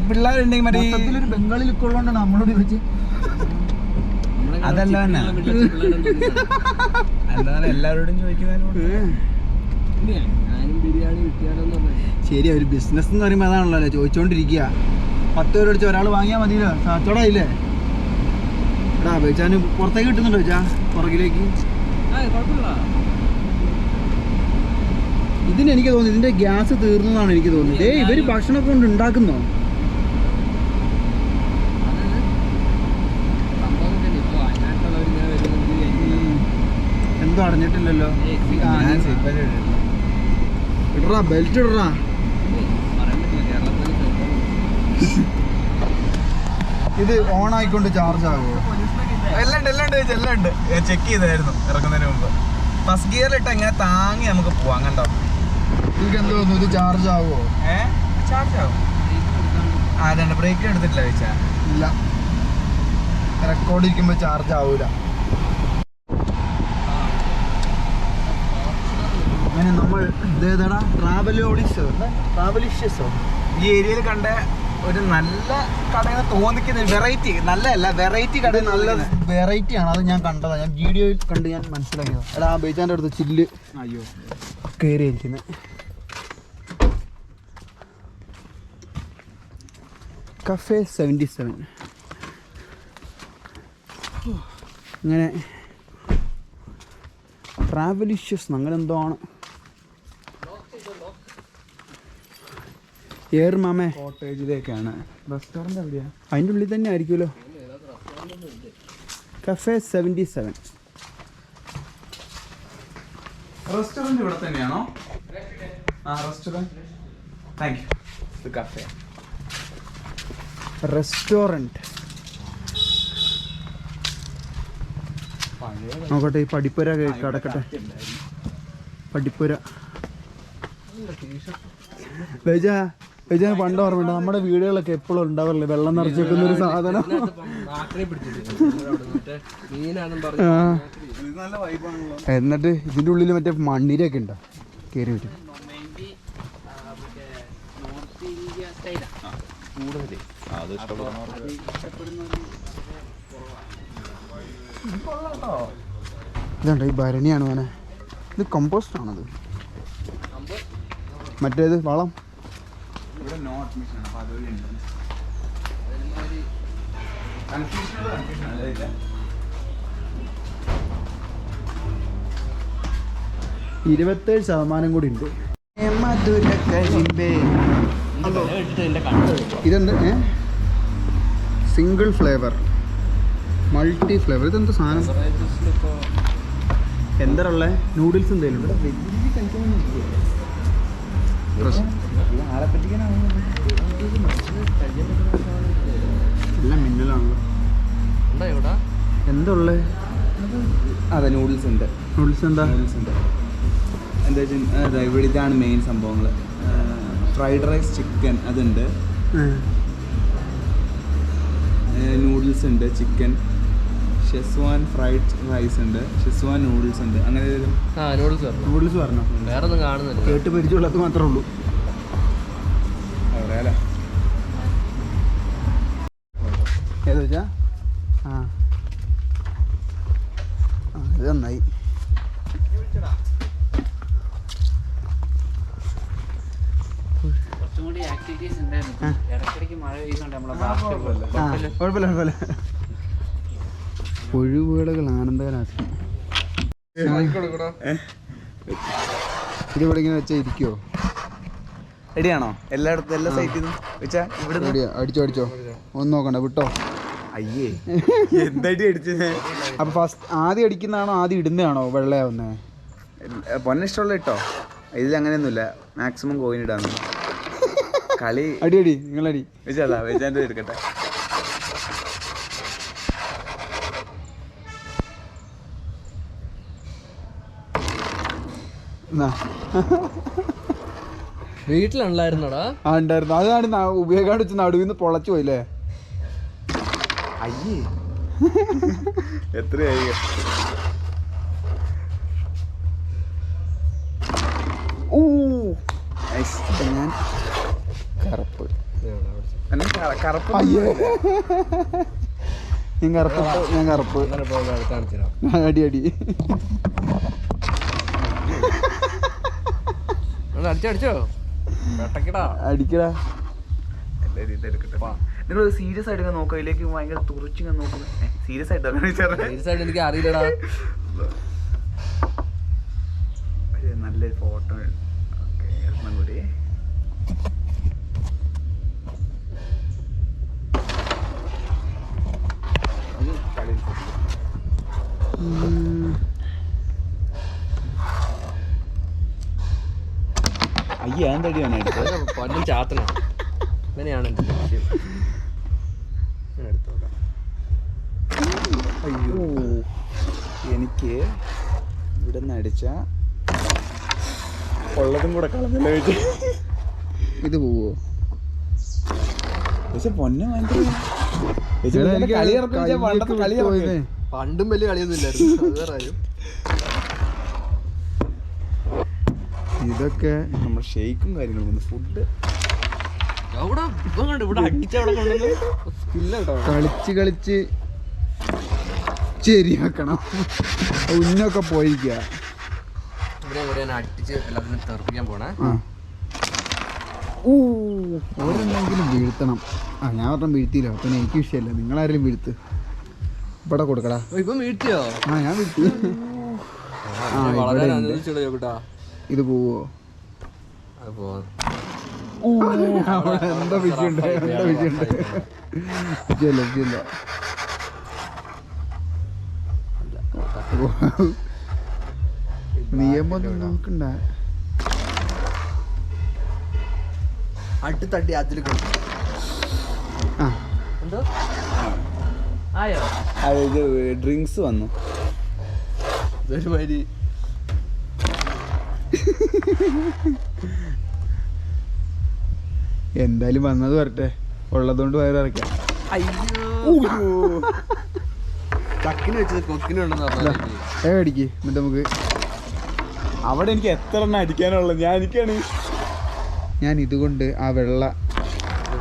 [SPEAKER 1] പിള്ളേരുണ്ടെങ്കിൽ മറ്റേ
[SPEAKER 2] ഒരു ബംഗാളിൽ ഉള്ളതുകൊണ്ടാണ് നമ്മളോട് ചോദിച്ചത്.
[SPEAKER 1] അതല്ല തന്നെ എന്താണ് എല്ലാവരോടും ചോദിക്കുന്നതിനോട്.
[SPEAKER 2] ശരി, ഒരു ബിസിനസ് എന്ന് പറയുമ്പോൾ അതാണല്ലോ ചോദിച്ചോണ്ടിരിക്കുക. 10 പേര് അടിച്ച് ഒരാൾ വാങ്ങിയാൽ മതിയല്ലോ, കച്ചവടമായില്ലേ. എടാ വെച്ചാന് പുറത്തേക്ക് കിട്ടുന്നുണ്ടോ വെച്ചാ പുറകിലേക്ക്? ഇതിന് എനിക്ക് തോന്നുന്നു ഇതിന്റെ ഗ്യാസ് തീർന്നതാണ് എനിക്ക് തോന്നുന്നത്. ഇവര് ഭക്ഷണമൊക്കെ കൊണ്ട് ഉണ്ടാക്കുന്നോ? എന്തോ അടഞ്ഞിട്ടില്ലല്ലോ. ഇടറാ, ബെൽറ്റ് ഇടറാ. ഇത് ഓൺ ആയിക്കൊണ്ട് ചാർജ് ആകുമോ?
[SPEAKER 1] എല്ലാം ഉണ്ട്. ചെക്ക് ചെയ്തായിരുന്നു ഇറങ്ങുന്നതിന് മുമ്പ്. ഫസ്റ്റ് ഗിയറിലിട്ട് എങ്ങനെ താങ്ങി നമുക്ക് പോവാം. കണ്ടോ,
[SPEAKER 2] നിങ്ങൾക്ക് എന്ത് തോന്നുന്നു, ഇത് ചാർജ് ആകുമോ?
[SPEAKER 1] ചാർജ് ആവും. അതാണ് ബ്രേക്ക് എടുത്തിട്ടില്ല വെച്ചാ.
[SPEAKER 2] ഇല്ല, റെക്കോർഡ് ഇരിക്കുമ്പോൾ ചാർജ് ആവൂല. അങ്ങനെ നമ്മൾ ഇതേതാ ട്രാവലിഷ്യസോ
[SPEAKER 1] ഈ ഏരിയയിൽ കണ്ട ഒരു നല്ല കടയെന്ന് തോന്നിക്കുന്ന വെറൈറ്റി, നല്ലതല്ല വെറൈറ്റി കട,
[SPEAKER 2] നല്ല വെറൈറ്റി ആണ്. അത് ഞാൻ കണ്ടതാണ്, ഞാൻ വീഡിയോയിൽ കണ്ട് ഞാൻ മനസ്സിലാക്കിയത്. എടാ ആ ബേജാൻ്റെ അടുത്ത് ചില്ല്
[SPEAKER 1] അയ്യോ
[SPEAKER 2] കയറിയിരിക്കുന്നത്. കഫേ 77. ഇങ്ങനെ ട്രാവലിഷ്യസ് അങ്ങനെ എന്തോ ആണ്. എയർ മാമേ
[SPEAKER 1] കോട്ടേജിലേക്കാണ്. റെസ്റ്റോറൻറ്റ് എവിടെയാ?
[SPEAKER 2] അതിൻ്റെ ഉള്ളിൽ തന്നെ ആയിരിക്കുമല്ലോ. കഫേ 77.
[SPEAKER 1] റെസ്റ്റോറൻറ്റ് ഇവിടെ തന്നെയാണോ? Restaurant. Thank you. Cafe
[SPEAKER 2] restaurant. നോക്കട്ടെ, ഈ പടിപ്പുര കിടക്കട്ടെ. പടിപ്പുര പണ്ട് ഓർമ്മയുണ്ട്, നമ്മുടെ വീടുകളൊക്കെ എപ്പോഴും ഉണ്ടാവില്ലേ വെള്ളം നിറച്ച് വെക്കുന്ന ഒരു സാധനം. എന്നിട്ട് ഇതിൻ്റെ ഉള്ളിൽ മറ്റേ മണ്ണിരൊക്കെ ഉണ്ടോ കയറി വരും. ഇതുണ്ട്, ഈ ഭരണിയാണ് മോനെ. ഇത് കമ്പോസ്റ്റ് ആണത്. മറ്റേത് വളം.
[SPEAKER 1] ഇവിടെ നോ അഡ്മിഷൻ ആണ്. അപ്പോൾ അതുവഴി ഉണ്ട്. കൺഫ്യൂഷൻ അല്ല.
[SPEAKER 2] 27% കൂടി ഉണ്ട്. ഇതെന്ത് സിംഗിൾ ഫ്ലേവർ, മൾട്ടി ഫ്ലേവർ. ഇതെന്താ സാധനം? എന്താ ഉള്ളത്? നൂഡിൽസ് എന്തെങ്കിലും ഇവിടെ വെജ് കഴിക്കാനൊന്നും എല്ലാം മിന്നലാണല്ലോ. എന്താ ഉള്ളത്?
[SPEAKER 1] അതെ, നൂഡിൽസ് ഉണ്ട്.
[SPEAKER 2] നൂഡിൽസ് എന്താ?
[SPEAKER 1] നൂഡിൽസ് ഉണ്ട്. എന്താ വെച്ചാൽ ഇവിടെ ഇതാണ് മെയിൻ സംഭവങ്ങൾ. ഫ്രൈഡ് റൈസ് ചിക്കൻ അതുണ്ട്, നൂഡിൽസ് ഉണ്ട്, ചിക്കൻ ഷെസ്വാൻ ഫ്രൈഡ് റൈസ് ഉണ്ട്, ഷെസ്വാൻ നൂഡിൽസ് ഉണ്ട്. അങ്ങനെ
[SPEAKER 3] നൂഡിൽസ്
[SPEAKER 2] പറഞ്ഞു
[SPEAKER 3] വേറെ ഒന്നും കാണുന്നില്ല.
[SPEAKER 2] കേട്ട് പരിചയമുള്ളത് മാത്രമേ ഉള്ളൂ.
[SPEAKER 1] പറയാലോ.
[SPEAKER 2] ഏത് വെച്ചാ ഇത് നന്നായി. കുഴപ്പമില്ല. ഒഴിവുകളുകൾ ആനന്ദകരാക്കി ഇതിവിടെ ഇങ്ങനെ വെച്ചാൽ ഇരിക്കുവോ?
[SPEAKER 1] റെഡിയാണോ? എല്ലായിടത്തും എല്ലാ സൈറ്റിൽ നിന്നും വെച്ചാ ഇവിടെ
[SPEAKER 2] അടിച്ചോ ഒന്ന് നോക്കണ്ട വിട്ടോ.
[SPEAKER 1] അയ്യേ എന്തായിട്ട് അടിച്ചത്?
[SPEAKER 2] അപ്പൊ ഫസ്റ്റ് ആദ്യം അടിക്കുന്നതാണോ ആദ്യം ഇടുന്നതാണോ വെള്ളയാവുന്നേ?
[SPEAKER 1] പൊന്നെ ഇഷ്ടമുള്ള ഇട്ടോ. ഇതിൽ അങ്ങനെയൊന്നുമില്ല, മാക്സിമം കോയിൻ ഇടാന്ന് കളി.
[SPEAKER 2] അടി നിങ്ങളടി
[SPEAKER 1] വെച്ചാ വെച്ചാൻ്റെ എടുക്കട്ടെ.
[SPEAKER 3] വീട്ടിലുണ്ടായിരുന്നോടാ?
[SPEAKER 2] ഉണ്ടായിരുന്നു. അതാണ് ഉപയോഗം വെച്ച് നടുവിൽ നിന്ന് പൊളച്ചു പോയില്ലേ?
[SPEAKER 1] അയ്യേ എത്രയായി?
[SPEAKER 2] ഞാൻ കറുപ്പ്
[SPEAKER 1] കറുപ്പ്
[SPEAKER 2] ഞാൻ കറുപ്പ് അടി
[SPEAKER 3] അടിച്ചോ
[SPEAKER 2] അടിക്കടാ.
[SPEAKER 1] നിങ്ങൾ സീരിയസ് ആയിട്ട് നോക്കുക, ഇതിലേക്ക് ഭയങ്കര തുറച്ചിങ്ങനെ നോക്കുന്നത്. സീരിയസ് ആയിട്ട്
[SPEAKER 3] എനിക്ക് അറിയില്ലടാ.
[SPEAKER 1] നല്ലൊരു ഫോട്ടോ കൂടി. അയ്യ എന്തടിയാണ്
[SPEAKER 3] പൊന്നും ചാത്തന ഇങ്ങനെയാണ് എൻ്റെ ലക്ഷ്യം. എടുത്തോക്കാം.
[SPEAKER 1] അയ്യോ എനിക്ക് ഇവിടെ നിന്ന് അടിച്ച ഉള്ളതും കൂടെ കളഞ്ഞില്ല വെച്ച്.
[SPEAKER 2] ഇത് പോവോ?
[SPEAKER 1] പക്ഷെ പൊന്നെ
[SPEAKER 3] പണ്ടും വലിയ കളിയൊന്നും ഇല്ലായിരുന്നു. അത് വേറെ കാര്യം.
[SPEAKER 1] ഇതൊക്കെ നമ്മൾ ഷെയ്ക്കും കാര്യങ്ങളും വന്ന് ഫുഡ്
[SPEAKER 2] കളിച്ച് ശരിയാക്കണം. ഉന്നൊക്കെ പോയിരിക്കുക.
[SPEAKER 3] അടിച്ച് എല്ലാത്തിനും തെറിപ്പിക്കാൻ പോണേ.
[SPEAKER 2] ഒരെണ്ണെങ്കിലും വീഴ്ത്തണം. ഞാൻ ഒരെണ്ണം വീഴ്ത്തിയില്ല, അപ്പം എനിക്ക് വിഷയമല്ല. നിങ്ങളാരെങ്കിലും വീഴ്ത്ത്. ഇവിടെ കൊടുക്കടാ.
[SPEAKER 3] ഇപ്പം വീഴ്ത്തിയോ?
[SPEAKER 2] ഞാൻ വീഴ്ത്തി. ഇത് പോവോ? എന്താ വിഷയമുണ്ട്? വിഷയമില്ല. നിയമൊന്നും നോക്കണ്ട.
[SPEAKER 3] അടുത്തടി അതിൽ എന്തോ ആയോ?
[SPEAKER 1] ഇത് ഡ്രിങ്ക്സ് വന്നു.
[SPEAKER 3] ഇതൊരുമാതിരി
[SPEAKER 2] എന്തായാലും വന്നത് വരട്ടെ. ഉള്ളതുകൊണ്ട് വയറിറക്കാം.
[SPEAKER 3] ചക്കിന് വെച്ചത് കൊക്കിനുണ്ടെന്ന് പറഞ്ഞു.
[SPEAKER 2] അടിക്ക്. എന്നിട്ട് നമുക്ക്
[SPEAKER 1] അവിടെ എനിക്ക് എത്ര എണ്ണം അടിക്കാനുള്ളത്?
[SPEAKER 2] ഞാൻ ഇതുകൊണ്ട് ആ വെള്ള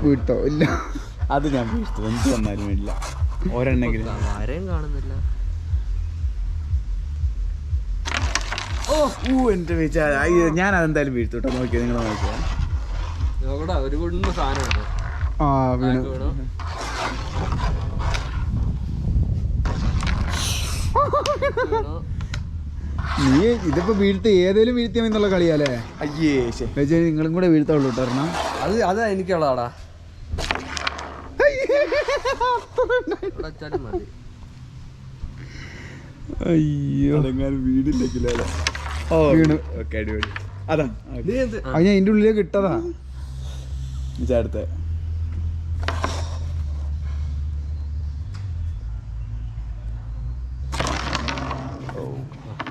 [SPEAKER 2] വീഴ്ത്തോ ഇല്ല.
[SPEAKER 1] അത് ഞാൻ വീഴ്ത്തു. എന്ത് വന്നാലും ഇല്ല. ഒരെണ്ണെങ്കിലും
[SPEAKER 3] ആരെയും കാണുന്നില്ല.
[SPEAKER 1] എന്റെ വീഴ്ച. ഞാൻ അതെന്തായാലും വീഴ്ത്തോട്ടെ. നോക്കിയാ നിങ്ങൾ നോക്കിയാ
[SPEAKER 3] ഒരു കുടുംബ സാധനമുണ്ട്.
[SPEAKER 2] വീണു. നീ ഇതിപ്പോ വീഴ്ത്തി ഏതേലും വീഴ്ത്തിയാ എന്നുള്ള കളിയാലേ?
[SPEAKER 1] അയ്യേ
[SPEAKER 2] നിങ്ങളും കൂടെ വീഴ്ത്തുള്ളൂ കേട്ടോ.
[SPEAKER 3] അത് എനിക്കുള്ളതാടാ.
[SPEAKER 2] അയ്യോ
[SPEAKER 1] വീടില്ലെങ്കിലേ
[SPEAKER 2] വീണു.
[SPEAKER 1] അടിപൊളി. അതാ
[SPEAKER 2] ഞാൻ ഇതിന്റെ ഉള്ളിലേക്ക് ഇട്ടതാ.
[SPEAKER 1] ചേർത്ത്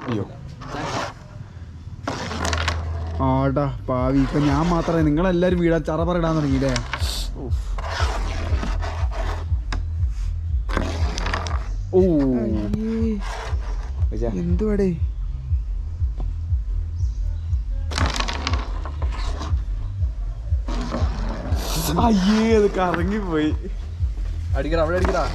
[SPEAKER 1] അയ്യോ
[SPEAKER 2] പാടാ പാവി. ഇപ്പൊ ഞാൻ മാത്രമേ, നിങ്ങളെല്ലാരും വീടാ ചറ പറയിടാൻ തുടങ്ങിയില്ലേ? ഓ എന്തുവാടേ?
[SPEAKER 1] അയ്യേ അത് കറങ്ങിപ്പോയി.
[SPEAKER 3] അടിക്കടാ, അവിടെ അടിക്കടാ.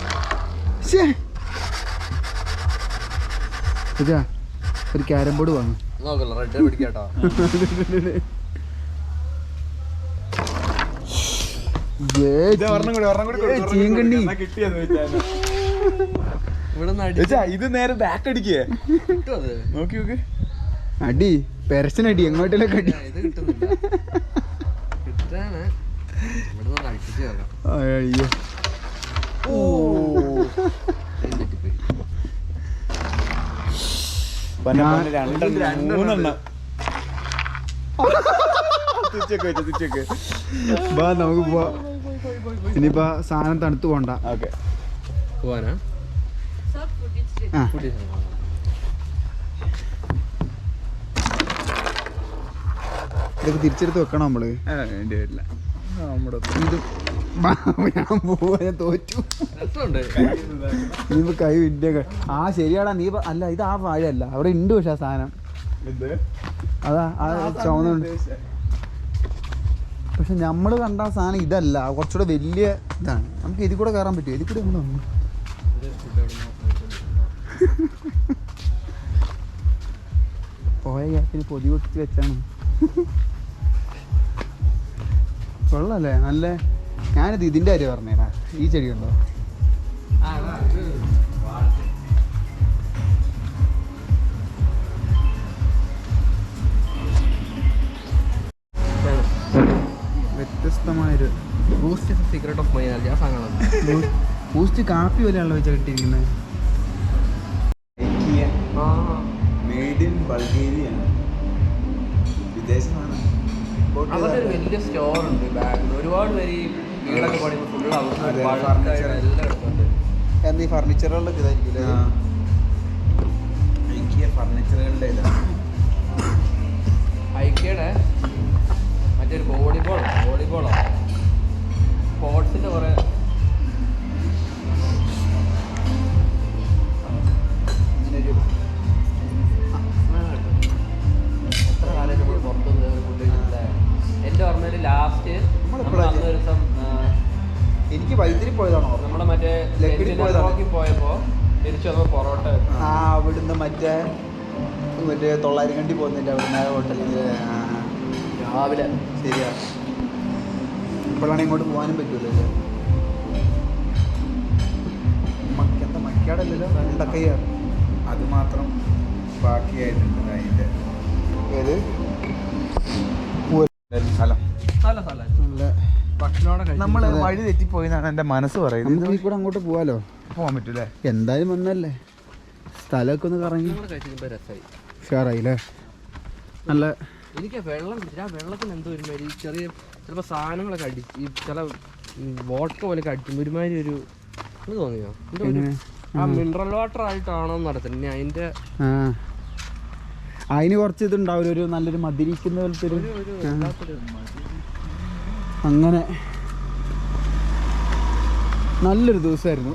[SPEAKER 2] ഒരു ക്യാരം ബോർഡ് വാങ്ങും.
[SPEAKER 3] നോക്കല്ലോ, റെഡ് പിടിക്കാട്ടോ.
[SPEAKER 1] ഇത് നേരെ ബാക്ക് അടിക്കേ. നോക്കി നോക്ക്.
[SPEAKER 2] അടി പെരച്ചനടി, എങ്ങോട്ടേലൊക്കെ അടി.
[SPEAKER 3] ഇത് കിട്ടുന്നില്ല. കിട്ടാണ്. ഇവിടെ അടിച്ചു നോക്കാം.
[SPEAKER 2] അയ്യോ നമുക്ക് പോവാ. ഇനിയിപ്പോ സാധനം തണുത്ത് പോണ്ട.
[SPEAKER 3] പോവാനാ?
[SPEAKER 2] ഇതൊക്കെ തിരിച്ചെടുത്ത് വെക്കണം നമ്മള്. ഞാൻ പോവാ, ഞാൻ തോറ്റു. നീ കൈ വിദ്യ. ആ ശരിയാടാ, നീ അല്ല ഇത് ആ വാഴയല്ല, അവിടെ ഉണ്ട്. പക്ഷെ ആ സാധനം അതാ ആ ചുവന്നുണ്ട്. പക്ഷെ നമ്മള് കണ്ട ആ സാധനം ഇതല്ല, കുറച്ചുകൂടെ വലിയ ഇതാണ്. നമുക്ക് ഇതിൽ കൂടെ കയറാൻ പറ്റുമോ? ഇതിൽ കൂടെ ഒന്നും വന്നു. പോയ ഗ്യാപ്പിന് പൊതി പൊട്ടിച്ച് വെച്ചാണ്. കൊള്ളല്ലേ, നല്ല. ഞാനിത് ഇതിൻ്റെ കാര്യം പറഞ്ഞേടാ. ഈ ചെടി ഉണ്ടോ? വ്യത്യസ്തമായൊരു
[SPEAKER 3] സീക്രട്ട് ഓഫ് മൈ എനർജി. ആ സാധനമാണ്
[SPEAKER 2] ബൂസ്റ്റ് കാപ്പി പോലെയാണല്ലോ വെച്ചാൽ കിട്ടിയിരിക്കുന്നത്.
[SPEAKER 1] മെയ്ഡ് ഇൻ ബൾഗേറിയാണ്, വിദേശമാണ്.
[SPEAKER 3] അവരുടെ ഒരു വലിയ സ്റ്റോർ ഉണ്ട് ബാംഗ്ലൂർ. ഒരുപാട് പേര് ഈ വീടൊക്കെ പണിയുമ്പോൾ ഫുള്ള് എല്ലാം എടുക്കുന്നുണ്ട്.
[SPEAKER 2] ഈ ഫർണിച്ചറുകളിലൊക്കെ ഇതായിരിക്കും.
[SPEAKER 1] ഫർണിച്ചറുകളുടെ ഇതാണ്
[SPEAKER 3] ഐക്യയുടെ മറ്റൊരു വോളിബോളോ സ്പോർട്സിൻ്റെ കുറേ
[SPEAKER 2] ഇങ്ങനൊരു
[SPEAKER 3] എത്ര കാലം നമ്മൾ പുറത്തുനിന്ന് ഫുഡ് കഴിച്ചിട്ടില്ലേ? എൻ്റെ ഓർമ്മയിൽ ലാസ്റ്റ് അന്ന് ഒരു ദിവസം
[SPEAKER 2] എനിക്ക് വൈദ്യുതി പോയതാണോ?
[SPEAKER 3] നമ്മുടെ മറ്റേ പോയപ്പോൾ തിരിച്ചു വന്നപ്പോൾ പൊറോട്ട.
[SPEAKER 2] ആ അവിടുന്ന് മറ്റേ 900 കണ്ടി പോകുന്നില്ല അവിടുന്ന് ഹോട്ടലിൽ
[SPEAKER 3] രാവിലെ.
[SPEAKER 2] ശരിയാ, ഇപ്പോഴാണ് ഇങ്ങോട്ട് പോകാനും പറ്റൂല്ലോ. എന്താ മക്കാടല്ലല്ലോ, വെണ്ടക്കയ്യാണ്.
[SPEAKER 1] അത് മാത്രം ബാക്കിയായിട്ടുണ്ട് അതിൻ്റെ.
[SPEAKER 2] ഏത്
[SPEAKER 1] സ്ഥലം
[SPEAKER 3] നല്ല സ്ഥലം.
[SPEAKER 2] നല്ല
[SPEAKER 3] ഭക്ഷണമോടെ
[SPEAKER 1] നമ്മൾ വഴി തെറ്റിപ്പോയിന്നാണ് എൻ്റെ മനസ്സ് പറയുന്നത്.
[SPEAKER 2] നമുക്ക് ഈ കൂടെ അങ്ങോട്ട് പോവാലോ.
[SPEAKER 1] പോകാൻ പറ്റൂലേ?
[SPEAKER 2] എന്തായാലും വന്നല്ലേ, സ്ഥലമൊക്കെ ഒന്ന് കറങ്ങി
[SPEAKER 3] കഴിച്ചപ്പോൾ രസമായി.
[SPEAKER 2] ഷെയറായില്ലേ? നല്ല.
[SPEAKER 3] എനിക്ക് വെള്ളം കുടിച്ചിട്ട് ആ വെള്ളത്തിന് എന്തോ ഒരുമാതിരി ചെറിയ ചിലപ്പോൾ സാധനങ്ങളൊക്കെ അടിച്ച് ഈ ചില വോട്ടർ പോലെയൊക്കെ അടിച്ചു ഒരുമാതിരി ഒരു ഇത് തോന്നിയോ? ആ മിനറൽ വാട്ടർ ആയിട്ടാണോ നടത്തുന്നത്? ഇനി അതിൻ്റെ
[SPEAKER 2] അതിന് കുറച്ച് ഇതുണ്ടാവില്ല, ഒരു നല്ലൊരു മധുരിക്കുന്ന പോലത്തെ ഒരു അങ്ങനെ. നല്ലൊരു ദിവസമായിരുന്നു.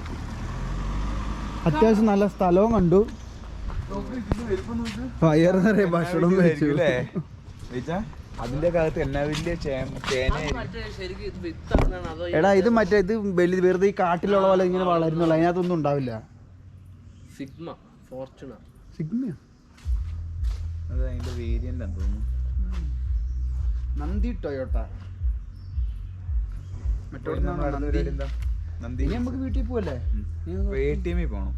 [SPEAKER 2] അത്യാവശ്യം നല്ല സ്ഥലവും കണ്ടു, വയറ് നിറയെ ഭക്ഷണം കഴിച്ചു.
[SPEAKER 1] അതിന്റെ കാലത്ത് എന്നാ വലിയ
[SPEAKER 2] എടാ ഇത് മറ്റേ ഇത് വെറുതെ ഈ കാട്ടിലുള്ള പോലെ ഇങ്ങനെ വളരുന്നുള്ള, അതിനകത്തൊന്നും ഉണ്ടാവില്ല. സിഗ്മയോ?
[SPEAKER 1] അത് അതിന്റെ വേരിയന്റ് ആണെന്ന് തോന്നുന്നു.
[SPEAKER 2] നന്ദി ടൊയോട്ട. ഇനി നമുക്ക് വീട്ടിൽ പോവല്ലേ?
[SPEAKER 1] ATM പോകണം.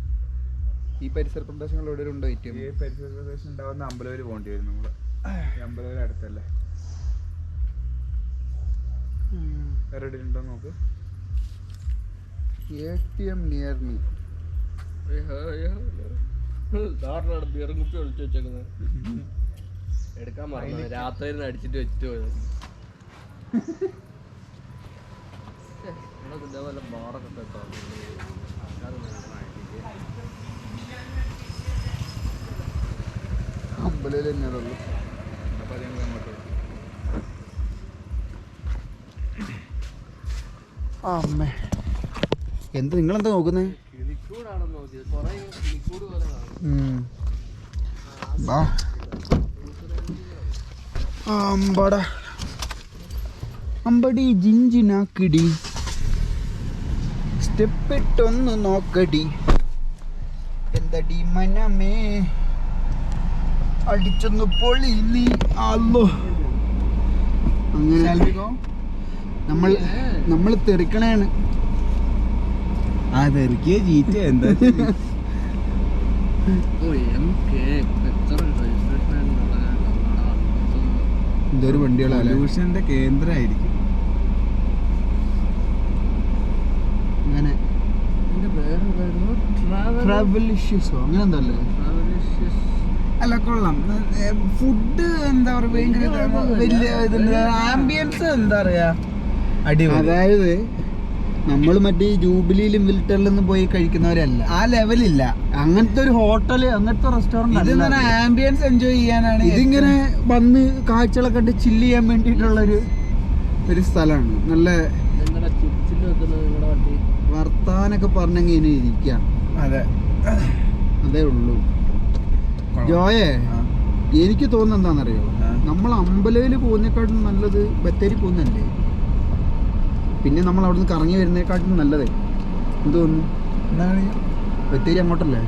[SPEAKER 2] ഈ പരിസര പ്രദേശങ്ങളിൽ എവിടെ ഉണ്ടോ ATM?
[SPEAKER 1] ഈ പരിസര പ്രദേശം ഉണ്ടാവുന്ന അമ്പലവൂര് പോകേണ്ടി വരും. നമ്മള് അമ്പലവൂര് അടുത്തല്ലേ? വേറെ എവിടെ ഉണ്ടോ നോക്ക്.
[SPEAKER 2] ATM near me.
[SPEAKER 3] എടുക്കാൻ പറഞ്ഞു, രാത്രി അടിച്ചിട്ട് വെച്ചിട്ട് പോയത്. ഇതേപോലെ ബാറൊക്കെ കേട്ടോ.
[SPEAKER 2] അമ്പലയിൽ തന്നെയുള്ളൂ.
[SPEAKER 1] അപ്പോൾ അത് ഞങ്ങൾ അങ്ങോട്ട്
[SPEAKER 2] അമ്മേ എന്ത് നിങ്ങളെന്താ നോക്കുന്നേ?
[SPEAKER 3] കിളിക്കൂടാണെന്ന് നോക്കിയത്, കുറേ കിളിക്കൂട് പോലെ കാണും.
[SPEAKER 2] അമ്പടാ അമ്പടി ജിഞ്ചിനാക്കിടി സ്റ്റെപ്പിട്ടൊന്ന് നോക്കടി എന്തടി മനമേ അടിച്ചൊന്ന് പൊളി നീ അല്ലോ. അങ്ങനെ നമ്മൾ തെറിക്കണേണ്.
[SPEAKER 1] ആ തെറിക്കേ ജീറ്റ എന്താ
[SPEAKER 2] എന്തൊരു വണ്ടികളല്ലേ
[SPEAKER 1] പൊല്യൂഷന്റെ കേന്ദ്രമായിരിക്കും.
[SPEAKER 2] അങ്ങനെ ട്രാവൽ ഇഷ്യൂസോ അങ്ങനെ എന്തല്ലേ?
[SPEAKER 1] അല്ല കൊള്ളാം. ഫുഡ് എന്താ പറയാ ഭയങ്കര വലിയ ആംബിയൻസ് എന്താ പറയാ അടിപൊളി.
[SPEAKER 2] അതായത് നമ്മൾ മറ്റേ ജൂബിലിയിലും വിൽട്ടറിലൊന്നും പോയി കഴിക്കുന്നവരല്ല,
[SPEAKER 1] ആ ലെവലില്ല.
[SPEAKER 2] അങ്ങനത്തെ ഒരു ഹോട്ടല് അങ്ങനത്തെ റെസ്റ്റോറന്റ്
[SPEAKER 1] ആംബിയൻസ് എൻജോയ് ചെയ്യാനാണ്.
[SPEAKER 2] ഇതിങ്ങനെ വന്ന് കാഴ്ചകളെ കണ്ട് ചില്ല് ചെയ്യാൻ വേണ്ടിയിട്ടുള്ള ഒരു സ്ഥലമാണ്. നല്ല വർത്താനൊക്കെ പറഞ്ഞെങ്കിൽ ഇനി ഇരിക്കാം.
[SPEAKER 1] അതെ
[SPEAKER 2] അതേ ഉള്ളൂ. ജോയെ എനിക്ക് തോന്നുന്നത് എന്താണെന്നറിയോ, നമ്മൾ അമ്പലയിൽ പോകുന്നേക്കാട്ടും നല്ലത് ബത്തേരി പോകുന്നല്ലേ. പിന്നെ നമ്മൾ അവിടുന്ന് കറങ്ങി വരുന്നേക്കാട്ടും നല്ലത് എന്ത് തോന്നുന്നു?
[SPEAKER 1] എന്താണ്
[SPEAKER 2] ബത്തേരി അങ്ങോട്ടല്ലേ?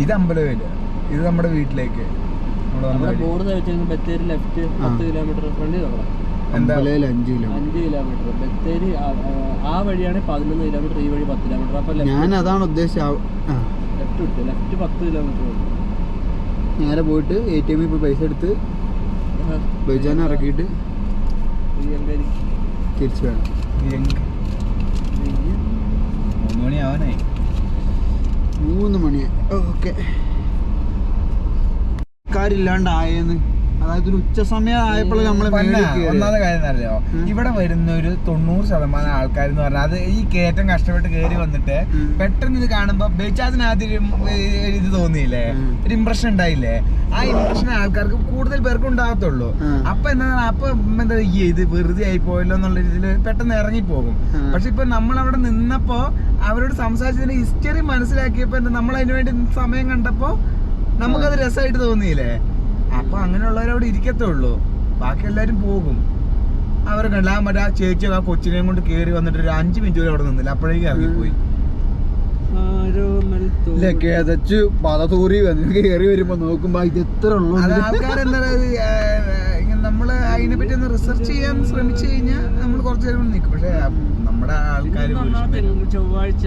[SPEAKER 1] ഇത് അമ്പലമില്ല, ഇത് നമ്മുടെ വീട്ടിലേക്ക്
[SPEAKER 3] ബോർഡ് വെച്ചാൽ ബത്തേരി ലെഫ്റ്റ് 10 കിലോമീറ്റർ ഫ്രണ്ട്
[SPEAKER 2] അമ്പലയിൽ 5
[SPEAKER 3] കിലോമീറ്റർ ബത്തേരി ആ വഴിയാണ് 11 കിലോമീറ്റർ, ഈ വഴി 10 കിലോമീറ്റർ. അപ്പൊ
[SPEAKER 2] ഞാൻ അതാണ് ഉദ്ദേശിച്ചത്.
[SPEAKER 3] ലെഫ്റ്റ് 10 കിലോമീറ്റർ
[SPEAKER 2] നേരെ പോയിട്ട് ATM പോയി പൈസ എടുത്ത് ബൈജാൻ ഇറക്കിയിട്ട് തിരിച്ചു വേണം.
[SPEAKER 1] 3 മണി ആവാനായി.
[SPEAKER 2] 3 മണി. ഓക്കെ. കാര്യമില്ലാണ്ടായെന്ന്, അതായത് ഒരു ഉച്ച സമയം ആയപ്പോഴേ നമ്മളെ
[SPEAKER 1] ഒന്നാമത്തെ കാര്യം എന്നറിയോ, ഇവിടെ വരുന്ന ഒരു 90% ആൾക്കാർ എന്ന് പറഞ്ഞാൽ അത് ഈ കയറ്റം കഷ്ടപ്പെട്ട് കയറി വന്നിട്ട് പെട്ടെന്ന് ഇത് കാണുമ്പോ ബേച്ചാസിനാദ്യം ഇത് തോന്നിയില്ലേ, ഒരു ഇംപ്രഷൻ ഉണ്ടായില്ലേ, ആ ഇംപ്രഷൻ ആൾക്കാർക്ക് കൂടുതൽ പേർക്ക് ഉണ്ടാകത്തുള്ളൂ. അപ്പൊ എന്താ ഇത് വെറുതെ ആയി പോയല്ലോ എന്നുള്ള രീതിയിൽ പെട്ടെന്ന് ഇറങ്ങിപ്പോകും. പക്ഷെ ഇപ്പൊ നമ്മളവിടെ നിന്നപ്പോ അവരോട് സംസാരിച്ചതിന്റെ ഹിസ്റ്ററി മനസ്സിലാക്കിയപ്പോ എന്താ നമ്മൾ അതിനു വേണ്ടി സമയം കണ്ടപ്പോ നമുക്കത് രസമായിട്ട് തോന്നിയില്ലേ. അപ്പൊ അങ്ങനെയുള്ളവരവിടെ ഇരിക്കത്തുള്ളൂ, ബാക്കി എല്ലാരും പോകും. അവരെ കണ്ട മറ്റേ ആ ചേച്ചി ആ കൊച്ചിനെയും കൊണ്ട് കയറി വന്നിട്ട് ഒരു 5 മിനിറ്റ് വരെ അവിടെ നിന്നില്ല, അപ്പോഴേക്കും ഇറങ്ങിപ്പോയി.
[SPEAKER 2] കേതച്ച് പതതൂറി കയറി വരുമ്പോ നോക്കുമ്പോ ഇത് എത്ര ഉള്ളൂ.
[SPEAKER 1] ആൾക്കാരെന്താ നമ്മള് അതിനെ പറ്റി ഒന്ന് റിസർച്ച് ചെയ്യാൻ ശ്രമിച്ചു കഴിഞ്ഞാൽ നമ്മൾ കുറച്ചു നേരം നിൽക്കും. പക്ഷെ നമ്മുടെ ആൾക്കാർ
[SPEAKER 3] ചൊവ്വാഴ്ച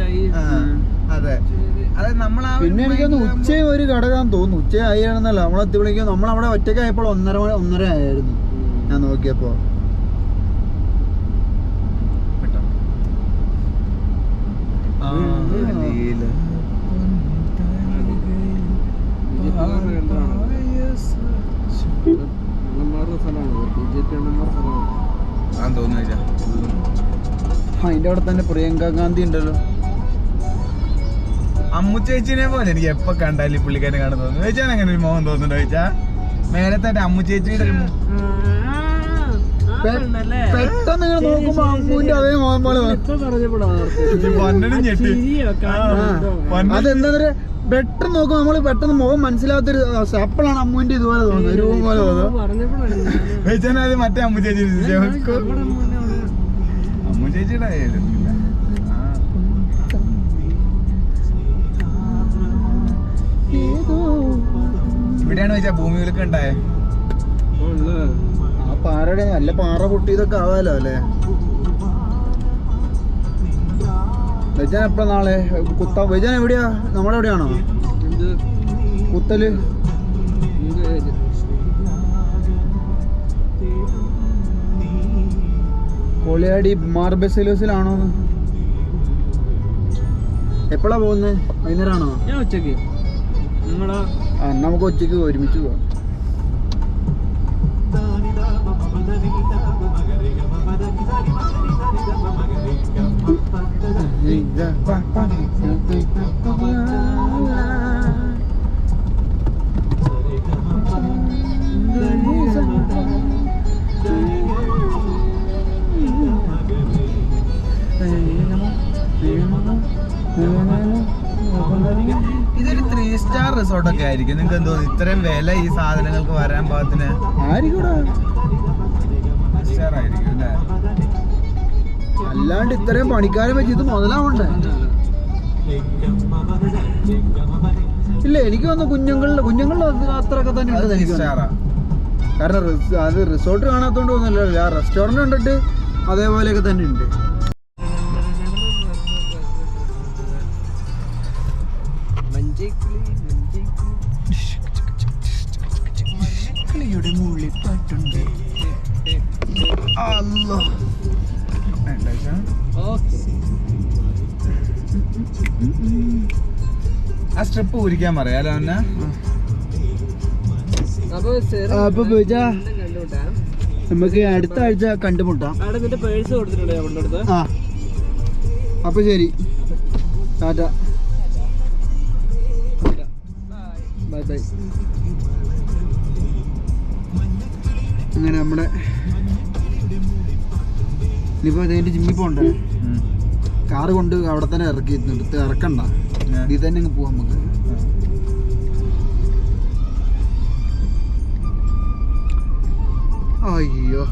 [SPEAKER 1] അതെ അതെ നമ്മൾ
[SPEAKER 2] പിന്നെ എനിക്കൊന്ന് ഉച്ചയും ഒരു ഘടകം തോന്നുന്നു. ഉച്ചയായിരുന്നല്ലോ നമ്മളെത്തിയപ്പോഴേക്കും നമ്മളവിടെ ഒറ്റയ്ക്കായപ്പോൾ 1:30 ആയിരുന്നു ഞാൻ നോക്കിയപ്പോ. അതിന്റെ അവിടെ തന്നെ പ്രിയങ്ക ഗാന്ധി ഉണ്ടല്ലോ.
[SPEAKER 1] അമ്മു ചേച്ചിനെ പോലെ എനിക്ക് എപ്പോ കണ്ടാലും പുള്ളിക്കാരെ കാണാൻ തോന്നുന്നു. ചോദിച്ചാൽ അങ്ങനെ ഒരു മോഹം തോന്നുന്നുണ്ടോ ചോദിച്ചാ? മേലത്തെ അമ്മു ചേച്ചിയുടെ ഒരു
[SPEAKER 2] പെട്ടെന്ന് നോക്കുമ്പോ അമ്മുവിന്റെ അതേ മോഹം പോലെ അതെന്താ പെട്ടെന്ന് നോക്കുമ്പോ നമ്മള് പെട്ടെന്ന് മുഖം മനസ്സിലാത്തൊരു അപ്പോഴാണ് അമ്മുവിന്റെ ഇതുപോലെ തോന്നുന്നത്, രൂപം പോലെ തോന്നുന്നു.
[SPEAKER 1] മറ്റേ അമ്മു ചേച്ചി അമ്മു ചേച്ചിയുടെ ഇവിടെയാണ് വെച്ചാ ഭൂമി കുലുക്കം ഉണ്ടായേ.
[SPEAKER 2] ആ പാറയുടെ നല്ല പാറ പൊട്ടിയതൊക്കെ ആവാലോ അല്ലേ. വെജാൻ എപ്പഴാ നാളെ കുത്താ? വെജാൻ എവിടെയാ? നമ്മുടെ എവിടെയാണോ കുത്തല്? കോളിയാടി മാർബെസിലോസിലാണോ? എപ്പോഴാ പോകുന്നത്? വൈകുന്നേരമാണോ?
[SPEAKER 3] ഞാൻ ഉച്ചക്ക്.
[SPEAKER 2] നമുക്ക് ഉച്ചക്ക് ഒരുമിച്ച് പോവാം.
[SPEAKER 1] റിസോർട്ടൊക്കെ ആയിരിക്കും. നിങ്ങൾക്ക് എന്തോ ഇത്രയും വില ഈ സാധനങ്ങൾക്ക് വരാൻ പാകത്തിന്
[SPEAKER 2] ആയിരിക്കൂടാ.
[SPEAKER 1] ആയിരിക്കും അല്ലേ?
[SPEAKER 2] അല്ലാണ്ട് ഇത്രയും പണിക്കാരെ വെച്ച് ഇത് മുതലാവണ്ടേ? ഇല്ല, എനിക്ക് തോന്നുന്നു കുഞ്ഞുങ്ങളുടെ അത്രയൊക്കെ തന്നെ ഉണ്ട് എനിക്ക് തോന്നുന്നു. കാരണം അത് റിസോർട്ട് കാണാത്തോണ്ട് തോന്നുന്നില്ല, ആ റെസ്റ്റോറൻറ്റ് കണ്ടിട്ട് അതേപോലെയൊക്കെ തന്നെ ഉണ്ട്.
[SPEAKER 1] ആ സ്ട്രിപ്പ് ഊരിക്കാൻ പറയാലോ എന്നെ.
[SPEAKER 2] അപ്പൊ നമുക്ക് അടുത്ത ആഴ്ച കണ്ടുമുട്ടാം. ആ അപ്പൊ ശരി, ടാറ്റ, ബൈ ബൈ. അങ്ങനെ നമ്മുടെ ഇനിയിപ്പോ ഇതിന്റെ ജിമ്മിൽ പോണ്ടേ, കാറ് കൊണ്ട് അവിടെ തന്നെ ഇറക്കിയിരുന്നുണ്ട്. ഇറക്കണ്ട, ഇതിൽ തന്നെ അങ്ങ് പോവാം നമുക്ക്. അയ്യോ.